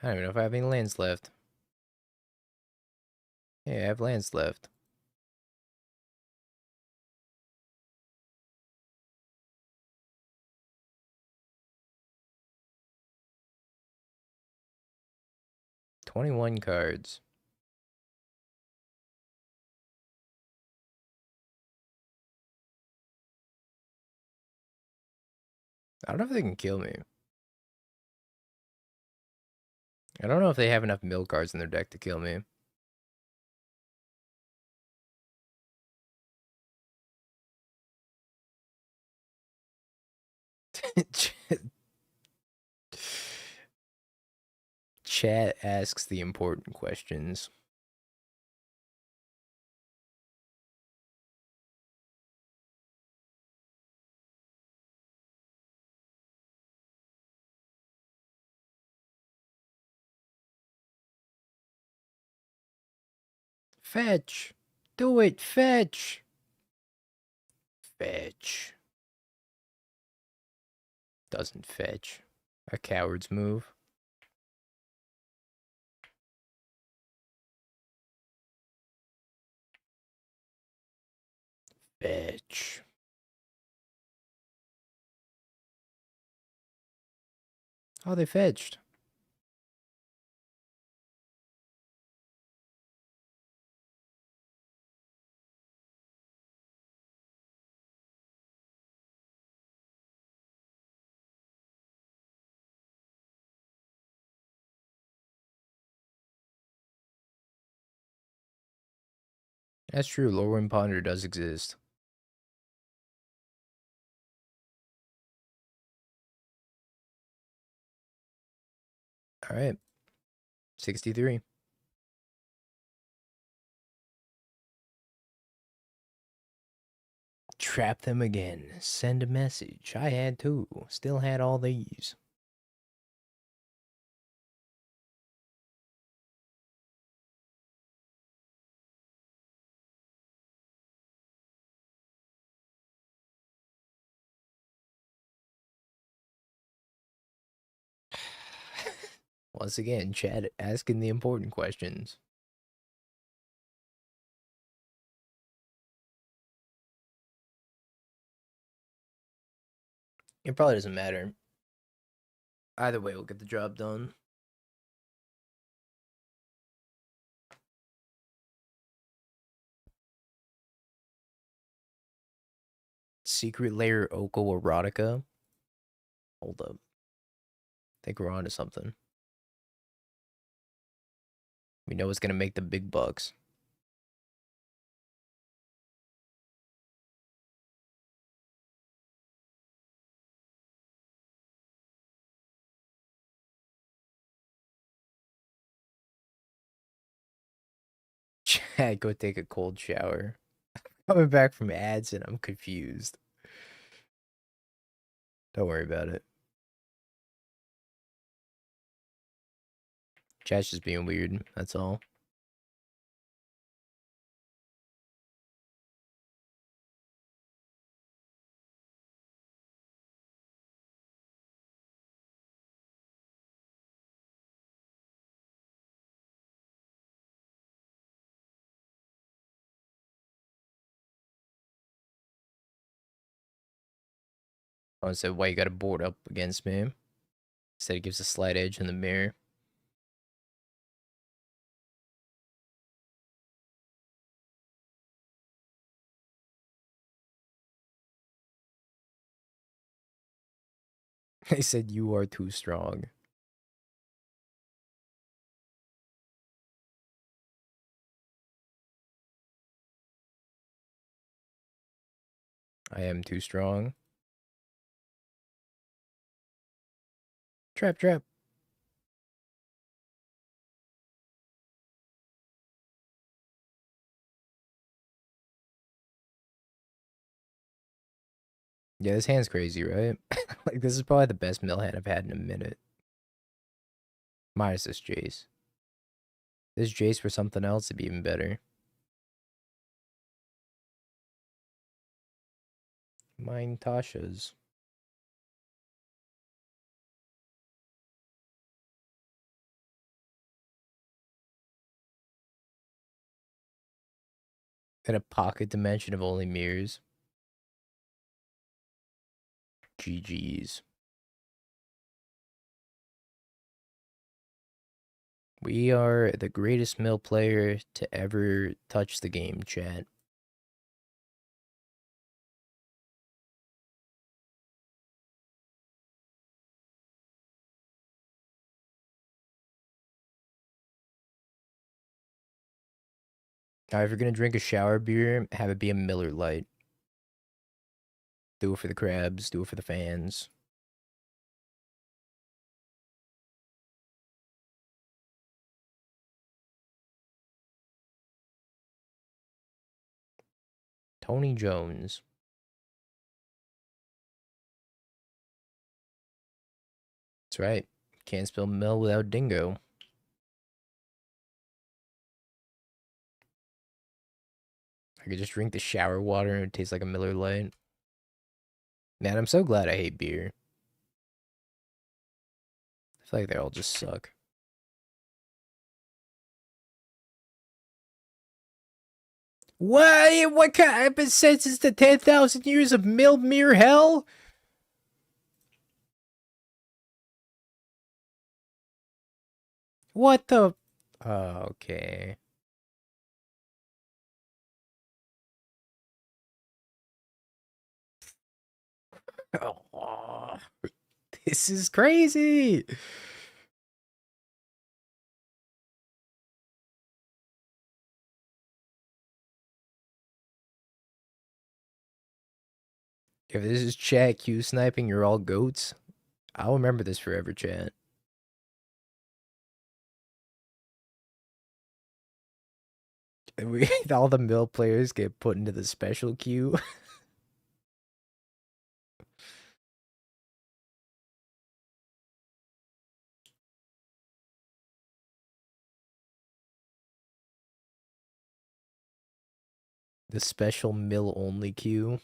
I don't even know if I have any lands left. Yeah, I have lands left. $21 cards. I don't know if they can kill me. I don't know if they have enough mill cards in their deck to kill me. Chat asks the important questions. Fetch. Do it. Fetch. Fetch. Doesn't fetch. A coward's move. Fetch. Oh, they fetched. That's true. Lorwyn Ponder does exist. All right. 63. Trap them again. Send a message. I had two. Still had all these. Once again, Chad asking the important questions. It probably doesn't matter. Either way, we'll get the job done. Secret layer Oko Erotica. Hold up. Think we're onto something. We know it's gonna make the big bucks. Chad, go take a cold shower. Coming back from ads and I'm confused. Don't worry about it. Chat's just being weird. That's all. I said, why you gotta board up against me? Said it gives a slight edge in the mirror. They said you are too strong. I am too strong. Trap, trap. Yeah, this hand's crazy, right? Like, this is probably the best mill hand I've had in a minute. Minus this Jace. This Jace for something else would be even better. Mine Tasha's. In a pocket dimension of only mirrors. GG's. We are the greatest mill player to ever touch the game, chat. Now, if you're gonna drink a shower beer, have it be a Miller Lite. Do it for the crabs, do it for the fans. Tony Jones. That's right. Can't spell mill without dingo. I could just drink the shower water and it tastes like a Miller Lite. Man, I'm so glad I hate beer. I feel like they all just suck. What? What kind of sense is the 10,000 years of milled mere hell? What the? Oh, okay. Oh, this is crazy. If this is chat Q sniping, you're all goats. I'll remember this forever, chat. All the mill players get put into the special queue. The special mill only queue.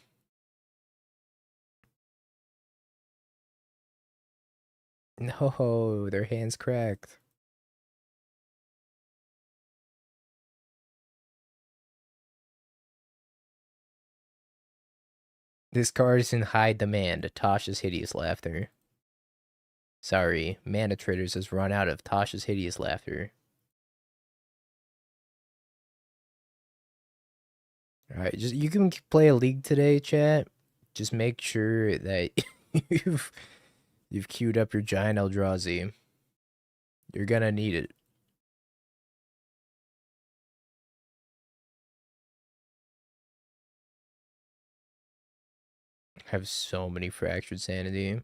No, their hands cracked. This card is in high demand. Tasha's Hideous Laughter. Sorry, Mana Traders has run out of Tasha's Hideous Laughter. Alright, just you can play a league today, chat. Just make sure that you've queued up your giant Eldrazi. You're gonna need it. I have so many fractured sanity.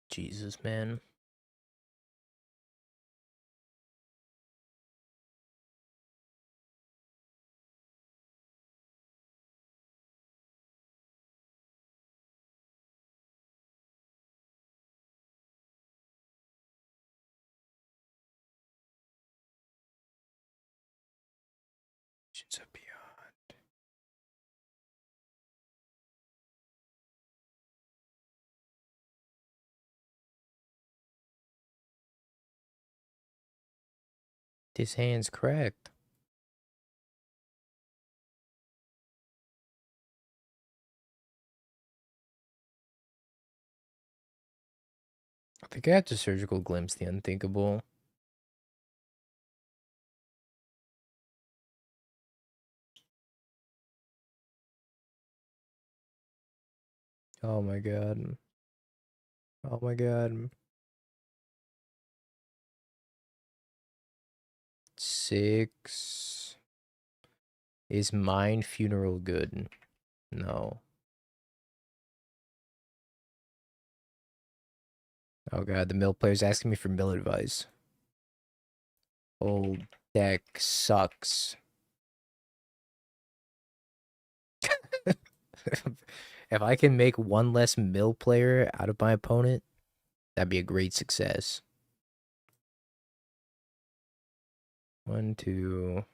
Jesus, man. Shit's up beyond. This hand's cracked. I think I have to surgical glimpse the unthinkable. Oh my god. Oh my god. 6. Is mine funeral good? No. Oh god, the mill player's asking me for mill advice. Old deck sucks. If I can make one less mill player out of my opponent, that'd be a great success. 1, 2.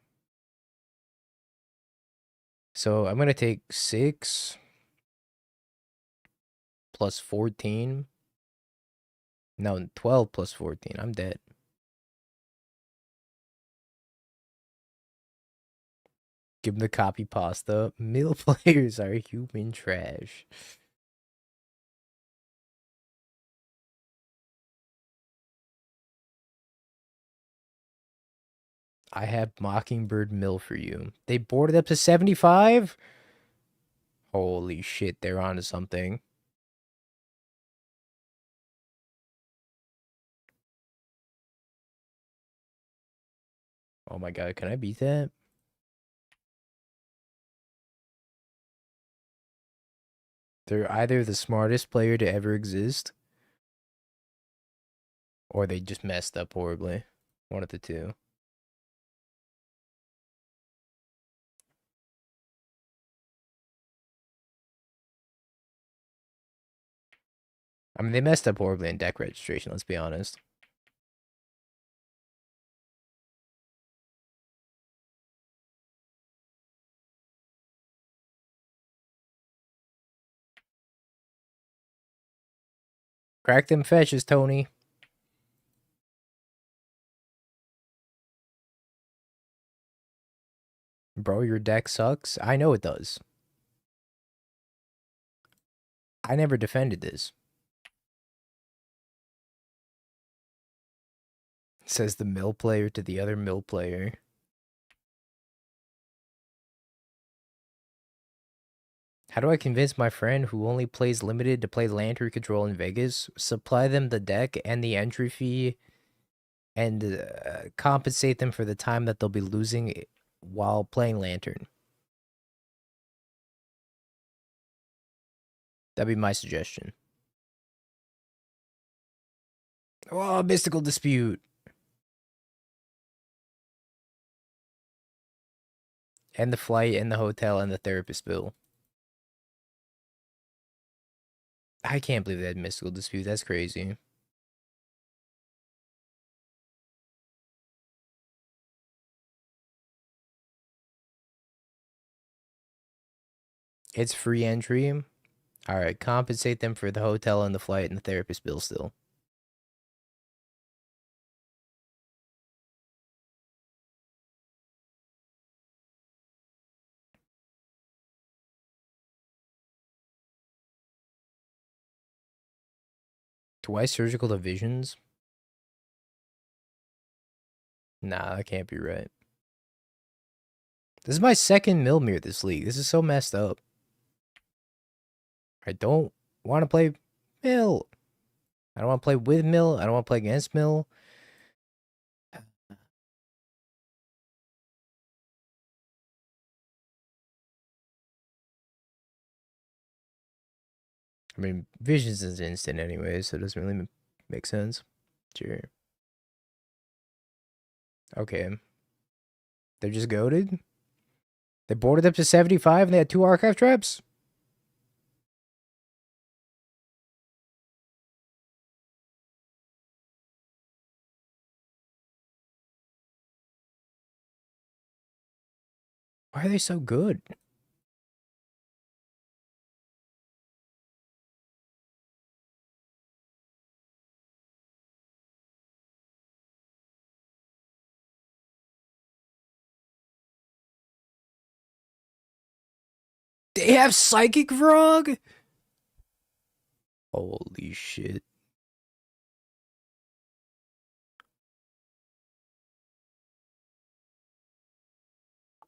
So I'm gonna take 6 plus 14. No, 12 plus 14. I'm dead. Give him the copy pasta. Mill players are human trash. I have Mockingbird Mill for you. They boarded up to 75? Holy shit, they're onto something. Oh my god, can I beat that? They're either the smartest player to ever exist, or they just messed up horribly. One of the two. I mean, they messed up horribly in deck registration, let's be honest. Crack them fetches, Tony. Bro, your deck sucks? I know it does. I never defended this. Says the mill player to the other mill player. How do I convince my friend who only plays limited to play Lantern Control in Vegas, supply them the deck and the entry fee, and compensate them for the time that they'll be losing while playing Lantern? That'd be my suggestion. Oh, mystical dispute. And the flight and the hotel and the therapist bill. I can't believe they had mystical dispute. That's crazy. It's free entry. All right, compensate them for the hotel and the flight and the therapist bill still. Twice surgical divisions? Nah, that can't be right. This is my second Milmir this league. This is so messed up. I don't want to play Mill. I don't want to play with Mill. I don't want to play against Mill. I mean, Visions is instant anyway, so it doesn't really make sense. Sure. Okay. They're just goaded? They boarded up to 75 and they had 2 archive traps? Why are they so good? They have Psychic Frog? Holy shit.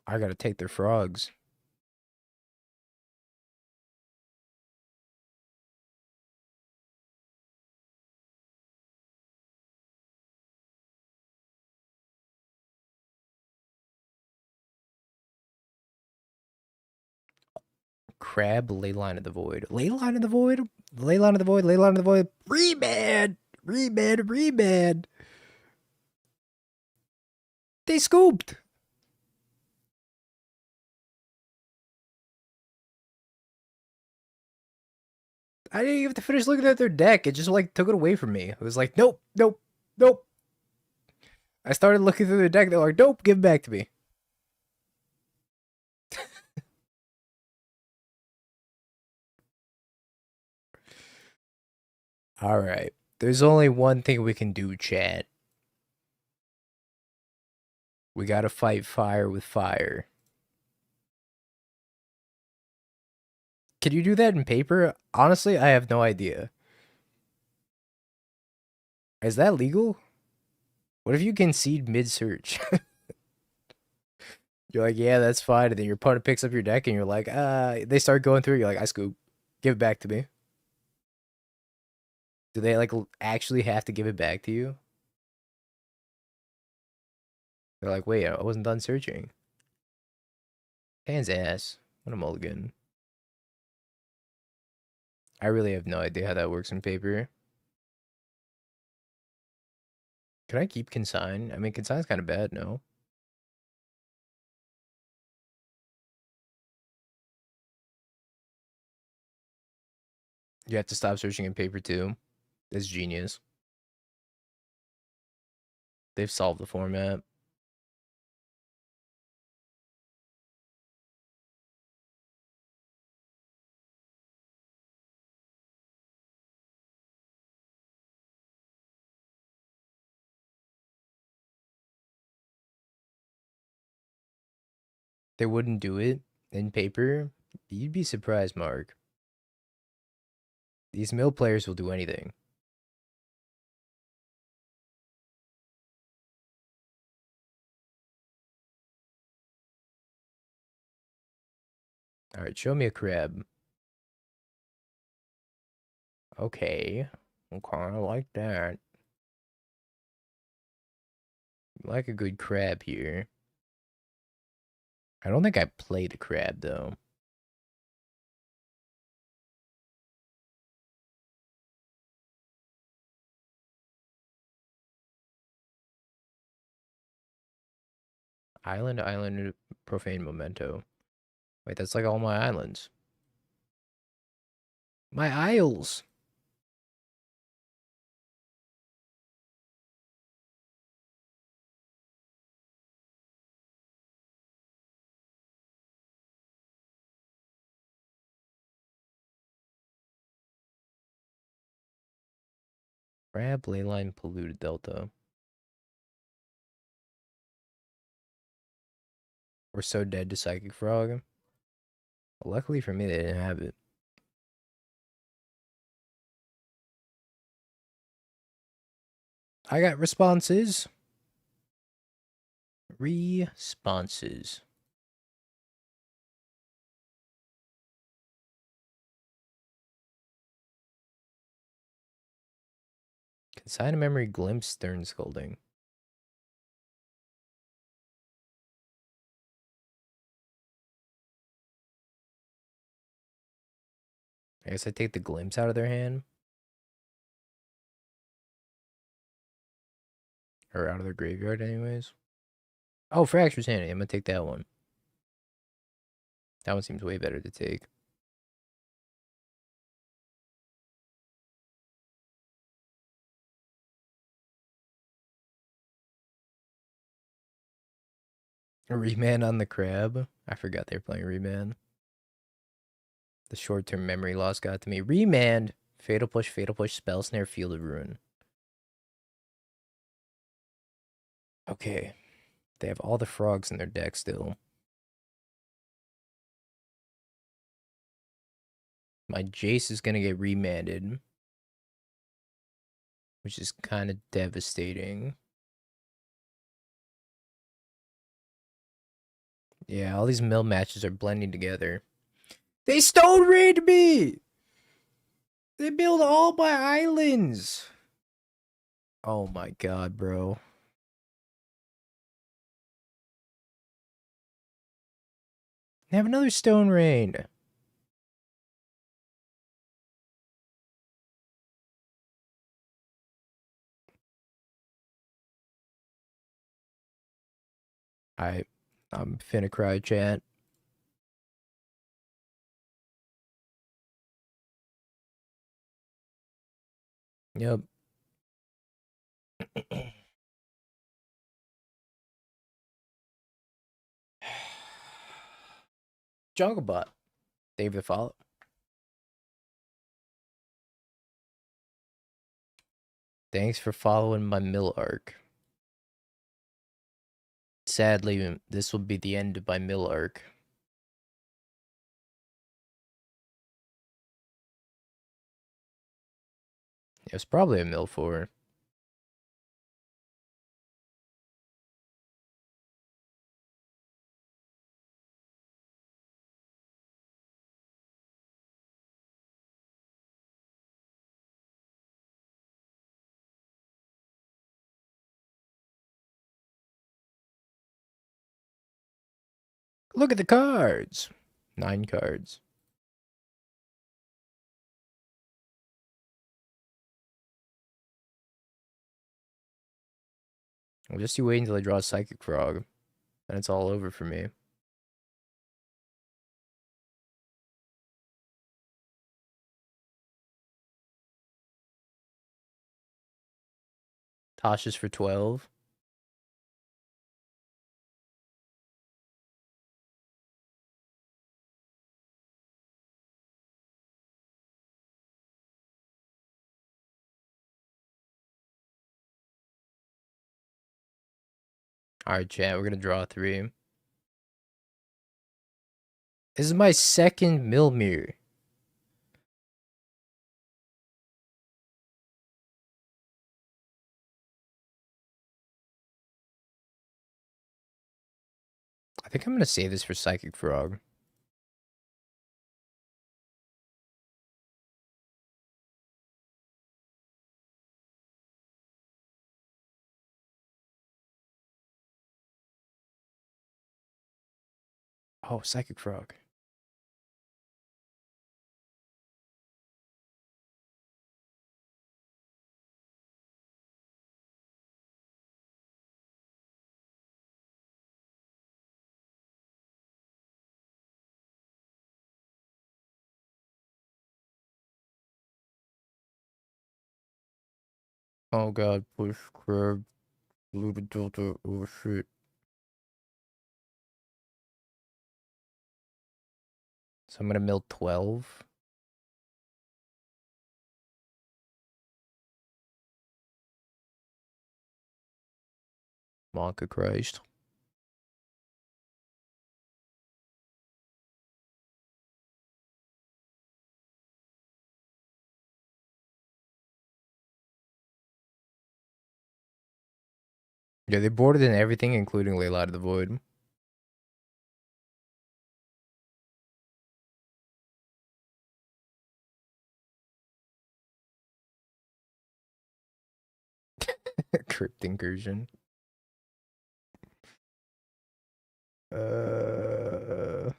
I gotta take their frogs. Crab, Leyline of the Void. Leyline of the Void? Leyline of the Void, Leyline of the Void. Remand! Remand, remand! They scooped! I didn't even have to finish looking at their deck. It just like took it away from me. It was like, nope, nope, nope. I started looking through the deck. They're like, nope, give it back to me. All right. There's only one thing we can do, chat. We gotta fight fire with fire. Can you do that in paper? Honestly, I have no idea. Is that legal? What if you concede mid-search? You're like, yeah, that's fine. And then your opponent picks up your deck and you're like, they start going through it. You're like, I scoop. Give it back to me. Do they like actually have to give it back to you? They're like, wait, I wasn't done searching. Hand's ass. What a mulligan. I really have no idea how that works in paper. Can I keep consign? I mean, consign's kind of bad, no? You have to stop searching in paper too. That's genius. They've solved the format. They wouldn't do it in paper. You'd be surprised, Mark. These mill players will do anything. All right, show me a crab. Okay. Okay, I like that. Like a good crab here. I don't think I play the crab, though. Island, profane memento. Wait, that's like all my islands. My isles! Crab, leyline, polluted delta. We're so dead to Psychic Frog. Well, luckily for me, they didn't have it. I got responses. Responses. Consign a memory, glimpse, stern scolding. I guess I take the glimpse out of their hand. Or out of their graveyard, anyways. Oh, Fracture's handy. I'm gonna take that one. That one seems way better to take. A Remand on the crab. I forgot they were playing Remand. The short-term memory loss got to me. Remand. Fatal push, spell snare, field of ruin. Okay. They have all the frogs in their deck still. My Jace is gonna get remanded. Which is kind of devastating. Yeah, all these mill matches are blending together. They stone raid me! They build all my islands! Oh my god, bro. They have another stone rain. I'm finna cry, chat. Yep. Junglebot. Dave the follow. Thanks for following my mill arc. Sadly, this will be the end of my mill arc. It was probably a mill 4. Look at the cards. 9 cards. I'll just wait until I draw a Psychic Frog. And it's all over for me. Tasha's for 12. Alright, chat, we're gonna draw 3. This is my second mill mirror. think I'm gonna save this for Psychic Frog. Oh, Psychic Frog. Oh god, push crab, blue delta, oh shit. So I'm gonna mill 12. Monka Christ. Yeah, they boarded in everything, including Layla of the Void. Crypt Incursion. Uh,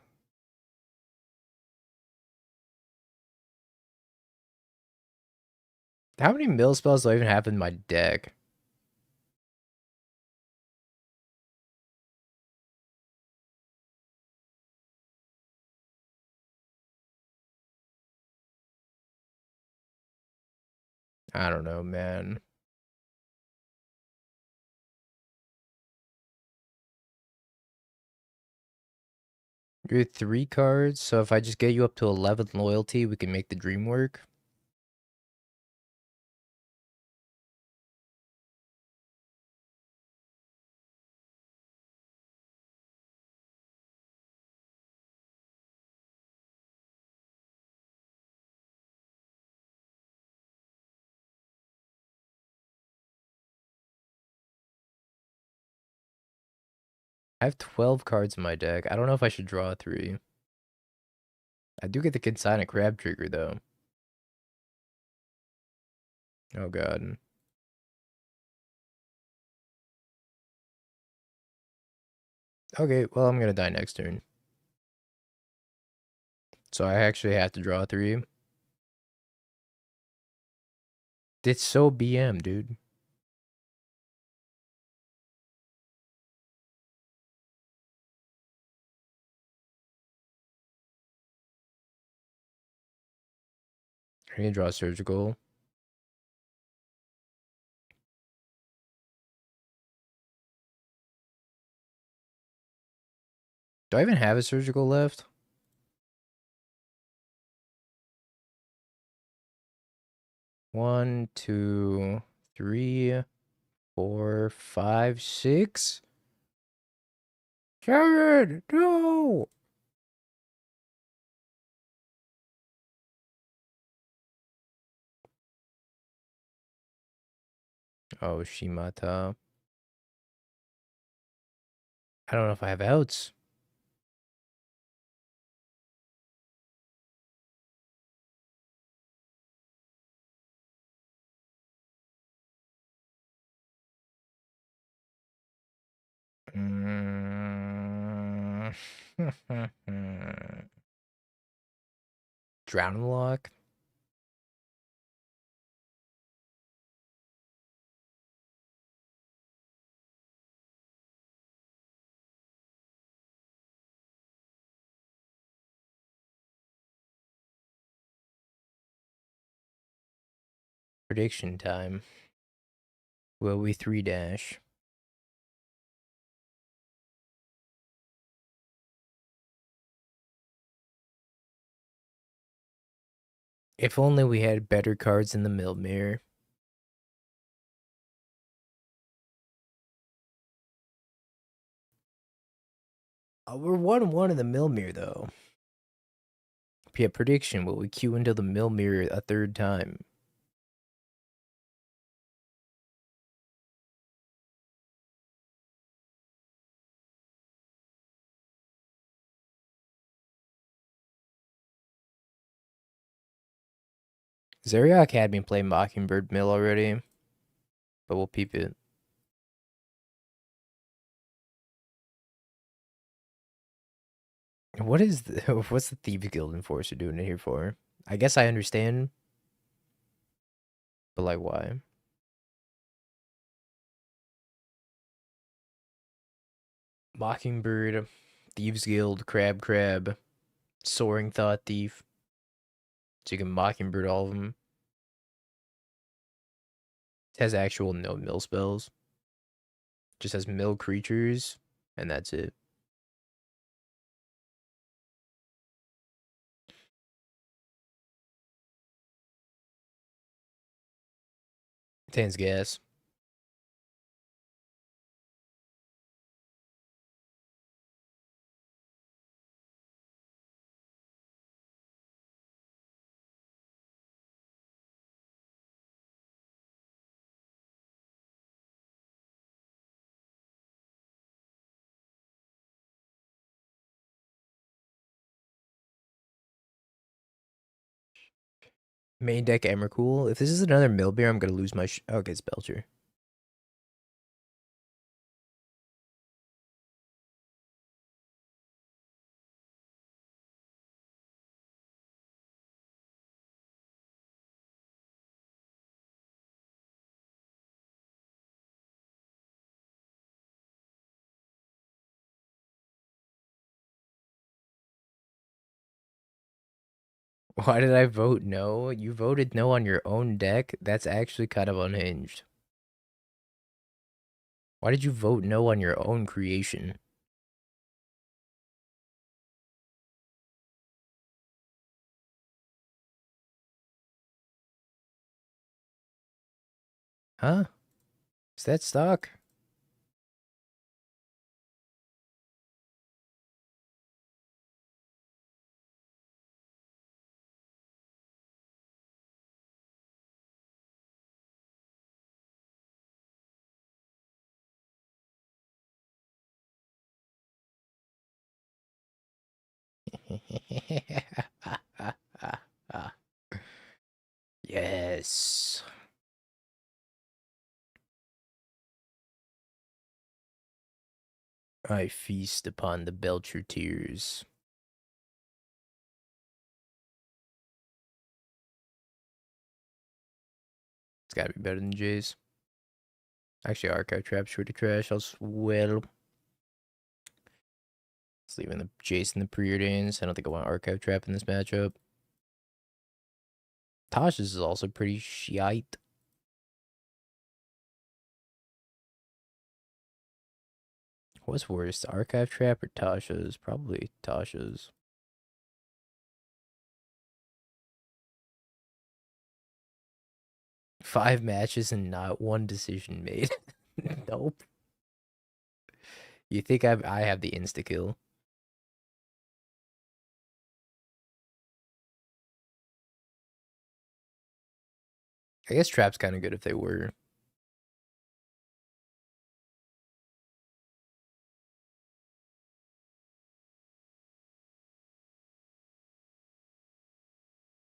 how many mill spells do I even have in my deck? I don't know, man. You're 3 cards, so if I just get you up to 11 loyalty, we can make the dream work. I have 12 cards in my deck. I don't know if I should draw 3. I do get the Consignment Crab trigger, though. Oh, God. Okay, well, I'm gonna die next turn. So I actually have to draw 3. It's so BM, dude. I need to draw Surgical. Do I even have a Surgical left? 1, 2, 3, 4, 5, 6. 7! No! Oh, Shimata. I don't know if I have outs. Mm. Drowning Lock. Prediction time. Will we 3-dash? If only we had better cards in the mill mirror. We're 1-1 in the mill mirror, though. Yeah, prediction. Will we queue into the mill mirror a 3rd time? Zeriak had me play Mockingbird Mill already, but we'll peep it. What is the, what's the Thieves Guild Enforcer doing it here for? I guess I understand, but like why? Mockingbird, Thieves Guild, Crab, Soaring Thought Thief. So you can Mockingbird all of them. It has actual no mill spells. Just has mill creatures, and that's it. Contains gas. Main deck Emrakul. If this is another mill beer, I'm gonna lose my okay, it's Belcher. Why did I vote no? You voted no on your own deck? That's actually kind of unhinged. Why did you vote no on your own creation? Huh? Is that stock? Yes. I feast upon the Belcher tears. It's gotta be better than Jay's. Actually, Archive Trap's pretty trash as well. It's leaving the Jason the preordains. I don't think I want Archive Trap in this matchup. Tasha's is also pretty shite. What's worse, Archive Trap or Tasha's? Probably Tasha's. 5 matches and not one decision made. Nope. You think I have the insta kill? I guess Trap's kind of good if they were.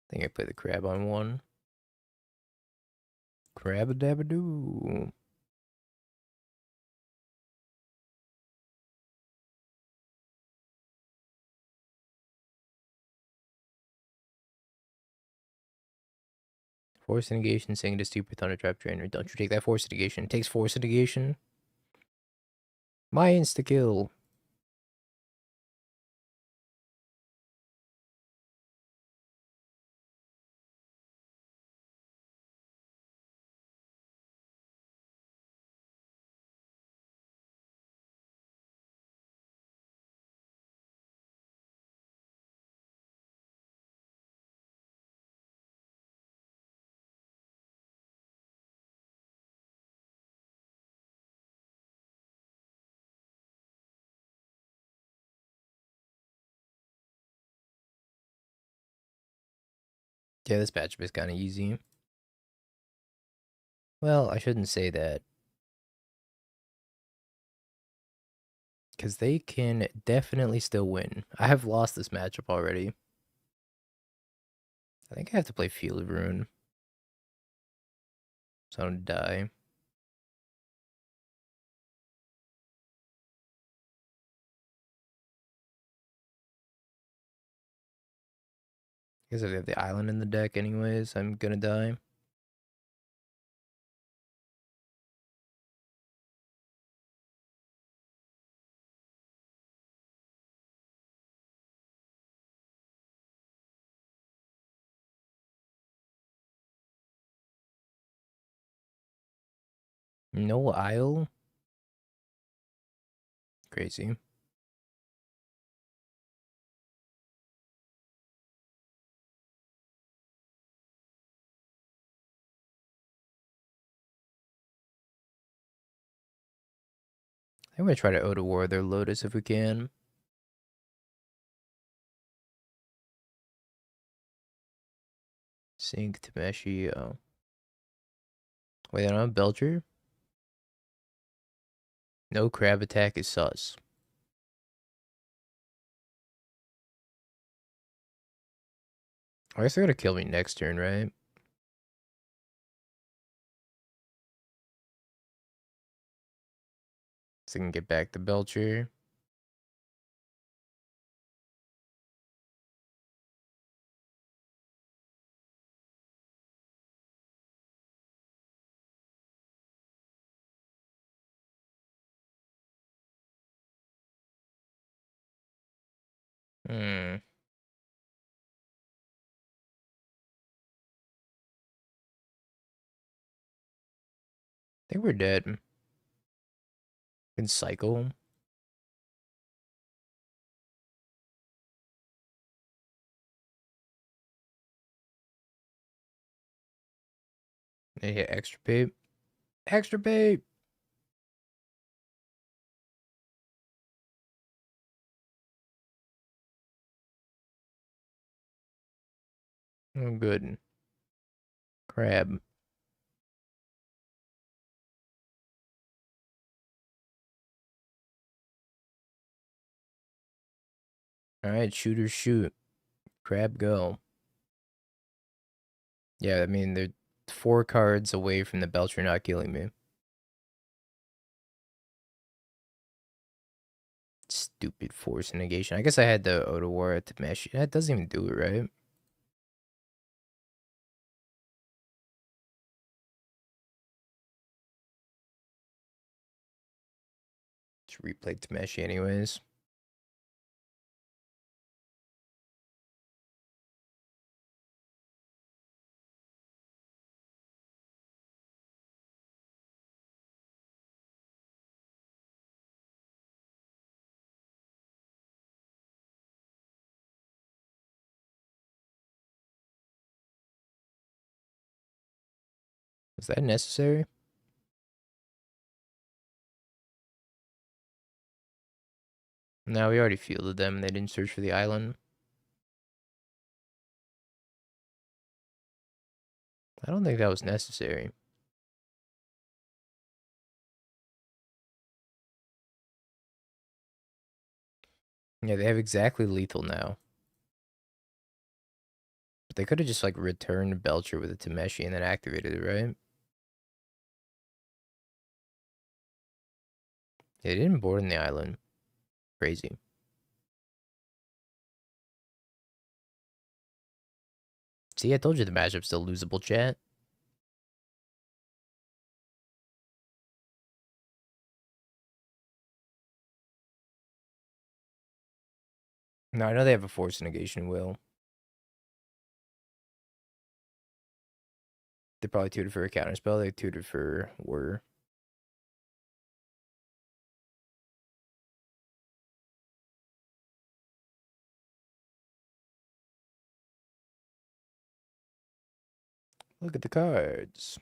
I think I play the crab on one. Crab a dab a doo. Force negation, saying to Super Thunder Trap Trainer. Don't you take that force negation. It takes force negation. My insta kill. Yeah, this matchup is kind of easy. Well, I shouldn't say that. Because they can definitely still win. I have lost this matchup already. I think I have to play Field of Ruin. So I don't die. Because if they have the island in the deck anyways, I'm gonna die. No isle? Crazy. I'm gonna try to Oda War their Lotus if we can. Sink, Tameshi, oh. Wait, they don't have Belcher? No crab attack is sus. I guess they're gonna kill me next turn, right? So I can get back the Belcher. Hmm. I think we're dead. Can cycle. They hit extra pay. Extra pay! Oh, good. Crab. Alright, shooters shoot. Crab go. Yeah, I mean, they're 4 cards away from the Belcher not killing me. Stupid force negation. I guess I had the Oda War to mesh. That doesn't even do it, right? Just replay Tameshi anyways. Is that necessary? No, we already fielded them. They didn't search for the island. I don't think that was necessary. Yeah, they have exactly lethal now. But they could have just like returned Belcher with a Tameshi and then activated it, right? They didn't board in the island. Crazy. See, I told you the matchup's still losable, chat. No, I know they have a force negation will. They probably tutored for a counter spell. They tutored for were. Look at the cards.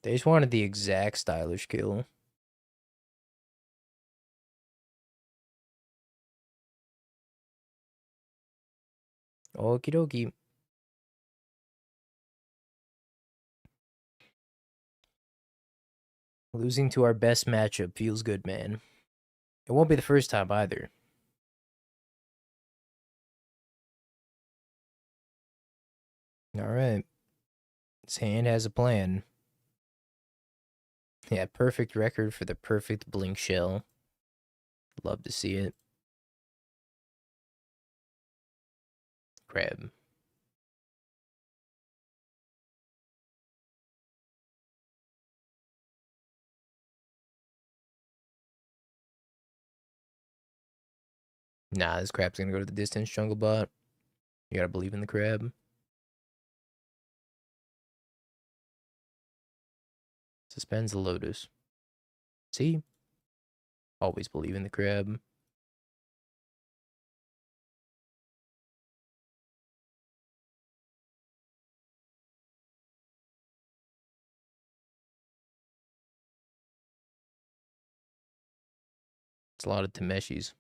They just wanted the exact stylish kill. Okie dokie. Losing to our best matchup feels good, man. It won't be the first time either. All right. This hand has a plan. Yeah, perfect record for the perfect blink shell. Love to see it. Crab. Nah, this crab's gonna go to the distance, jungle bot. You gotta believe in the crab. Suspends the lotus. See? Always believe in the crab. It's a lot of Temeshis.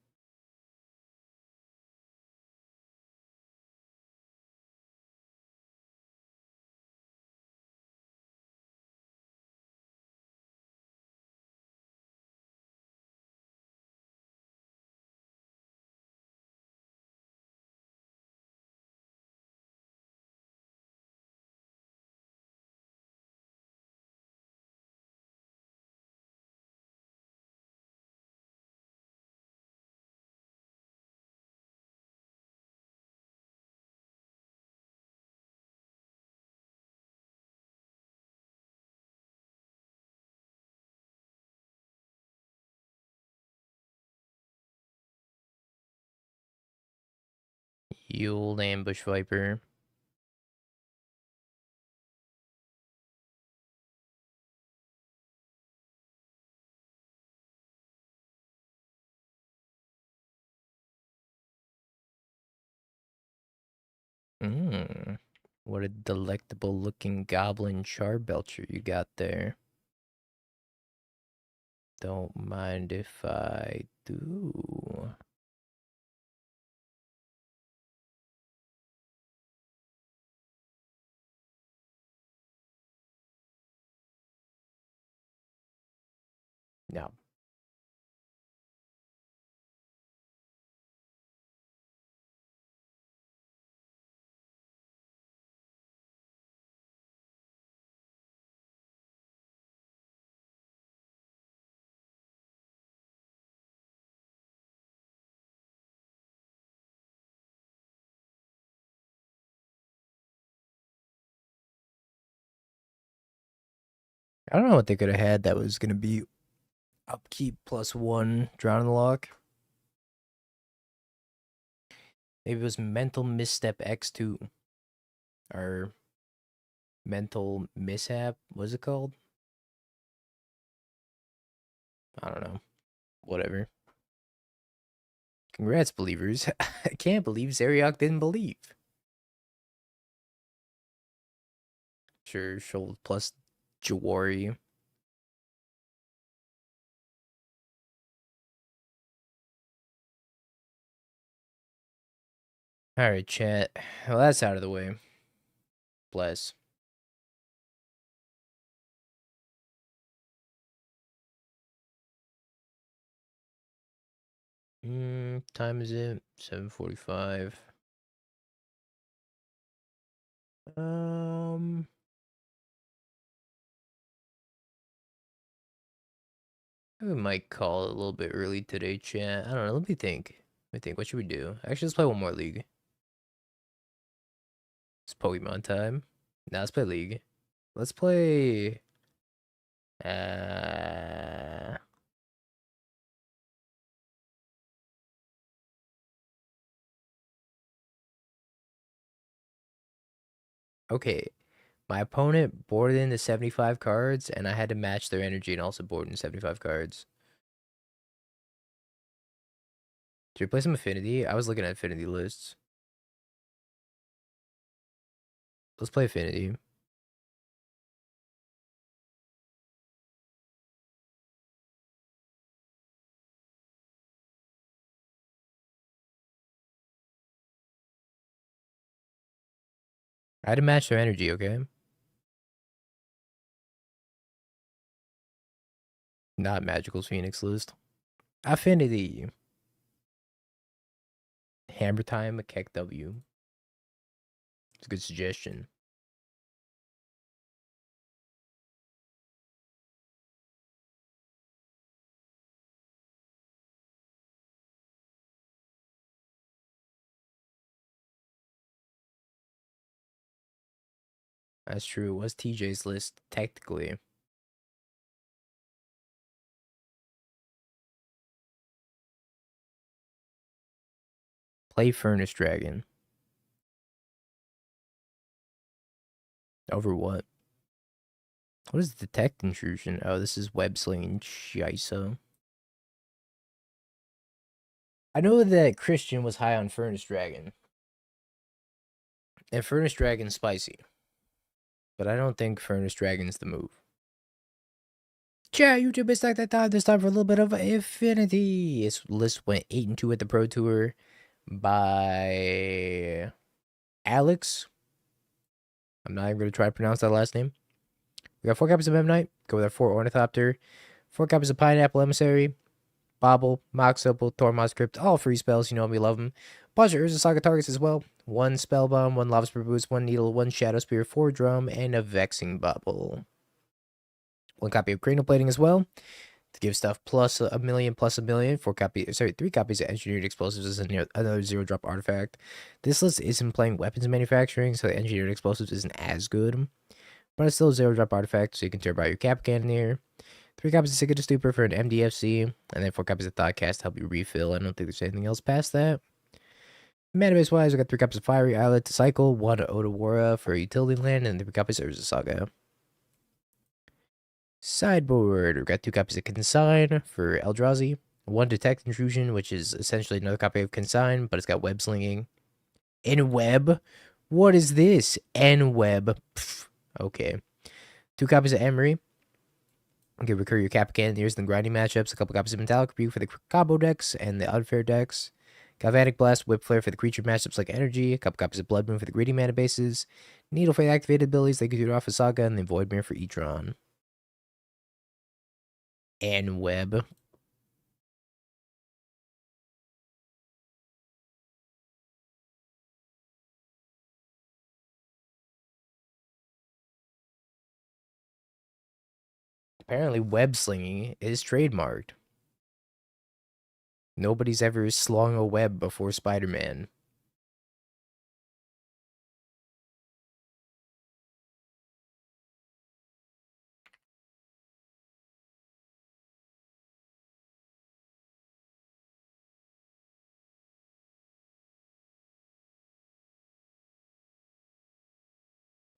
Yield ambush viper. Mmm. What a delectable looking goblin charbelcher you got there. Don't mind if I do. No. I don't know what they could have had that was gonna be upkeep +1, drown in the lock. Maybe it was mental misstep X2. Or mental mishap. What's it called? I don't know. Whatever. Congrats, believers. I can't believe Zeriok didn't believe. Sure, Shoal plus Jawari. Alright, chat. Well, that's out of the way. Bless. Time is it? 7:45. Um, I might call it a little bit early today, chat. I don't know. Let me think. What should we do? Actually, let's play one more league. It's Pokemon time. Now let's play league. Let's play. Uh. Okay. My opponent boarded into 75 cards, and I had to match their energy and also board in 75 cards. Should we play some Affinity? I was looking at Affinity lists. Let's play Affinity. I had to match their energy, okay? Not Magical's Phoenix list. Affinity. Hammer Time, a Keck W. It's a good suggestion. That's true. It was TJ's list, technically. Play Furnace Dragon. Over what? What is Detect Intrusion? Oh, this is Web Slinging Shisa. I know that Christian was high on Furnace Dragon. And Furnace Dragon's spicy. But I don't think Furnace Dragon's the move. Chat, YouTube is like that time. This time for a little bit of Infinity. Its list went 8-2 at the Pro Tour by Alex. I'm not even going to try to pronounce that last name. We got 4 copies of Memnite. Go with our 4 Ornithopter. 4 copies of Pineapple Emissary. Bobble, Mox Opal, Tormod Script, all free spells. You know we love them. Bunch of Urza Saga targets as well. 1 Spellbomb, 1 Lava Sphere Boost, 1 Needle, 1 Shadow Spear, 4 Drum, and a Vexing Bubble. 1 copy of Cranial Plating as well. To give stuff plus a million, plus a million. 3 copies of Engineered Explosives is another 0-drop artifact. This list isn't playing weapons manufacturing, so the Engineered Explosives isn't as good. But it's still a 0-drop artifact, so you can tear by your Cap Cannoneer. 3 copies of Sick of Stupor for an MDFC, and then 4 copies of Thoughtcast to help you refill. I don't think there's anything else past that. Mana-base wise, we got 3 copies of Fiery Islet to cycle, 1 Otawara for utility land, and 3 copies of Urza Saga. Sideboard, we got 2 copies of Consign for Eldrazi, 1 Detect Intrusion, which is essentially another copy of Consign, but it's got web slinging. N-Web? What is this? N-Web. Okay. 2 copies of Emery. You can recur your Cap Cannoneers in the grinding matchups, a couple copies of Metallic Rebuke for the combo decks and the unfair decks. Galvanic Blast, Whip Flare for the creature matchups like Energy, a couple copies of Blood Moon for the greedy mana bases. Needle for the activated abilities they can do it off of Saga, and then Voidmere for Etron. And Web. Apparently, web slinging is trademarked. Nobody's ever slung a web before Spider-Man.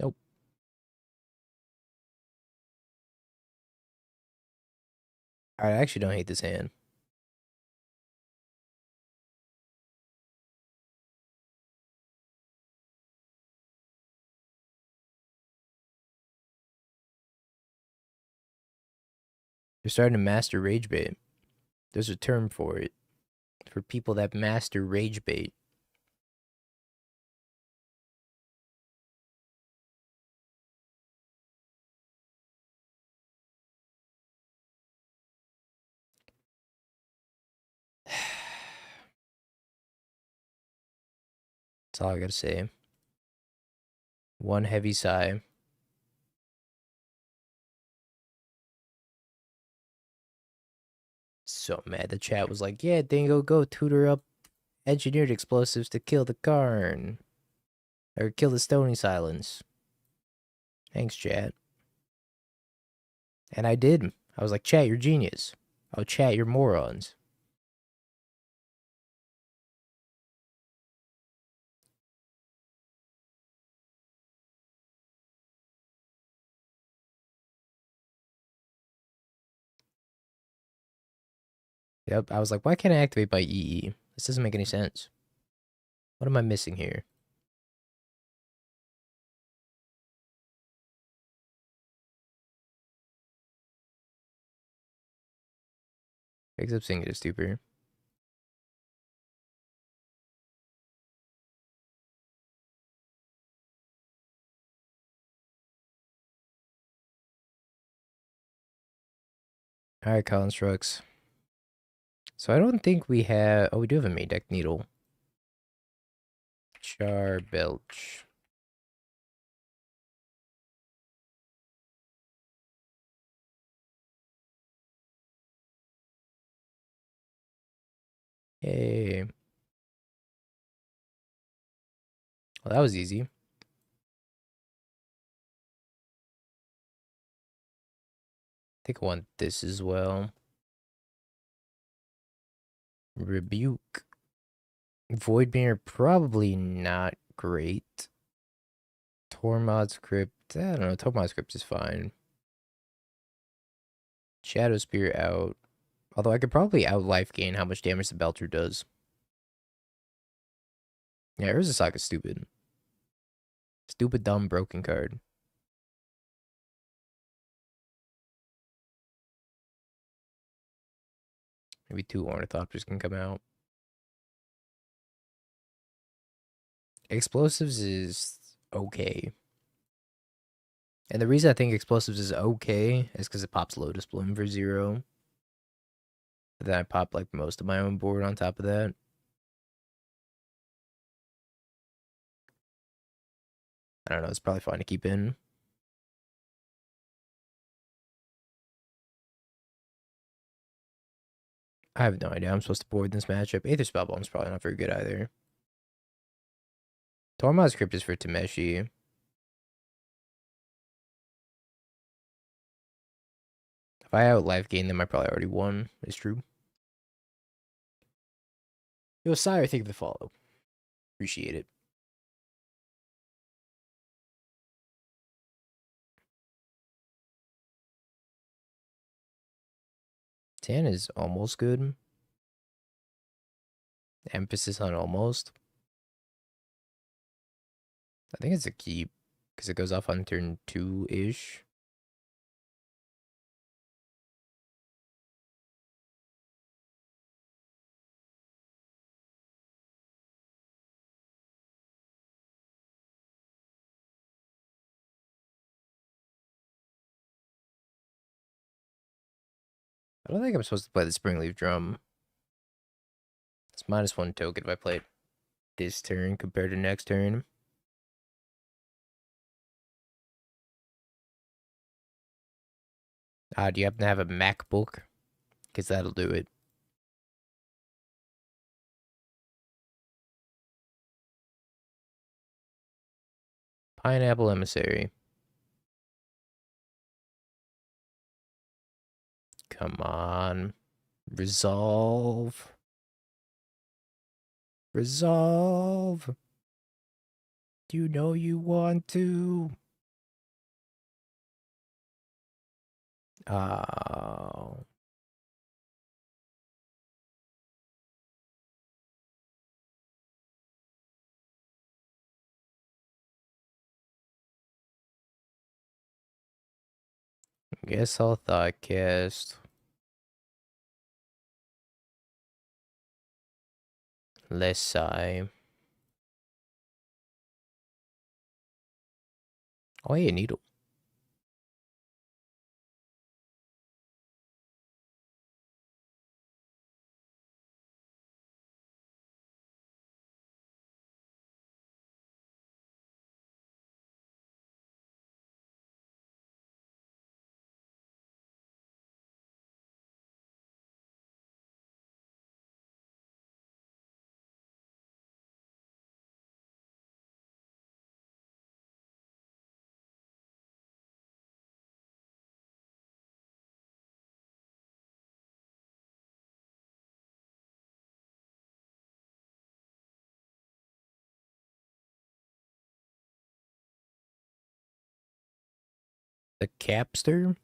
Nope. I actually don't hate this hand. They're starting to master rage bait. There's a term for it. For people that master rage bait. That's all I gotta say. One heavy sigh. So mad. The chat was like, yeah, Dingo, go tutor up engineered explosives to kill the Karn. Or kill the Stony Silence. Thanks, chat. And I did. I was like, chat, you're genius. Oh, chat, you're morons. Yep, I was like, why can't I activate by EE? This doesn't make any sense. What am I missing here? Picks up Singing is stupid. Alright, Constructs. So I don't think we have... Oh, we do have a main deck Needle. Char Belch. Hey. Well, that was easy. think I want this as well. Rebuke. Voidbringer, probably not great. Tormod Script, I don't know, Tormod Script is fine. Shadow Spear out. Although I could probably out life gain how much damage the Belcher does. Yeah, Urza Saga's stupid. Stupid, dumb, broken card. Maybe 2 Ornithopters can come out. Explosives is okay. And the reason I think Explosives is okay is because it pops Lotus Bloom for 0. Then I pop like most of my own board on top of that. I don't know, it's probably fine to keep in. I have no idea. I'm supposed to board this matchup. Aether Spellbomb's probably not very good either. Tormod's Crypt is for Tameshi. If I out life gain them, I probably already won. It's true. Yo, Sire, thank you for the follow. Appreciate it. Tan is almost good. Emphasis on almost. I think it's a keep because it goes off on turn 2-ish. I don't think I'm supposed to play the Springleaf Drum. It's -1 token if I play it this turn compared to next turn. Do you happen to have a MacBook? Because that'll do it. Pineapple Emissary. Come on. Resolve. Resolve. You know you want to. Oh. Guess I'll Thoughtcast. Less Sigh. Oh, yeah, Needle. The Capster.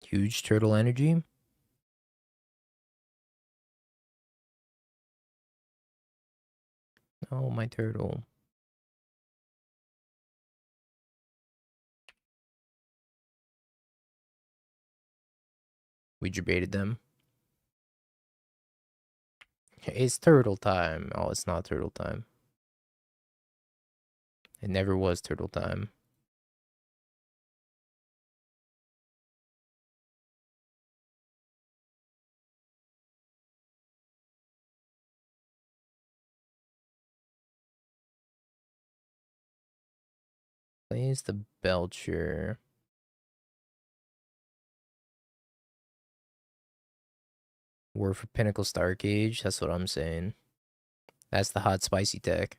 Huge Turtle Energy. Oh, my turtle. We debated them. It's turtle time. Oh, it's not turtle time. It never was turtle time. Plays the Belcher. We're for Pinnacle Starcage. That's what I'm saying. That's the hot spicy tech.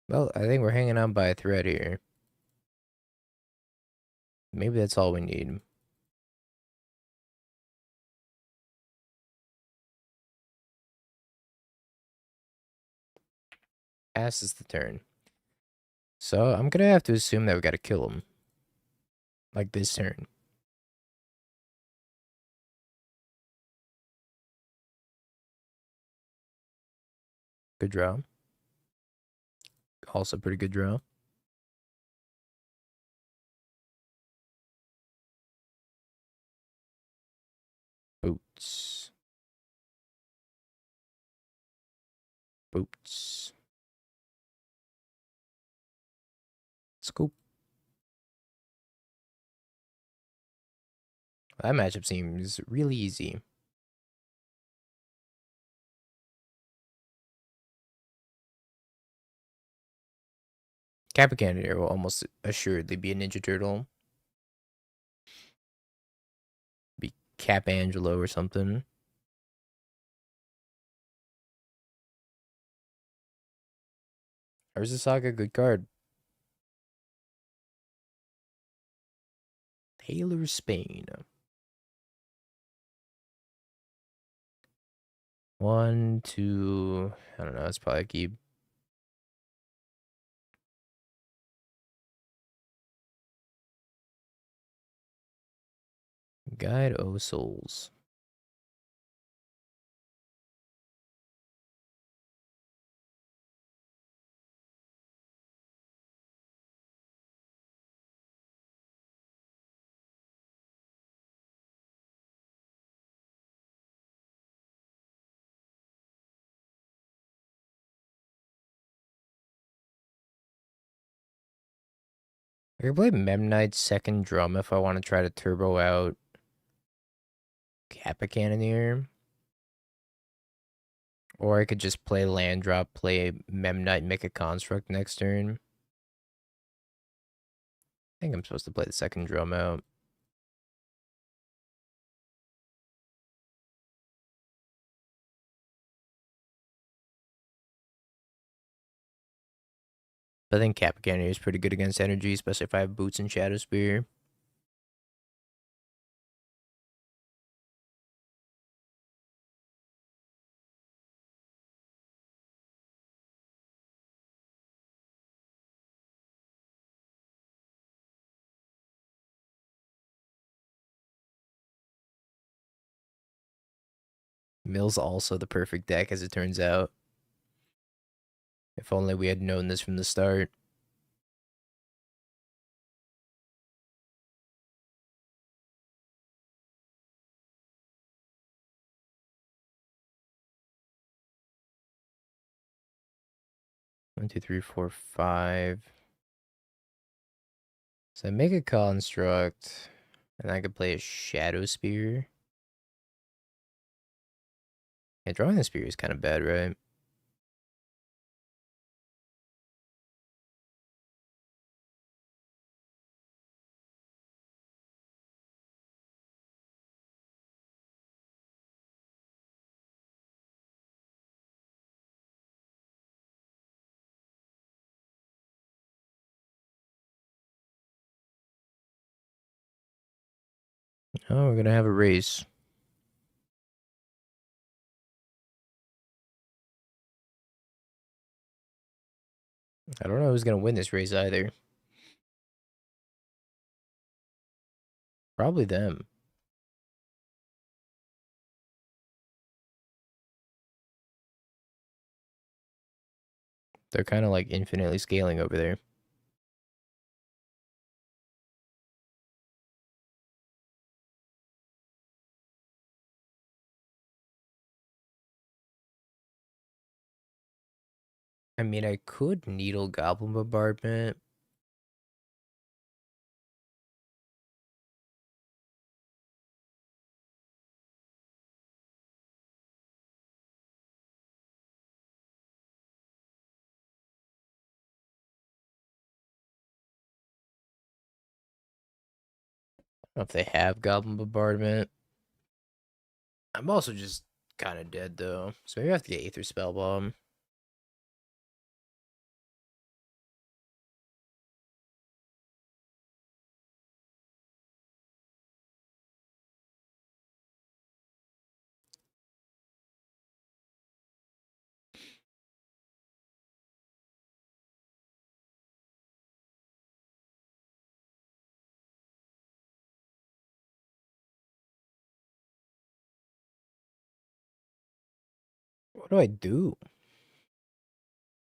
Well, I think we're hanging on by a thread here. Maybe that's all we need. Passes the turn. So I'm gonna have to assume that we gotta kill him. Like this turn. Good draw. Also pretty good draw. Boots. Boots. Scoop. That matchup seems really easy. Kappa Cannoneer will almost assuredly be a Ninja Turtle. Be Cap Angelo or something. Urza Saga, good card. Taylor Spain. 1, 2. I don't know. It's probably a keep. Guide O Souls. I could play Memnite's second drum if I want to try to turbo out Kappa Cannoneer. Or I could just play land drop, play Memnite, make a construct next turn. I think I'm supposed to play the second drum out. But I think Kappa Cannoneer is pretty good against energy, especially if I have Boots and Shadow Spear. Mill's also the perfect deck, as it turns out. If only we had known this from the start. One, two, three, four, five. So I make a construct, and I could play a Shadow Spear. Yeah, drawing the spear is kind of bad, right? Oh, we're gonna have a race. I don't know who's gonna win this race either. Probably them. They're kind of like infinitely scaling over there. I mean, I could Needle Goblin Bombardment. know if they have Goblin Bombardment. I'm also just kind of dead though, so maybe I have to get Aether Spell Bomb. What do I do?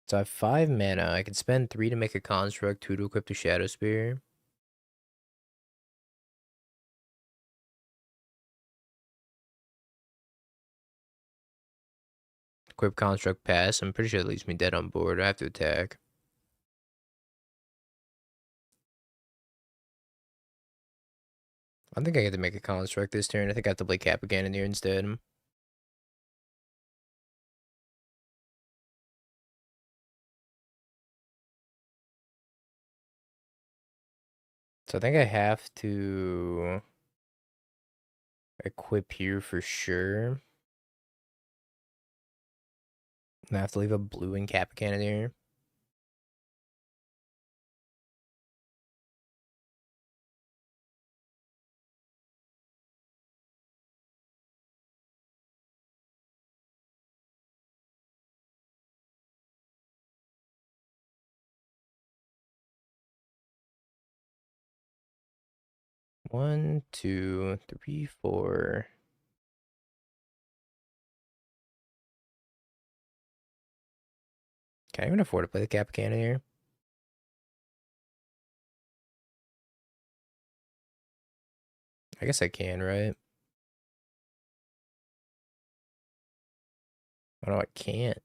So I have 5 mana. I can spend 3 to make a construct, 2 to equip the Shadow Spear. Equip construct pass. I'm pretty sure it leaves me dead on board. I have to attack. I think I get to make a construct this turn. I think I have to play Cap again in here instead. So I think I have to equip here for sure. And I have to leave a blue and Cap cannon here. One, two, three, four. Can I even afford to play the Cap cannon here? I guess I can, right? Oh no, I can't.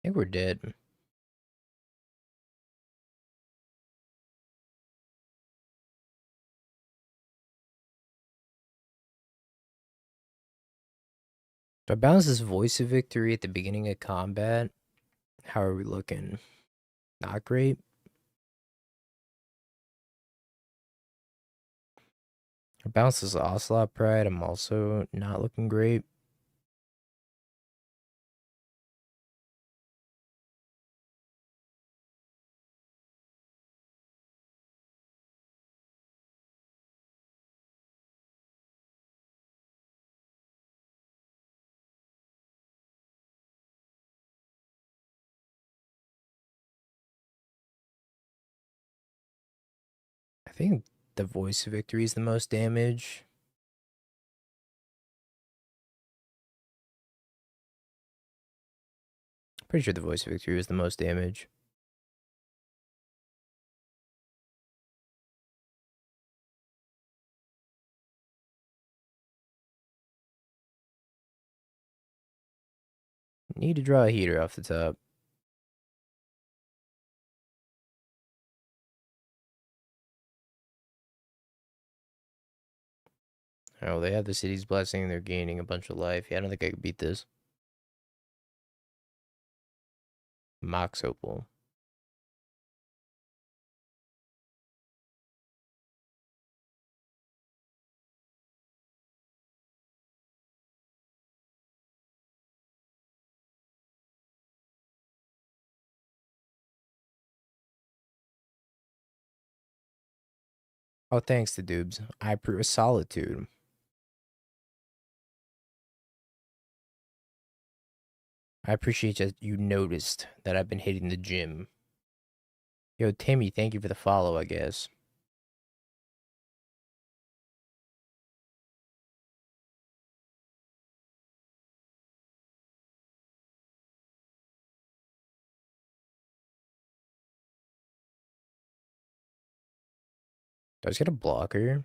I think we're dead. Do I balance this Voice of Victory at the beginning of combat? How are we looking? Not great. I balance this Ocelot Pride. I'm also not looking great. I think the Voice of Victory is the most damage. Pretty sure the Voice of Victory was the most damage. Need to draw a heater off the top. Oh, they have the City's Blessing and they're gaining a bunch of life. Yeah, I don't think I could beat this. Mox Opal. Oh, thanks to Dubes. I approve Solitude. I appreciate that you noticed that I've been hitting the gym. Yo, Timmy, thank you for the follow, I guess. Do I just get a blocker?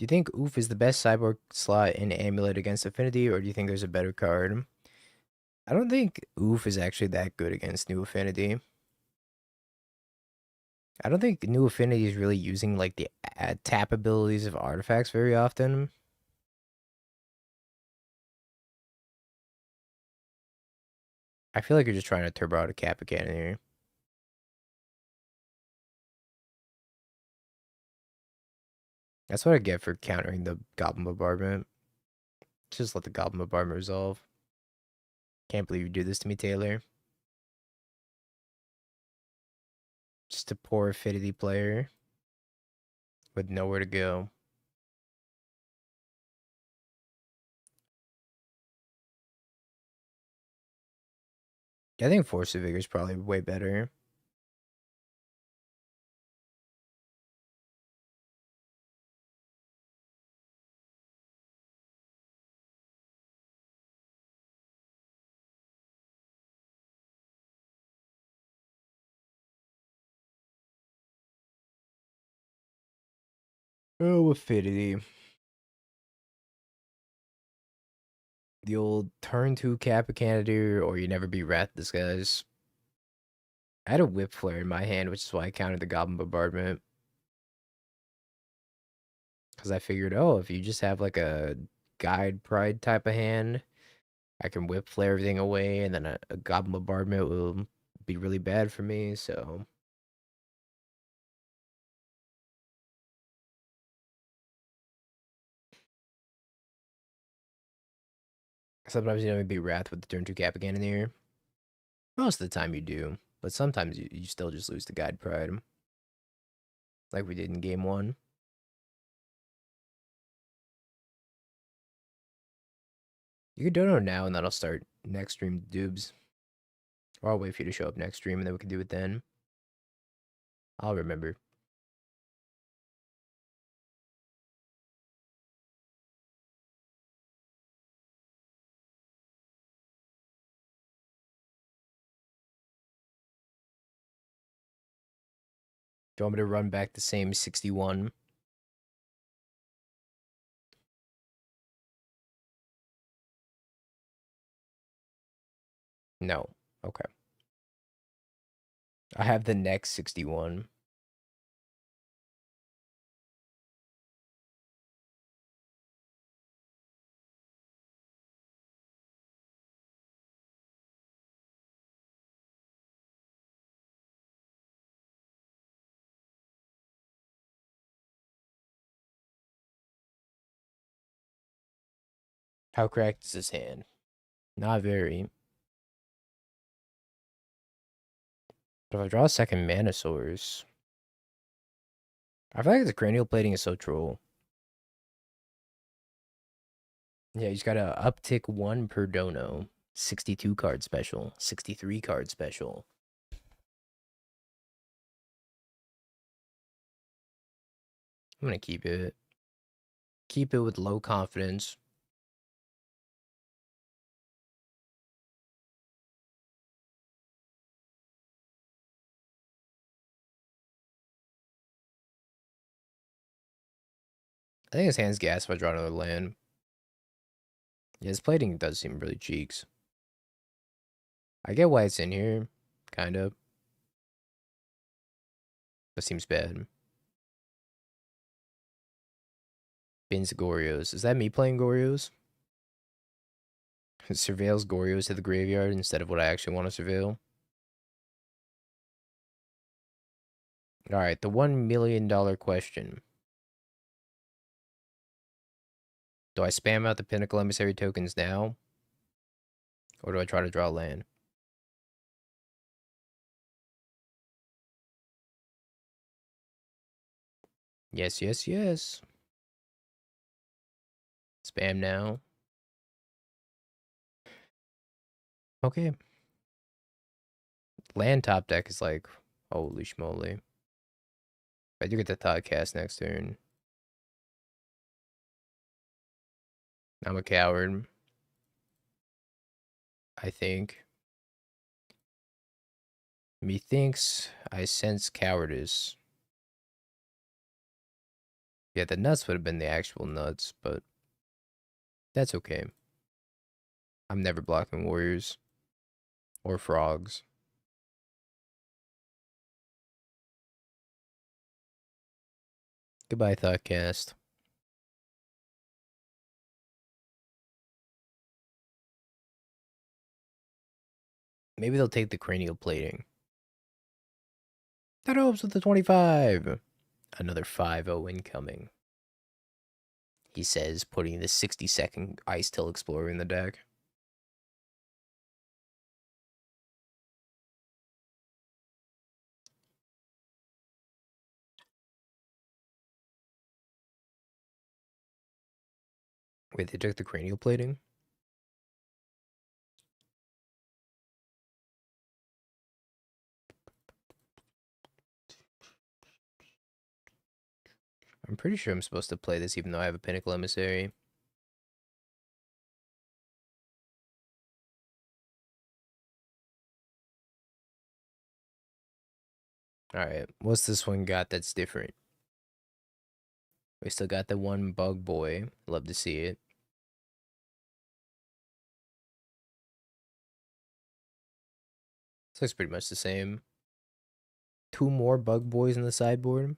Do you think Oof is the best cyborg slot in Amulet against Affinity, or do you think there's a better card? I don't think Oof is actually that good against New Affinity. I don't think New Affinity is really using like the tap abilities of artifacts very often. I feel like you're just trying to turbo out a Kappa Cannon here. That's what I get for countering the Goblin Bombardment. Just let the Goblin Bombardment resolve. Can't believe you do this to me, Taylor. Just a poor Affinity player with nowhere to go. I think Force of Vigor is probably way better. Oh, Affinity. The old turn 2 Kappa Cannoneer, or you never be Wrath Disguise. I had a Whip Flare in my hand, which is why I countered the Goblin Bombardment. Because I figured, oh, if you just have like a Guide Pride type of hand, I can Whip Flare everything away, and then a Goblin Bombardment will be really bad for me, so... Sometimes you don't beat Wrath with the turn 2 Kappa Cannoneer. Most of the time you do, but sometimes you still just lose to Guide Pride. Like we did in game 1. You can dono now, and then I'll start next stream dubs. Or I'll wait for you to show up next stream, and then we can do it then. I'll remember. Do you want me to run back the same 61? No. Okay. I have the next 61. How cracked is this hand? Not very. But if I draw a second Mana Source... I feel like the Cranial Plating is so troll. Yeah, you just gotta uptick 1 per dono. 62 card special. 63 card special. I'm gonna keep it. Keep it with low confidence. I think his hand's gas if I draw another land. Yeah, his plating does seem really cheeks. I get why it's in here. Kind of. That seems bad. Bins Gorios. Is that me playing Gorios? Surveils Gorios to the graveyard instead of what I actually want to surveil. Alright, the $1 million question. Do I spam out the Pinnacle Emissary tokens now? Or do I try to draw land? Yes, yes, yes. Spam now. Okay. Land top deck is like, holy schmoly. I do get the Thought Cast next turn. I'm a coward. I think. Methinks I sense cowardice. Yeah, the nuts would have been the actual nuts, but that's okay. I'm never blocking warriors or frogs. Goodbye, Thoughtcast. Maybe they'll take the cranial plating. That helps with the 25. Another 5-0 incoming. He says, putting the 60-second Ice Tail Explorer in the deck. Wait, they took the cranial plating? I'm pretty sure I'm supposed to play this even though I have a Pinnacle Emissary. Alright, what's this one got that's different? We still got the one Bug Boy. Love to see it. This looks pretty much the same. 2 more Bug Boys in the sideboard.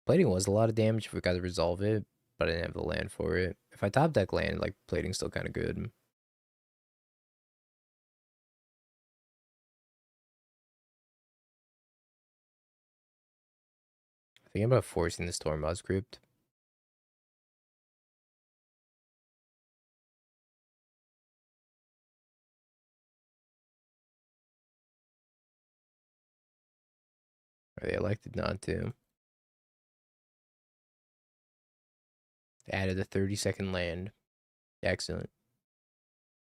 Plating was a lot of damage if we got to resolve it, but I didn't have the land for it. If I top deck land, like, plating's still kind of good. I think I'm about forcing the Stormboss Crypt. Or they elected not to. Added a 30-second land. Excellent.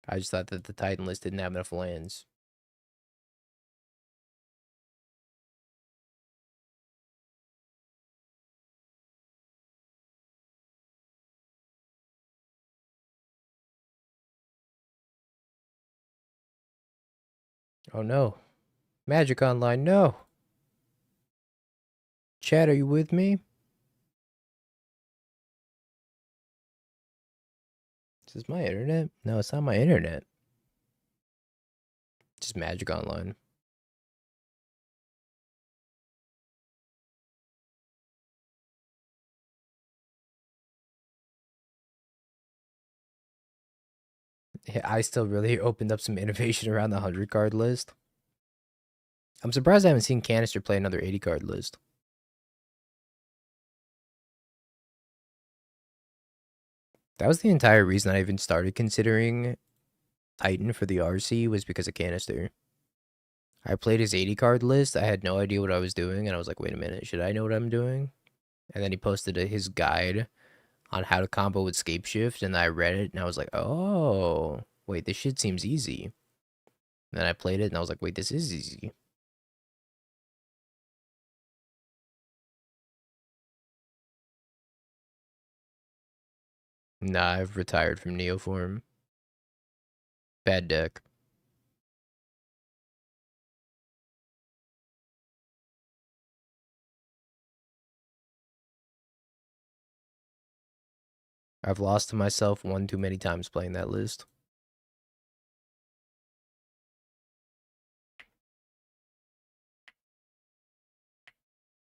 I just thought that the Titan list didn't have enough lands. Oh no. Magic Online, no! Chat, are you with me? Is this my internet? No, it's not my internet. Just Magic Online. Yeah, I still really opened up some innovation around the 100 card list. I'm surprised I haven't seen Canister play another 80 card list. That was the entire reason I even started considering Titan for the RC was because of Canister. I played his 80 card list. I had no idea what I was doing, and I was like, wait a minute, should I know what I'm doing? And then he posted his guide on how to combo with Scape Shift, and I read it, and I was like, oh, wait, this shit seems easy. And then I played it, and I was like, wait, this is easy. Nah, I've retired from Neoform. Bad deck. I've lost to myself one too many times playing that list.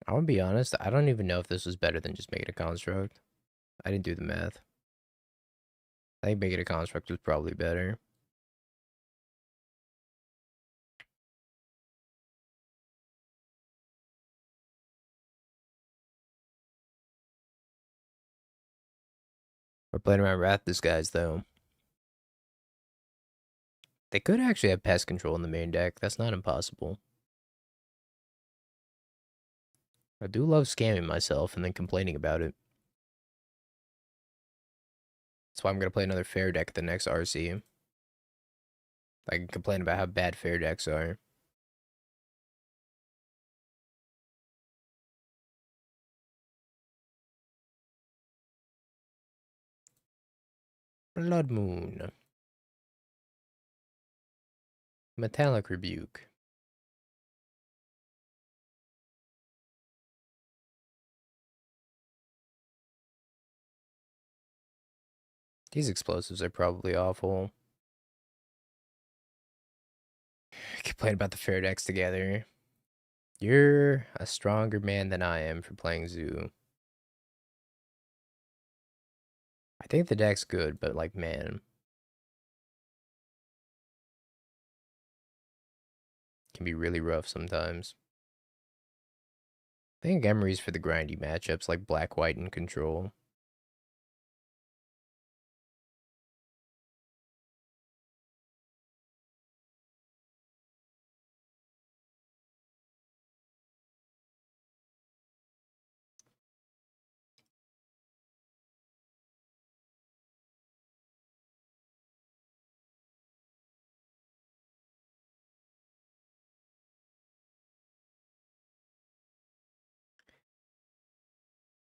I want to be honest, I don't even know if this was better than just making a construct. I didn't do the math. I think making a construct was probably better. We're playing around Wrath Disguise, though. They could actually have pest control in the main deck. That's not impossible. I do love scamming myself and then complaining about it. That's why I'm going to play another fair deck at the next RC. I can complain about how bad fair decks are. Blood Moon. Metallic Rebuke. These explosives are probably awful. Complain about the fair decks together. You're a stronger man than I am for playing Zoo. I think the deck's good, but like, man, can be really rough sometimes. I think Emery's for the grindy matchups like Black, White, and Control.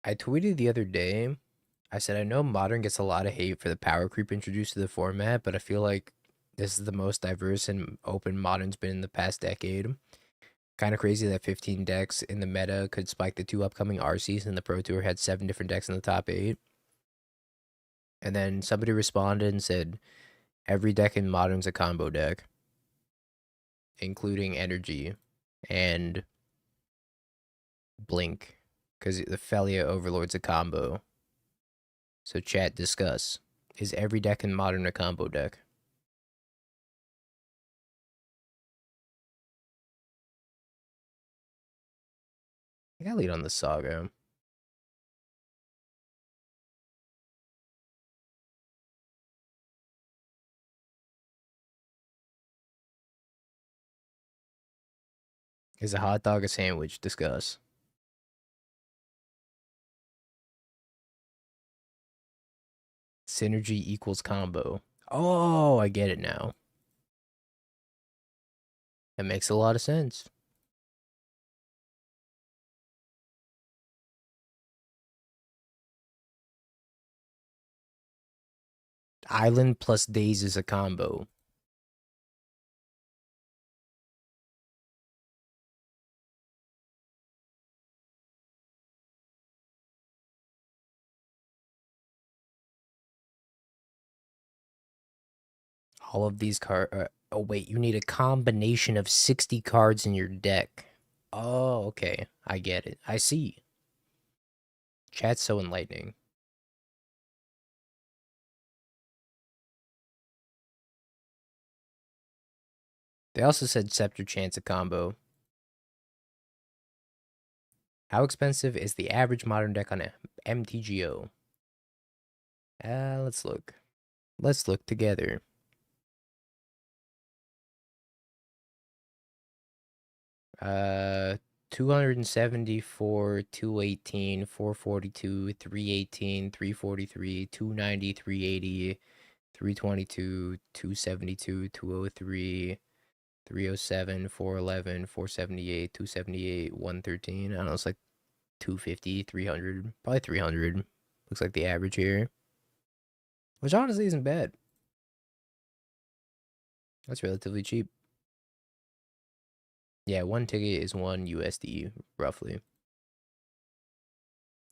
I tweeted the other day, I said, I know Modern gets a lot of hate for the power creep introduced to the format, but I feel like this is the most diverse and open Modern's been in the past decade. Kind of crazy that 15 decks in the meta could spike the two upcoming RCs, and the Pro Tour had 7 different decks in the top 8. And then somebody responded and said, every deck in Modern's a combo deck, including Energy and Blink, because the Felia Overlord's a combo. So chat, discuss. Is every deck in Modern a combo deck? I got lead on the Saga. Is a hot dog a sandwich? Discuss. Synergy equals combo. Oh, I get it now. That makes a lot of sense. Island plus Days is a combo. All of these cards. Oh, wait, you need a combination of 60 cards in your deck. Oh, okay. I get it. I see. Chat's so enlightening. They also said Scepter Chance a combo. How expensive is the average modern deck on MTGO? Let's look. Let's look together. 274, 218, 442, 318, 343, 290, 380, 322, 272, 203, 307, 411, 478, 278, 113. I don't know, it's like 250, 300, probably 300. Looks like the average here, which honestly isn't bad. That's relatively cheap. Yeah, one ticket is 1 USD, roughly.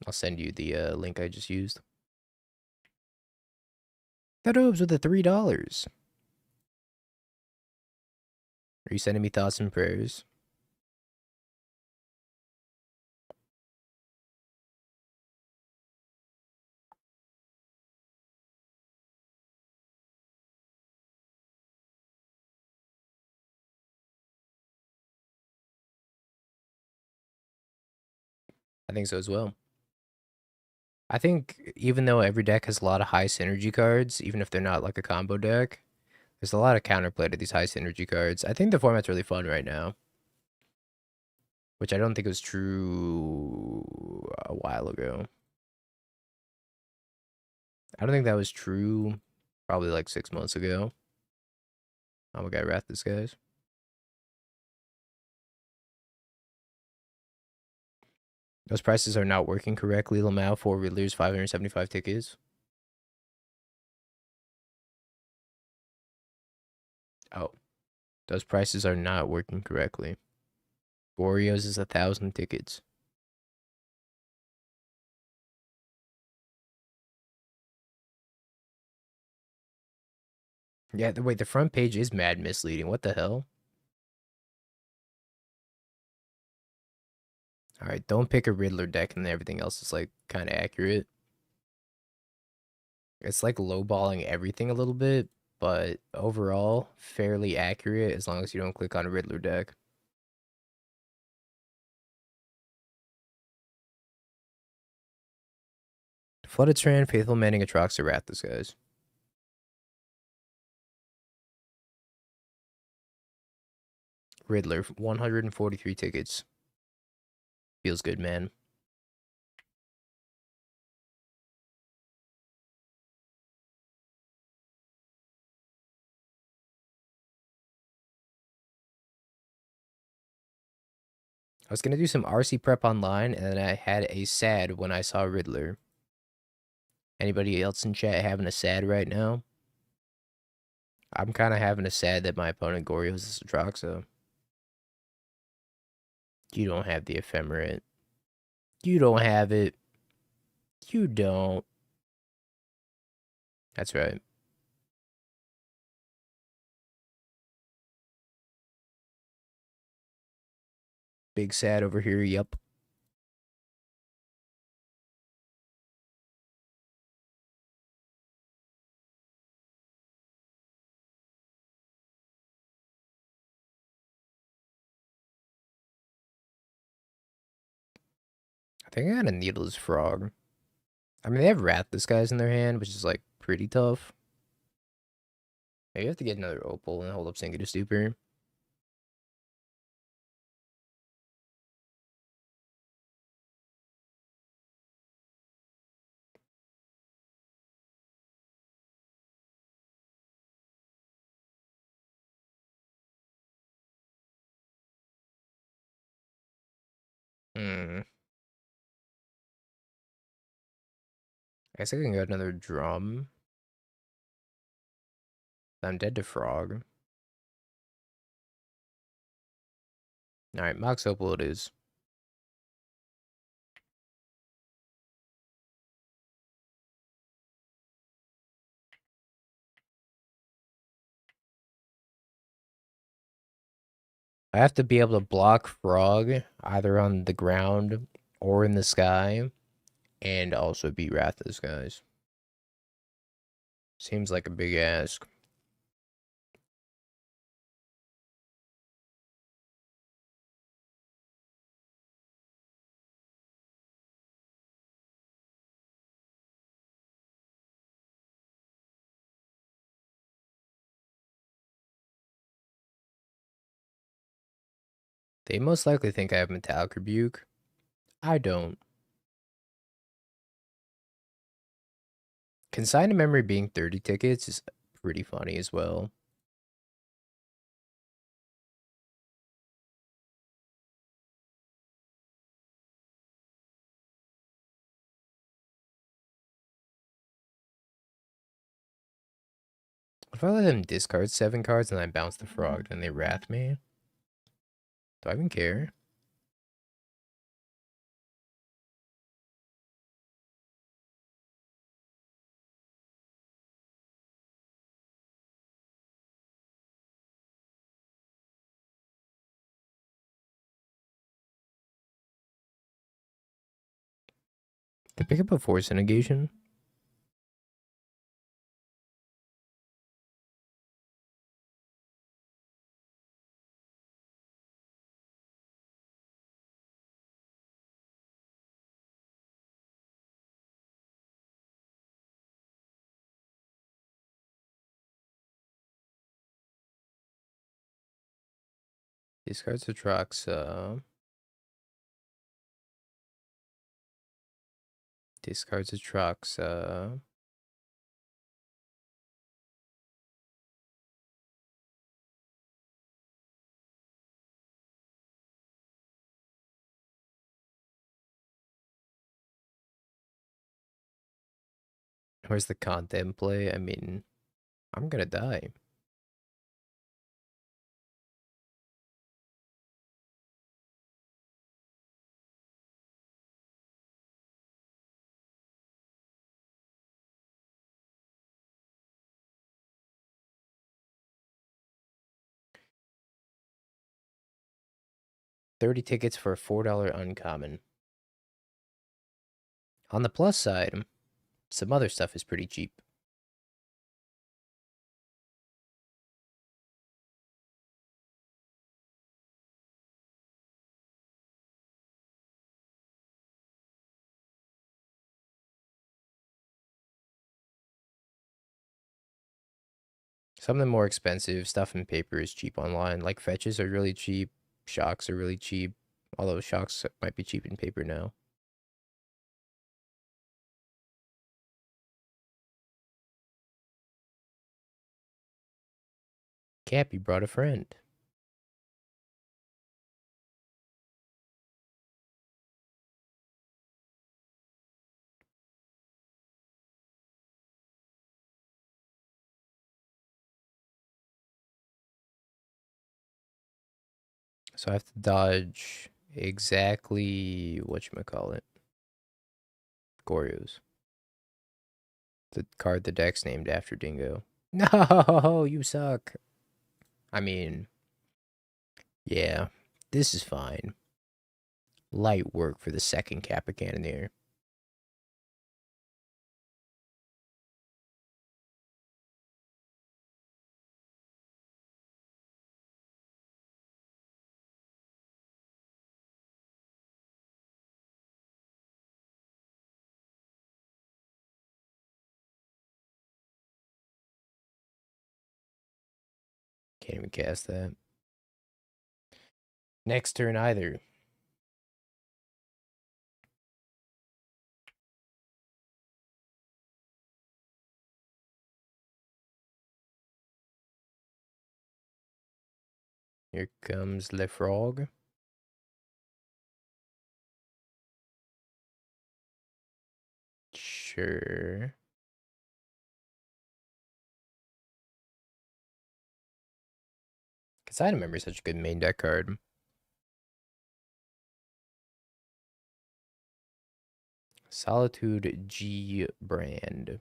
I'll send you the link I just used. Fedobes with the $3. Are you sending me thoughts and prayers? I think so as well. I think even though every deck has a lot of high synergy cards, even if they're not like a combo deck, there's a lot of counterplay to these high synergy cards. I think the format's really fun right now, which I don't think was true a while ago. I don't think that was true probably like 6 months ago. Oh my god, wrath this guys. Those prices are not working correctly. Lamau, 4 Riddlers, 575 tickets. Oh, those prices are not working correctly. Oreos is 1,000 tickets. Yeah, wait, the front page is mad misleading. What the hell? Alright, don't pick a Riddler deck and everything else is, like, kind of accurate. It's, like, lowballing everything a little bit, but overall, fairly accurate as long as you don't click on a Riddler deck. Flooded Strand, Faithful Mending, Atrox, Arathis, guys. Riddler, 143 tickets. Feels good, man. I was gonna do some RC prep online, and then I had a sad when I saw Riddler. Anybody else in chat having a sad right now? I'm kind of having a sad that my opponent Goryo's is Atroxa. You don't have the Ephemerate. You don't have it. You don't. That's right. Big sad over here. Yup. I think I got a Needless Frog. I mean, they have Rathalos guys in their hand, which is like pretty tough. Maybe you have to get another Opal and hold up Sync to Stupor. Hmm. I guess I can get another Drum. I'm dead to Frog. Alright, Mox Opal it is. I have to be able to block Frog either on the ground or in the sky, and also beat Rathalos guys. Seems like a big ask. They most likely think I have Metallic Rebuke. I don't. Consigned to Memory being 30 tickets is pretty funny as well. If I let them discard 7 cards and I bounce the Frog, then they Wrath me? Do I even care? They pick up a Force Negation? Discards the Atroxa. Discards Atroxa. Where's the content play? I mean, I'm gonna die. 30 tickets for a $4 uncommon. On the plus side, some other stuff is pretty cheap. Some of the more expensive stuff in paper is cheap online. Like fetches are really cheap. Shocks are really cheap. Although shocks might be cheap in paper now. Cap, you brought a friend. So I have to dodge exactly whatchamacallit. Goryo's. The card the deck's named after Dingo. No, you suck. I mean, yeah, this is fine. Light work for the second Kappa Cannoneer. Can't even cast that. Next turn either. Here comes Le Frog. Sure. Because I remember such a good main deck card. Solitude G brand.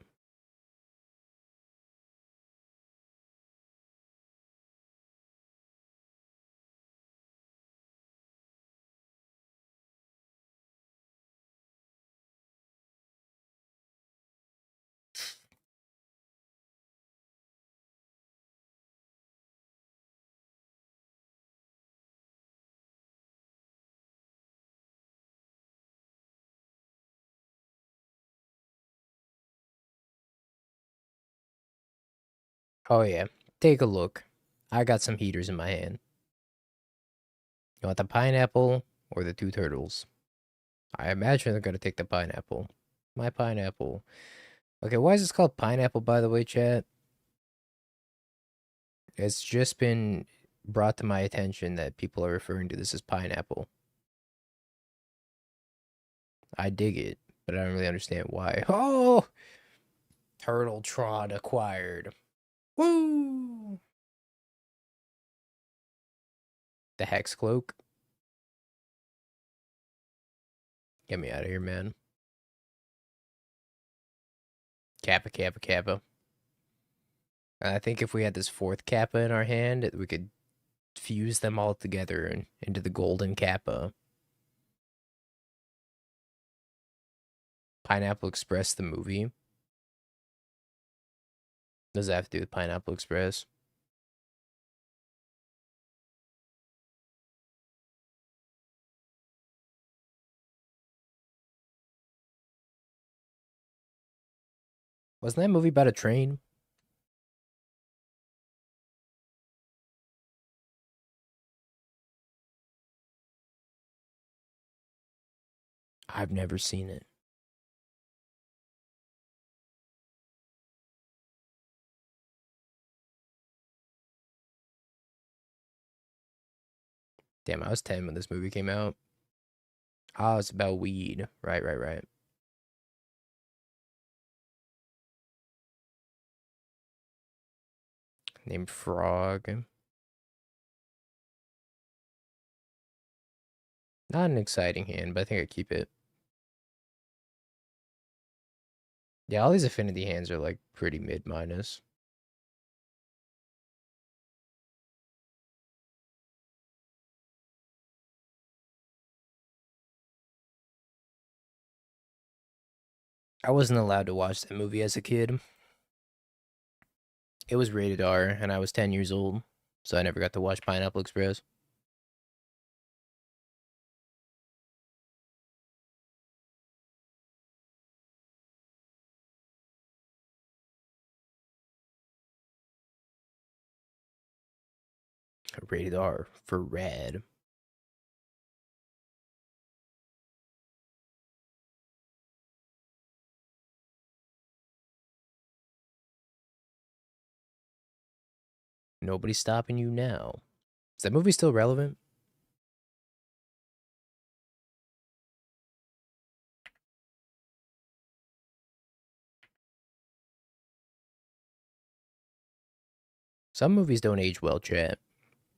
Oh yeah, take a look. I got some heaters in my hand. You want the pineapple or the two turtles? I imagine they're gonna take the pineapple. My pineapple. Okay, why is this called pineapple, by the way, chat? It's just been brought to my attention that people are referring to this as pineapple. I dig it, but I don't really understand why. Oh! Turtletron acquired. Woo! The Hex Cloak. Get me out of here, man. Kappa, Kappa, Kappa. I think if we had this fourth Kappa in our hand, we could fuse them all together and into the golden Kappa. Pineapple Express, the movie. Does that have to do with Pineapple Express? Wasn't that movie about a train? I've never seen it. Damn, I was 10 when this movie came out. Oh, it's about weed. Right, right, right. Named Frog. Not an exciting hand, but I think I keep it. Yeah, all these affinity hands are like pretty mid minus. I wasn't allowed to watch that movie as a kid. It was rated R, and I was 10 years old, so I never got to watch Pineapple Express. Rated R for Red. Nobody's stopping you now. Is that movie still relevant? Some movies don't age well, chat.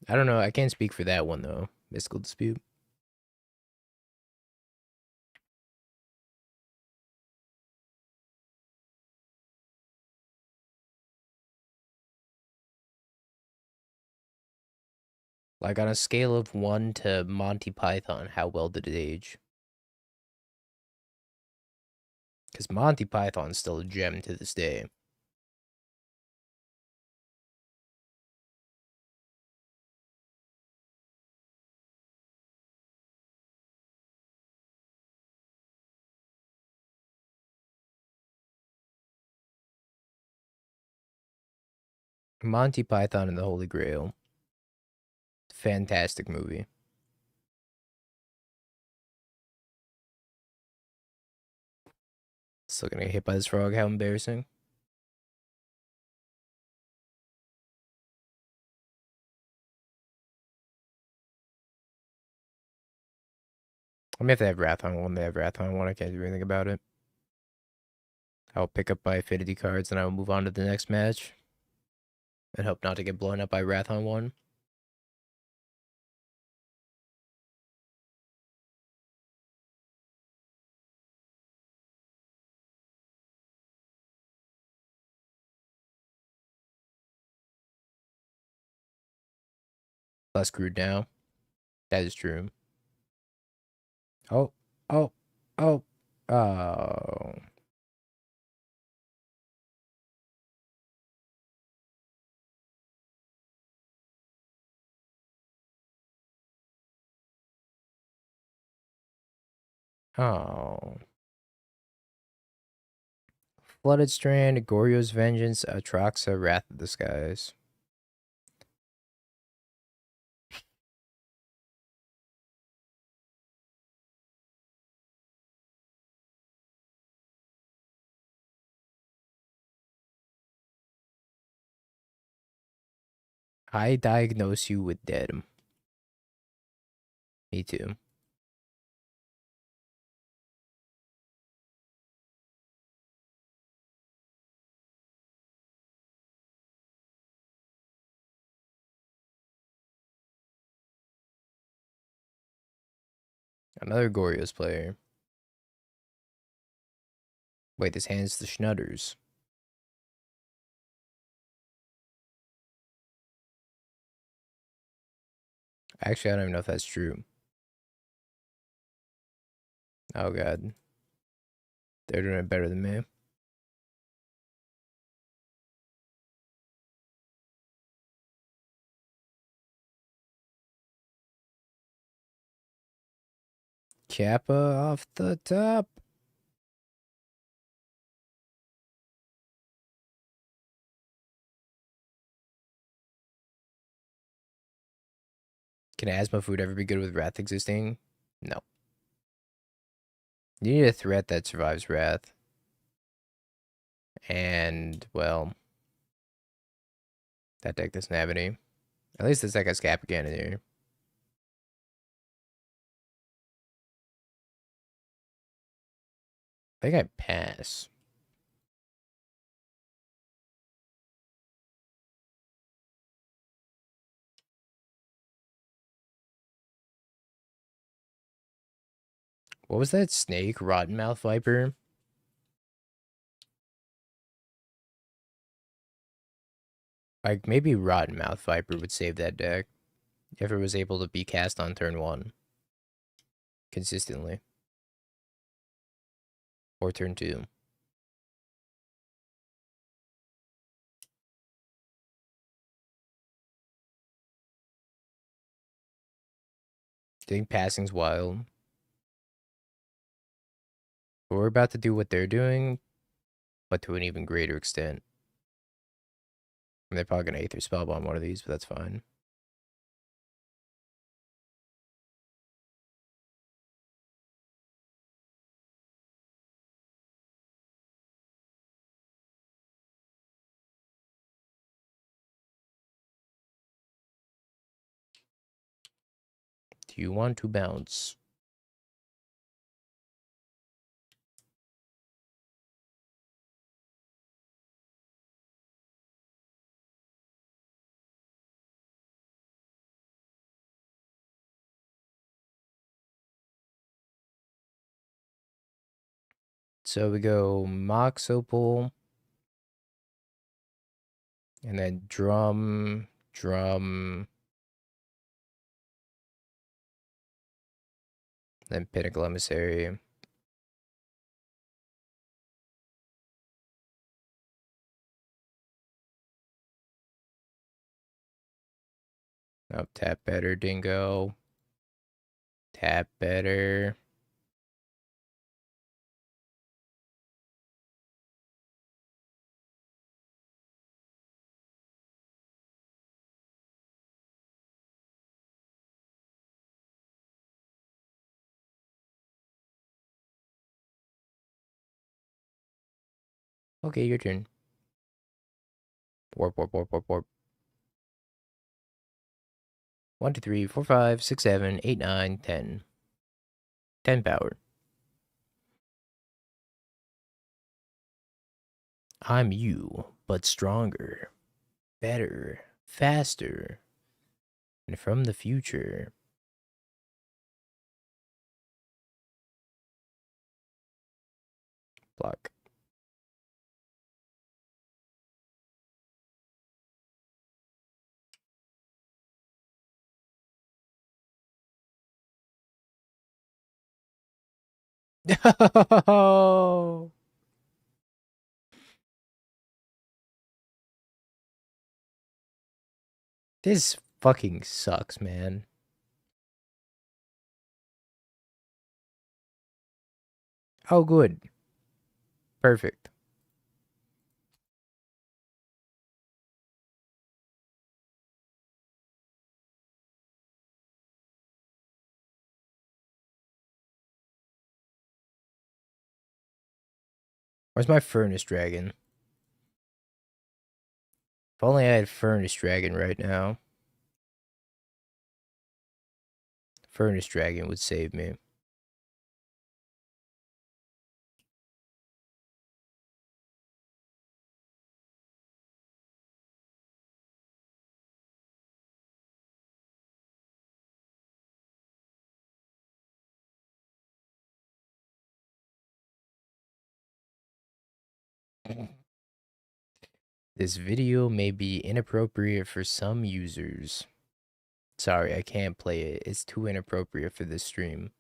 I don't know. I can't speak for that one, though. Mystical Dispute. Like, on a scale of 1 to Monty Python, how well did it age? Because Monty Python's still a gem to this day. Monty Python and the Holy Grail. Fantastic movie. Still gonna get hit by this frog. How embarrassing. I'm gonna have to have Wrath on one. They have Wrath on one. I can't do anything about it. I'll pick up my affinity cards and I will move on to the next match. And hope not to get blown up by Wrath on one. Less screwed now. That is true. Oh, oh, oh, oh. Oh. Flooded Strand, Goryo's Vengeance, Atraxa, Wrath of the Skies. I diagnose you with dead. Me too. Another Goryo's player. Wait, this hand's the Schnudders. Actually, I don't even know if that's true. Oh god. They're doing it better than me. Kappa off the top. Can asthma food ever be good with Wrath existing? No. You need a threat that survives Wrath. And, well, that deck doesn't have any. At least this deck has Kappa Cannon here. I think I pass. What was that snake? Rotten Mouth Viper? Like, maybe Rotten Mouth Viper would save that deck if it was able to be cast on turn 1 consistently. Or turn 2. I think passing's wild. But we're about to do what they're doing, but to an even greater extent. And they're probably gonna Aether Spellbomb one of these, but that's fine. Do you want to bounce? So we go Mox Opal, and then Drum, then Pinnacle Emissary. Oh, tap better, Dingo. Tap better. Okay, your turn. Warp, warp, warp, warp, warp. 1, 2, 3, 4, 5, 6, 7, 8, 9, 10. 10 power. I'm you, but stronger, better, faster, and from the future. Block. No! This fucking sucks, man. Oh, good. Perfect. Where's my Furnace Dragon? If only I had Furnace Dragon right now. Furnace Dragon would save me. This video may be inappropriate for some users. Sorry, I can't play it. It's too inappropriate for this stream.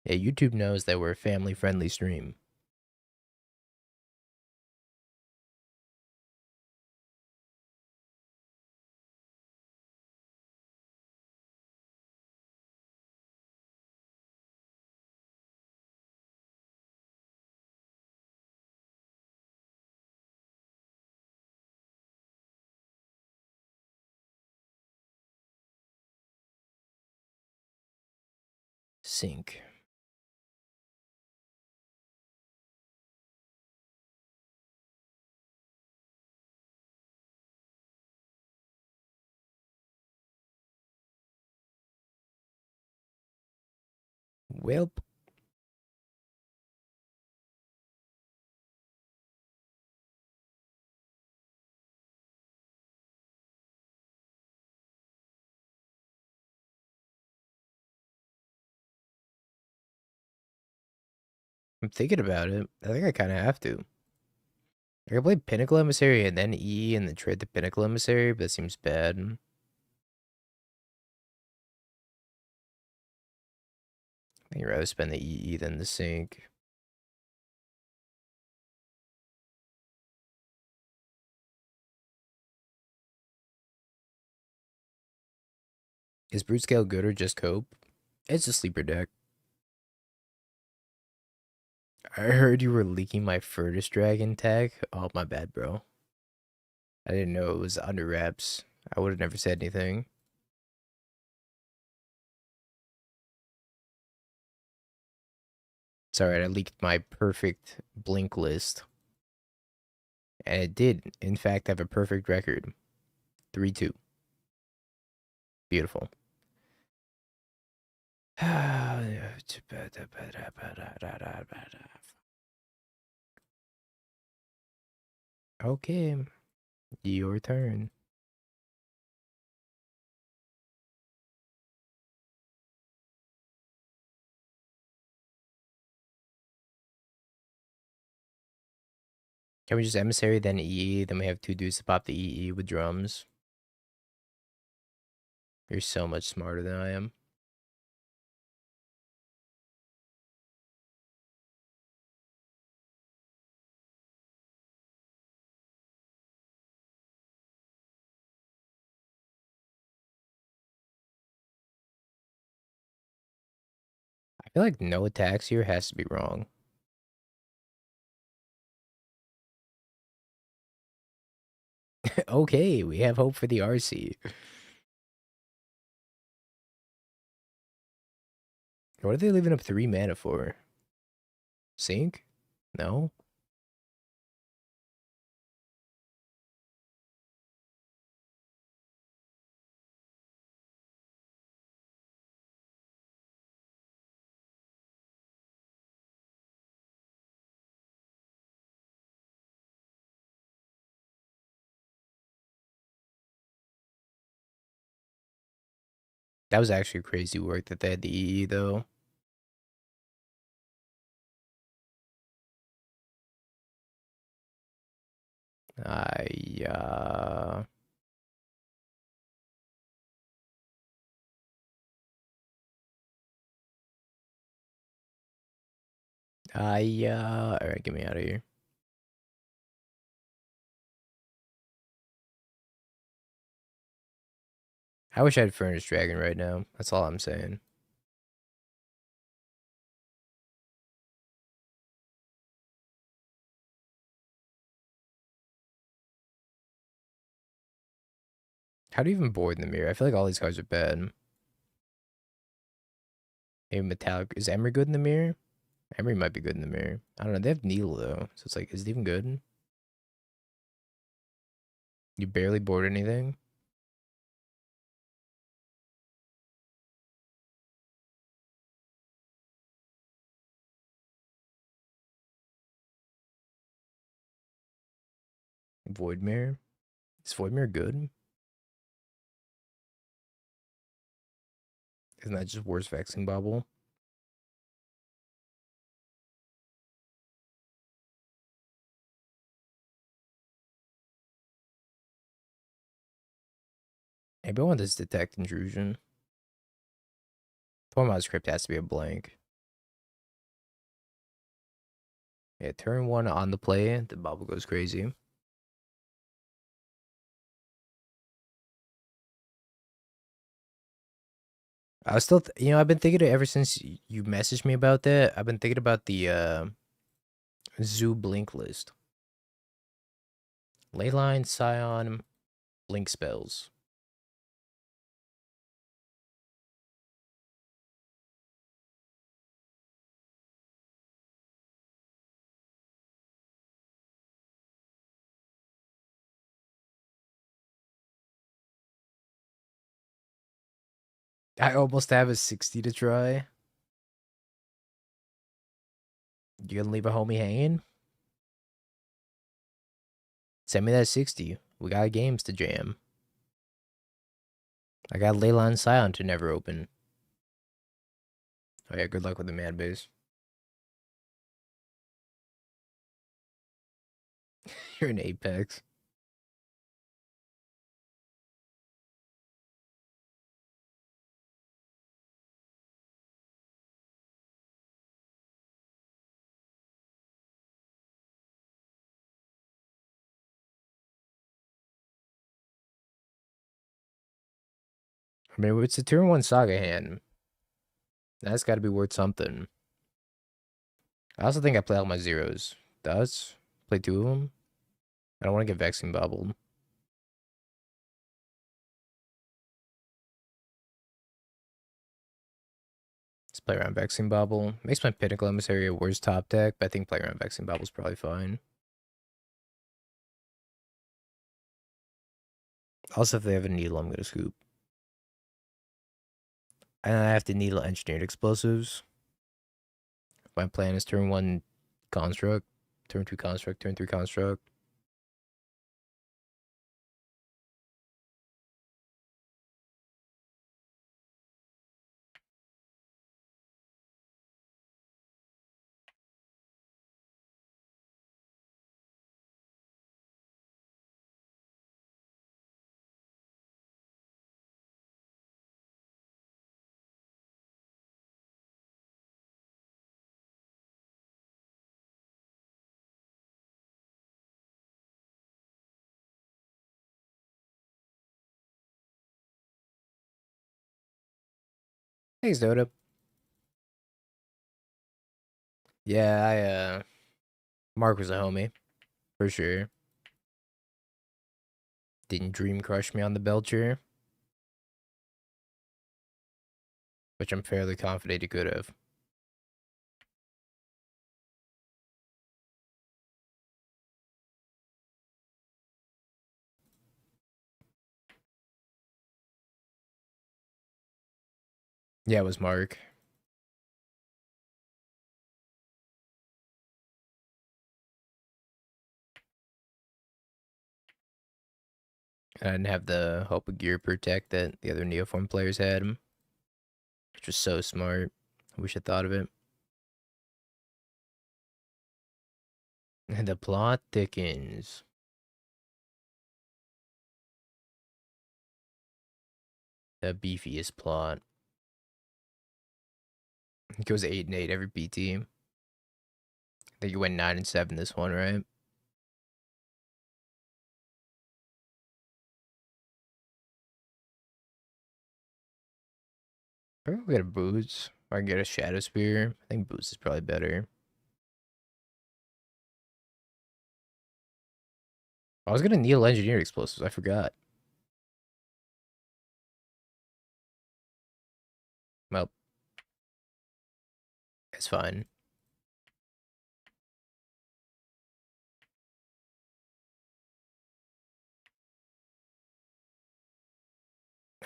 Yeah, YouTube knows that we're a family-friendly stream. Sync. Welp. I'm thinking about it. I think I kind of have to. I can play Pinnacle Emissary and then E and then trade the Pinnacle Emissary, but that seems bad. I'd rather spend the EE than the sync. Is Brute Scale good or just cope? It's a sleeper deck. I heard you were leaking my Furtus Dragon tag. Oh, my bad, bro. I didn't know it was under wraps. I would have never said anything. It's alright, I leaked my perfect blink list. And it did, in fact, have a perfect record. 3-2. Beautiful. Okay, your turn. Can we just emissary then EE? Then we have 2 dudes to pop the EE with drums. You're so much smarter than I am. I feel like no attacks here has to be wrong. Okay, we have hope for the RC. What are they leaving up 3 mana for? Sync? No? That was actually crazy work that they had the EE though. I alright, get me out of here. I wish I had Furnace Dragon right now. That's all I'm saying. How do you even board in the mirror? I feel like all these cards are bad. Maybe Metallic. Is Emery good in the mirror? Emery might be good in the mirror. I don't know. They have Needle though. So it's like, is it even good? You barely board anything? Void Mirror? Is Void Mirror good? Isn't that just worse Vexing Bubble? Maybe I want this Detect Intrusion. Format script has to be a blank. Yeah, turn 1 on the play, the bubble goes crazy. I was still, I've been thinking ever since you messaged me about that. I've been thinking about the Zoo Blink list. Leyline, Scion, Blink spells. I almost have a 60 to try. You gonna leave a homie hanging? Send me that 60. We got games to jam. I got Leyline Scion to never open. Oh yeah, good luck with the man base. You're an Apex. I mean, it's a turn 1 Saga hand. That's got to be worth something. I also think I play all my zeros. Does? Play 2 of them? I don't want to get Vexing Bubbled. Let's play around Vexing Bubble. Makes my Pinnacle Emissary a worse top deck, but I think playing around Vexing Bubble is probably fine. Also, if they have a Needle, I'm going to scoop. And I have to Needle Engineered Explosives. My plan is turn 1 Construct, turn 2 Construct, turn 3 Construct. Thanks, Dota. Yeah, Mark was a homie, for sure. Didn't dream crush me on the Belcher, which I'm fairly confident he could have. Yeah, it was Mark. I didn't have the Hope of Gear Protect that the other Neoform players had, which was so smart. I wish I thought of it. And the plot thickens. The beefiest plot. It goes 8-8 every PT. I think you went 9-7 this one, right? I think we got a Boots. Or I can get a Shadow Spear. I think Boots is probably better. I was gonna Needle Engineer Explosives. I forgot. Well, it's fine.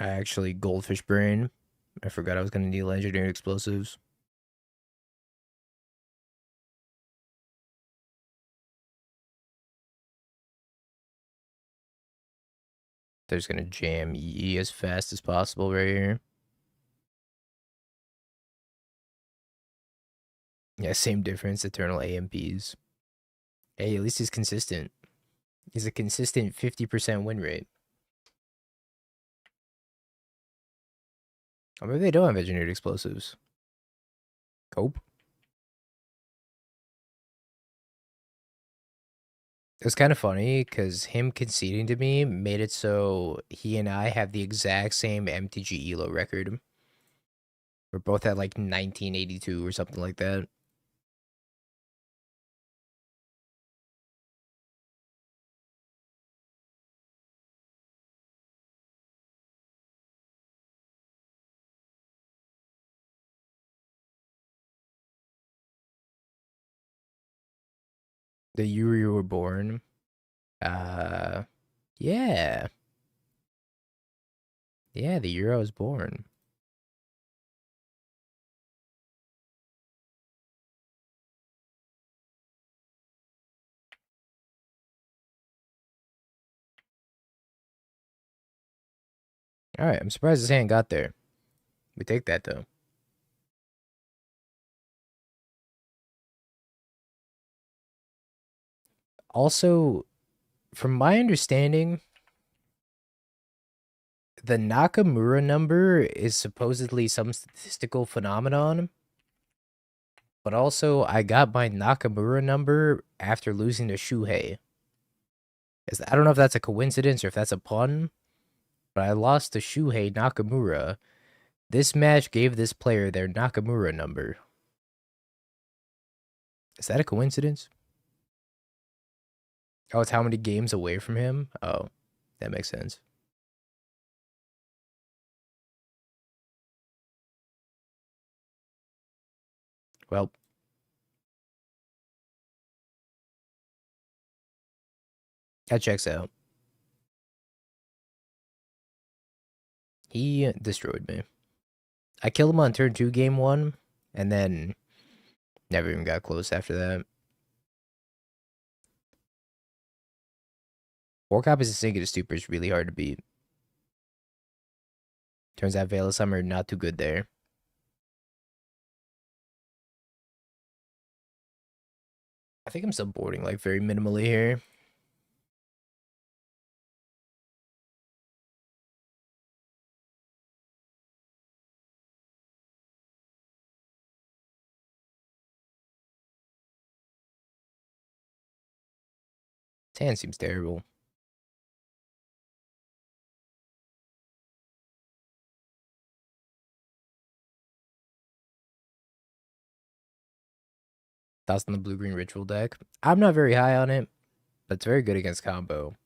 I actually Goldfish Brain. I forgot I was gonna Needle Engineer Explosives. They're just gonna jam EE as fast as possible right here. Yeah, same difference. Eternal AMPs. Hey, at least he's consistent. He's a consistent 50% win rate. Or maybe they don't have engineered explosives. Cope. It was kind of funny because him conceding to me made it so he and I have the exact same MTG ELO record. We're both at like 1982 or something like that. The year you were born. Uh, yeah. Yeah, the year I was born. All right, I'm surprised his hand got there. We take that though. Also, from my understanding, the Nakamura number is supposedly some statistical phenomenon, but also I got my Nakamura number after losing to Shuhei. I don't know if that's a coincidence or if that's a pun, but I lost to Shuhei Nakamura. This match gave this player their Nakamura number. Is that a coincidence? Oh, it's how many games away from him? Oh, that makes sense. Well, that checks out. He destroyed me. I killed him on turn 2, game 1, and then never even got close after that. 4 copies of Sink of Stupor is really hard to beat. Turns out Veil of Summer not too good there. I think I'm still boarding like very minimally here. His hand seems terrible. Thoughts on the blue-green ritual deck? I'm not very high on it, but it's very good against combo.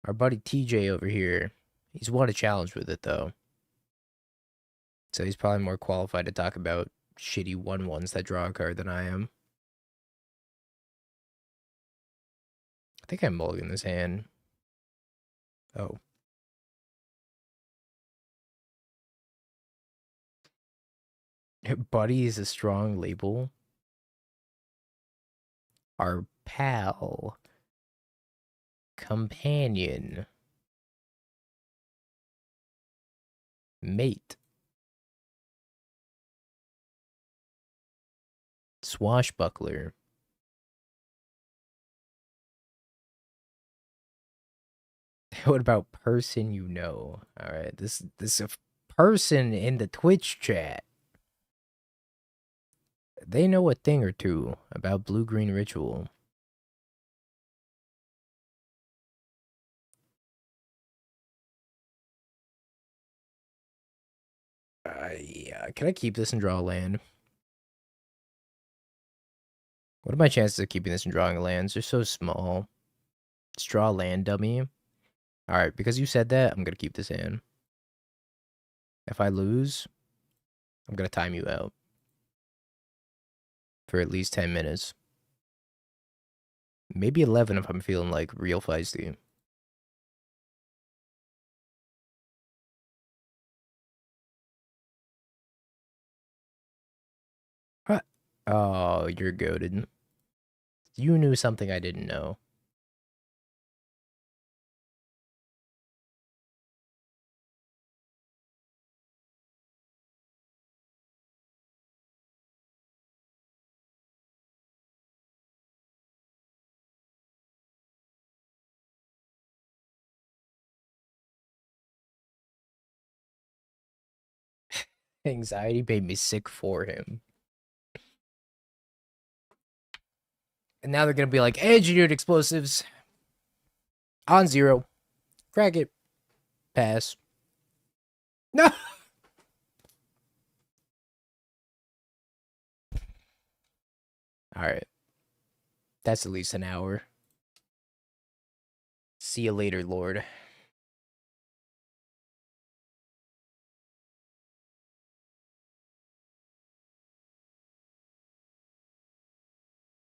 Our buddy TJ over here, he's won a challenge with it though. So he's probably more qualified to talk about shitty 1/1s that draw a card than I am. I think I mulligan this hand. Oh. Buddy is a strong label. Our pal. Companion. Mate. Swashbuckler. What about person you know? All right, this is a person in the Twitch chat. They know a thing or two about blue-green ritual. Yeah. Can I keep this and draw a land? What are my chances of keeping this and drawing lands? They're so small. Just draw a land, dummy. Alright, because you said that, I'm gonna keep this in. If I lose, I'm gonna time you out. For at least 10 minutes. Maybe 11 if I'm feeling like real feisty. Huh. Oh, you're goated. You knew something I didn't know. Anxiety made me sick for him. And now they're gonna be like, engineered explosives. On 0. Crack it. Pass. No! Alright. That's at least an hour. See you later, Lord.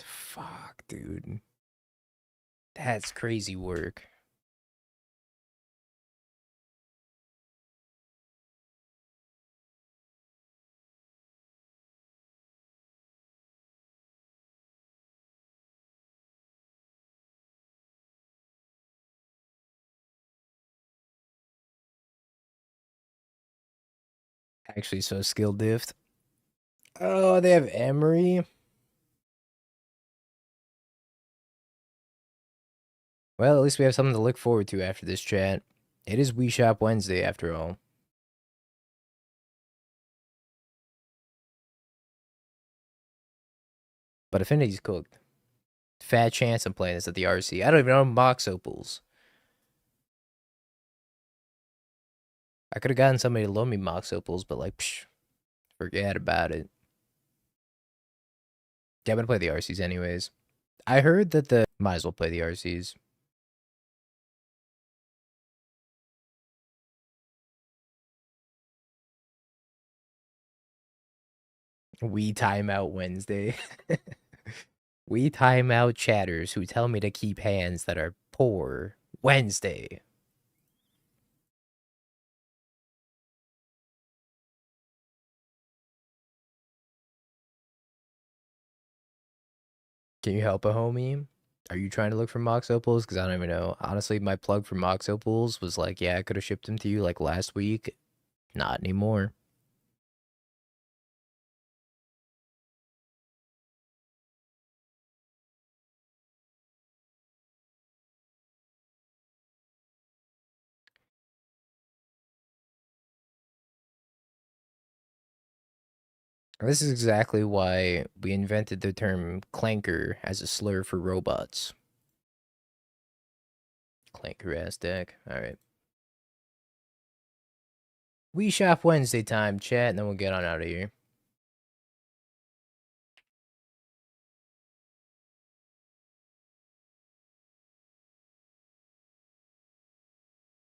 Fuck, dude. That's crazy work. Actually, so skill diff. Oh, they have Emery. Well, at least we have something to look forward to after this chat. It is Wii Shop Wednesday, after all. But Affinity's cooked. Fat chance I'm playing this at the RC. I don't even own box opals. I could have gotten somebody to loan me Mox Opals, but like, psh, forget about it. Yeah, I'm gonna play the RCs anyways. I heard that the might as well play the RCs. We timeout Wednesday. We timeout chatters who tell me to keep hands that are poor Wednesday. Can you help a homie? Are you trying to look for Mox Opals? Because I don't even know. Honestly, my plug for Mox Opals was like, yeah, I could have shipped them to you like last week. Not anymore. This is exactly why we invented the term clanker as a slur for robots. Clanker ass deck. Alright. We shop Wednesday time, chat, and then we'll get on out of here.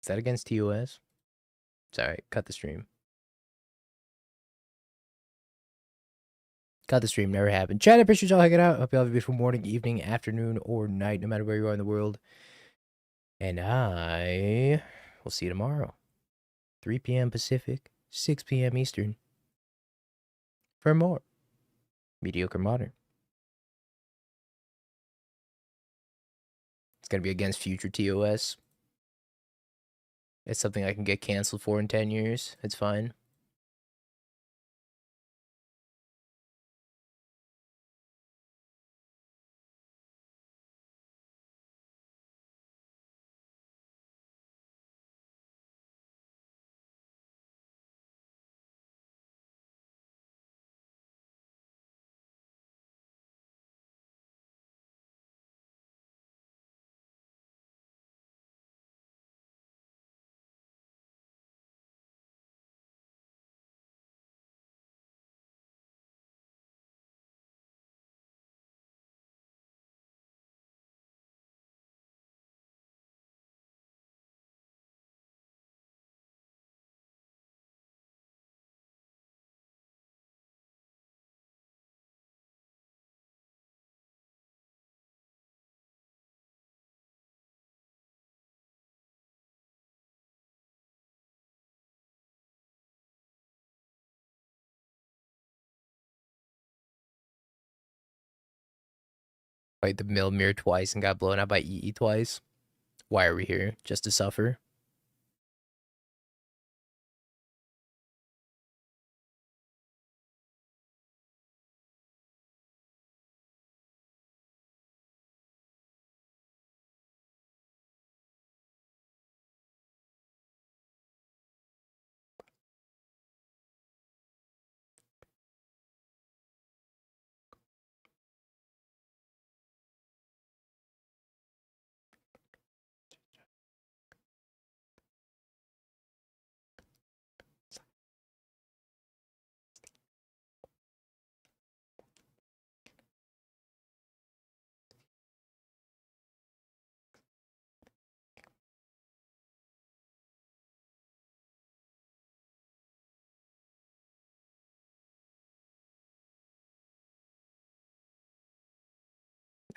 Is that against TOS? It's alright. Cut the stream. Cut the stream. Never happened. Chat, I appreciate y'all hanging out. Hope y'all have a beautiful morning, evening, afternoon, or night, no matter where you are in the world. And I will see you tomorrow. 3 p.m. Pacific, 6 p.m. Eastern. For more Mediocre Modern. It's going to be against future TOS. It's something I can get canceled for in 10 years. It's fine. Played the Milmir twice and got blown out by EE twice. Why are we here? Just to suffer?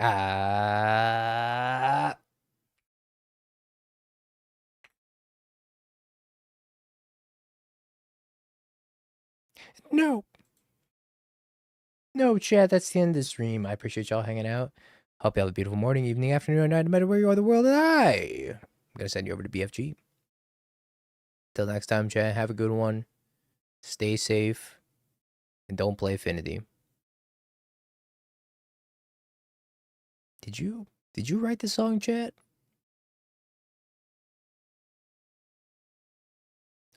Ah. No. No, chat, that's the end of the stream. I appreciate y'all hanging out. Hope you have a beautiful morning, evening, afternoon, or night, no matter where you are in the world. And I'm going to send you over to BFG. Till next time, chat, have a good one. Stay safe. And don't play Affinity. Did you write the song, chat?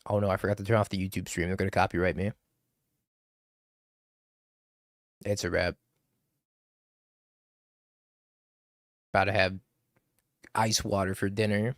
Oh no, I forgot to turn off the YouTube stream. They're going to copyright me. It's a wrap. About to have ice water for dinner.